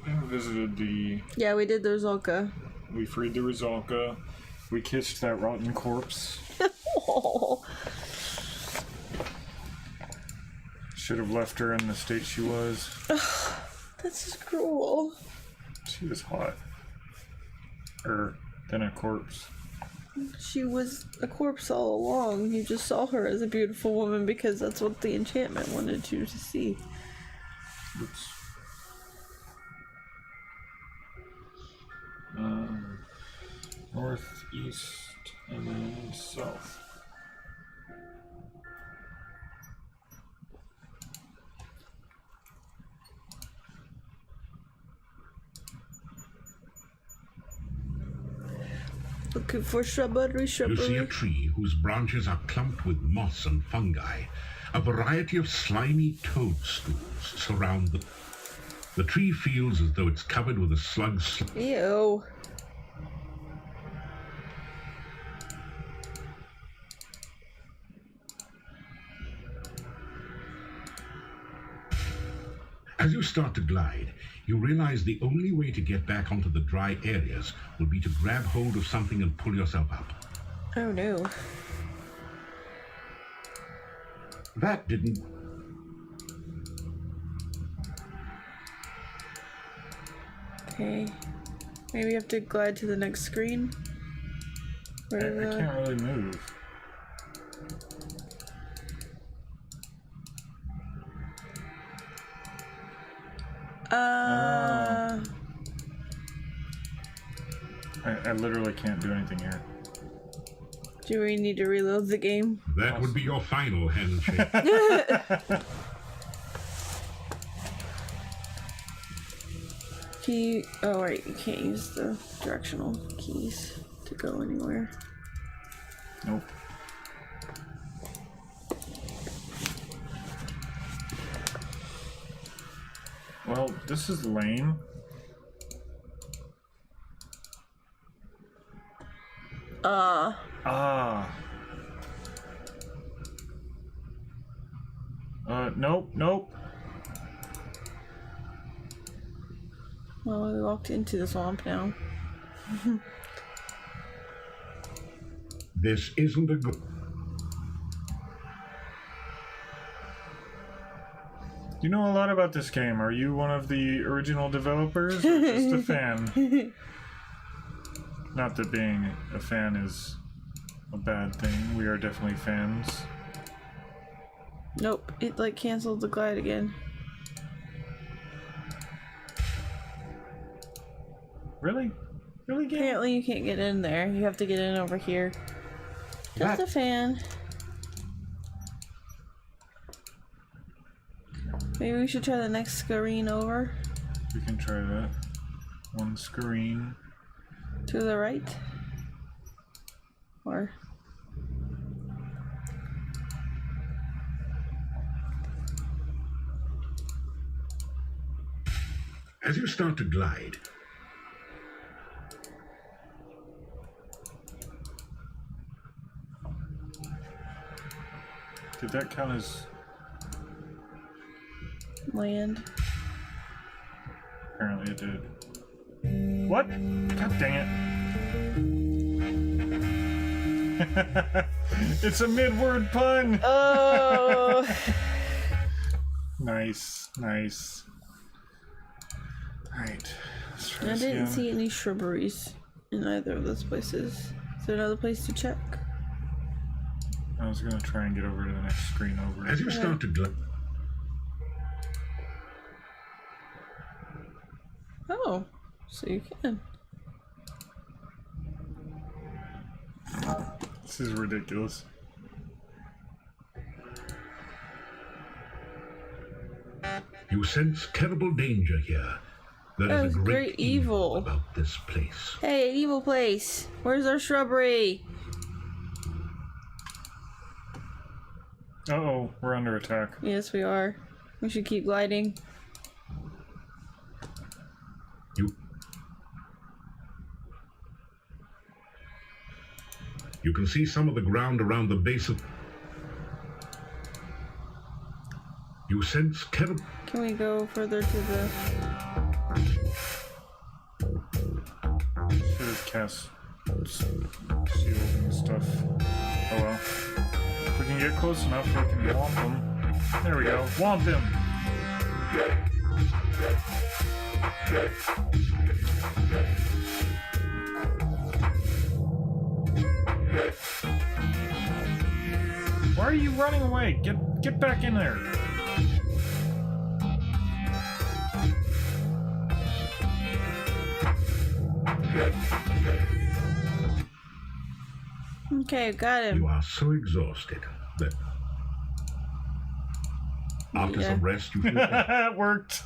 We haven't visited the... Yeah, we did the Zolka. We freed the Rizalka. We kissed that rotten corpse. Oh. Should have left her in the state she was. That's just cruel. She was hot. Than a corpse. She was a corpse all along. You just saw her as a beautiful woman because that's what the enchantment wanted you to see. Oops. North, east, and then south. Looking for shrubbery. You see a tree whose branches are clumped with moss and fungi. A variety of slimy toadstools surround the tree feels as though it's covered with a slug. Ew. As you start to glide, you realize the only way to get back onto the dry areas would be to grab hold of something and pull yourself up. Oh no. That didn't... Okay. Maybe you have to glide to the next screen. I can't really move. I literally can't do anything here. Do we need to reload the game? That would be your final handshake. Can you... Oh, right. You can't use the directional keys to go anywhere. Nope. Well, this is lame. Nope. Well, we walked into the swamp now. This isn't a good... You know a lot about this game. Are you one of the original developers or just a fan? Not that being a fan is a bad thing. We are definitely fans. Nope, it like canceled the glide again. Really? Really, game? Apparently you can't get in there. You have to get in over here. Just a fan. Maybe we should try the next screen over. We can try that. One screen. To the right? Or... As you start to glide, Did that count as... land? Apparently it did. What? God dang it. It's a mid-word pun! Oh! Nice, nice. Alright. Let's try I this didn't again. see any shrubberies in either of those places. Is there another place to check? I was gonna try and get over to the next screen over. As you start to Oh, so you can. This is ridiculous. You sense terrible danger here. There That is was a great evil. about this place. Hey, an evil place. Where's our shrubbery? Uh-oh, we're under attack. Yes, we are. We should keep gliding. You can see some of the ground around the base of... You sense terrible... Can we go further to the... Should have cast shield and stuff. Oh well. If we can get close enough, we can womp them. There we go. Womp him! Why are you running away? Get back in there. Okay, got him. You are so exhausted that after some rest you feel better. It worked.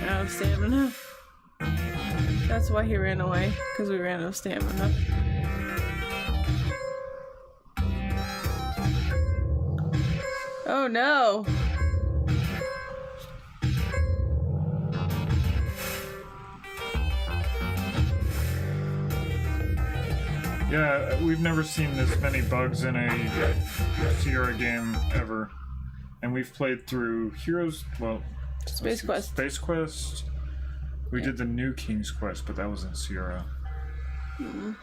Out of stamina. That's why he ran away, because we ran out of stamina. Oh no! Yeah, we've never seen this many bugs in a Sierra game ever. And we've played through Heroes, well... Space Quest. Space Quest. We did the new King's Quest, but that was in Sierra. Have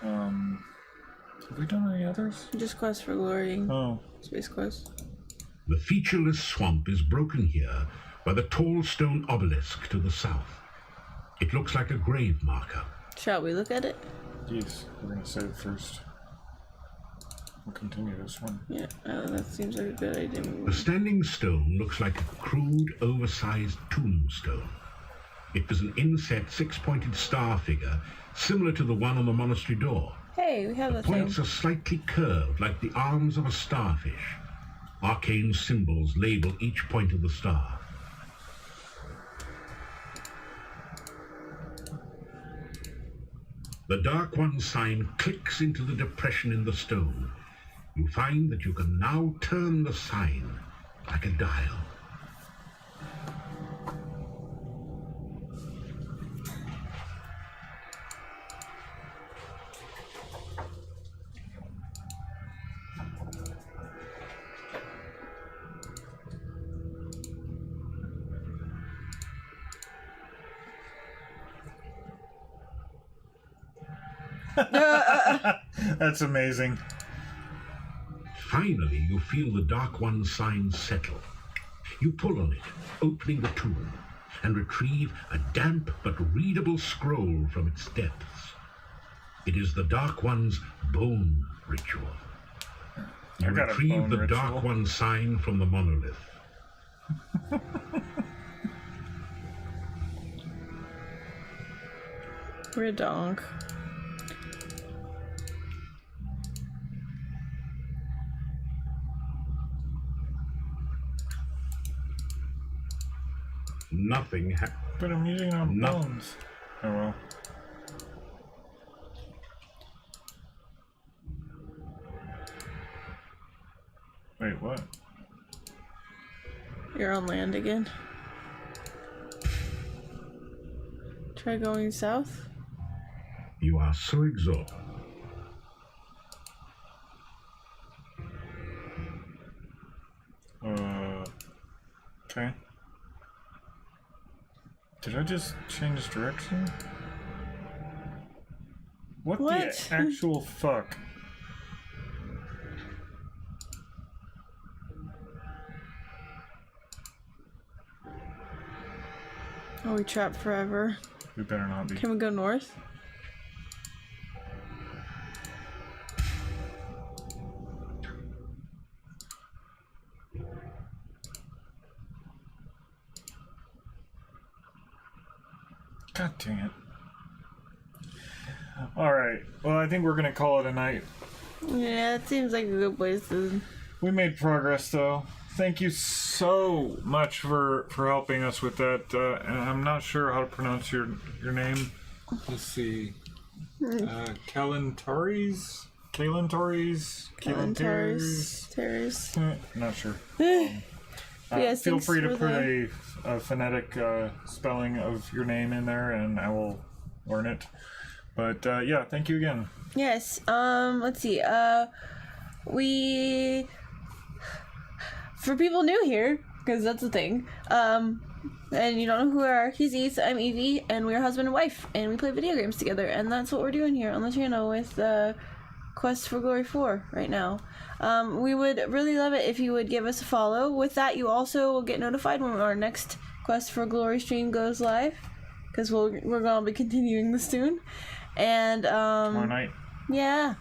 we done any others? Just Quest for Glory. Oh. Space Quest. The featureless swamp is broken here by the tall stone obelisk to the south. It looks like a grave marker. Shall we look at it? Yes, we're gonna save first. We'll continue this one. Yeah, that seems like a good idea. The standing stone looks like a crude, oversized tombstone. It was an inset 6-pointed star figure, similar to the one on the monastery door. Hey, we have The that thing. points are slightly curved, like the arms of a starfish. Arcane symbols label each point of the star. The Dark One sign clicks into the depression in the stone. You find that you can now turn the sign like a dial. That's amazing. Finally, you feel the Dark One's sign settle. You pull on it, opening the tomb, and retrieve a damp but readable scroll from its depths. It is the Dark One's bone ritual. You got a retrieve bone the ritual. Dark One's sign from the monolith. Redonk. Nothing But I'm using our No. bones. Oh well. Wait, what? You're on land again. Try going south. You are so exhausted. Okay. Did I just change direction? What? The actual fuck? Are we trapped forever? We better not be. Can we go north? God dang it. Alright, well, I think we're gonna call it a night. Yeah, it seems like a good place to... We made progress, though. Thank you so much for helping us with that. And I'm not sure how to pronounce your name. Let's see. Kalantaris? Not sure. Yes, feel free to for put the- a phonetic spelling of your name in there, and I will learn it. But yeah, thank you again. Yes, let's see, we... For people new here, because that's the thing, and you don't know who we are, he's Eeth, I'm Evie, and we're husband and wife, and we play video games together, and that's what we're doing here on the channel with Quest for Glory 4 right now. We would really love it if you would give us a follow. With that, you also will get notified when our next Quest for Glory stream goes live, because we're going to be continuing this soon. And Tomorrow night. yeah,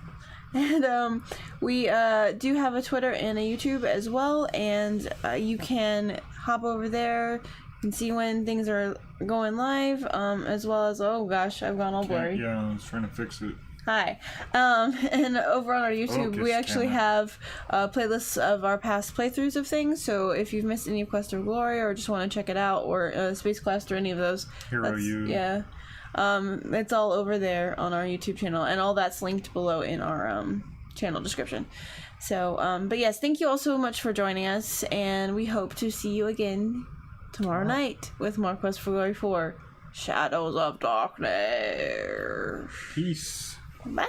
and we do have a Twitter and a YouTube as well, and you can hop over there and see when things are going live, as well as, oh gosh, I've gone all blurry. Yeah, I was trying to fix it. Hi. And over on our YouTube, Focus, we actually camera. have playlists of our past playthroughs of things, so if you've missed any of Quest of Glory or just want to check it out, or Space Quest or any of those, Hero U. yeah, it's all over there on our YouTube channel, and all that's linked below in our channel description. So, but yes, thank you all so much for joining us, and we hope to see you again tomorrow night with more Quest for Glory 4 Shadows of Darkness. Peace. Bye.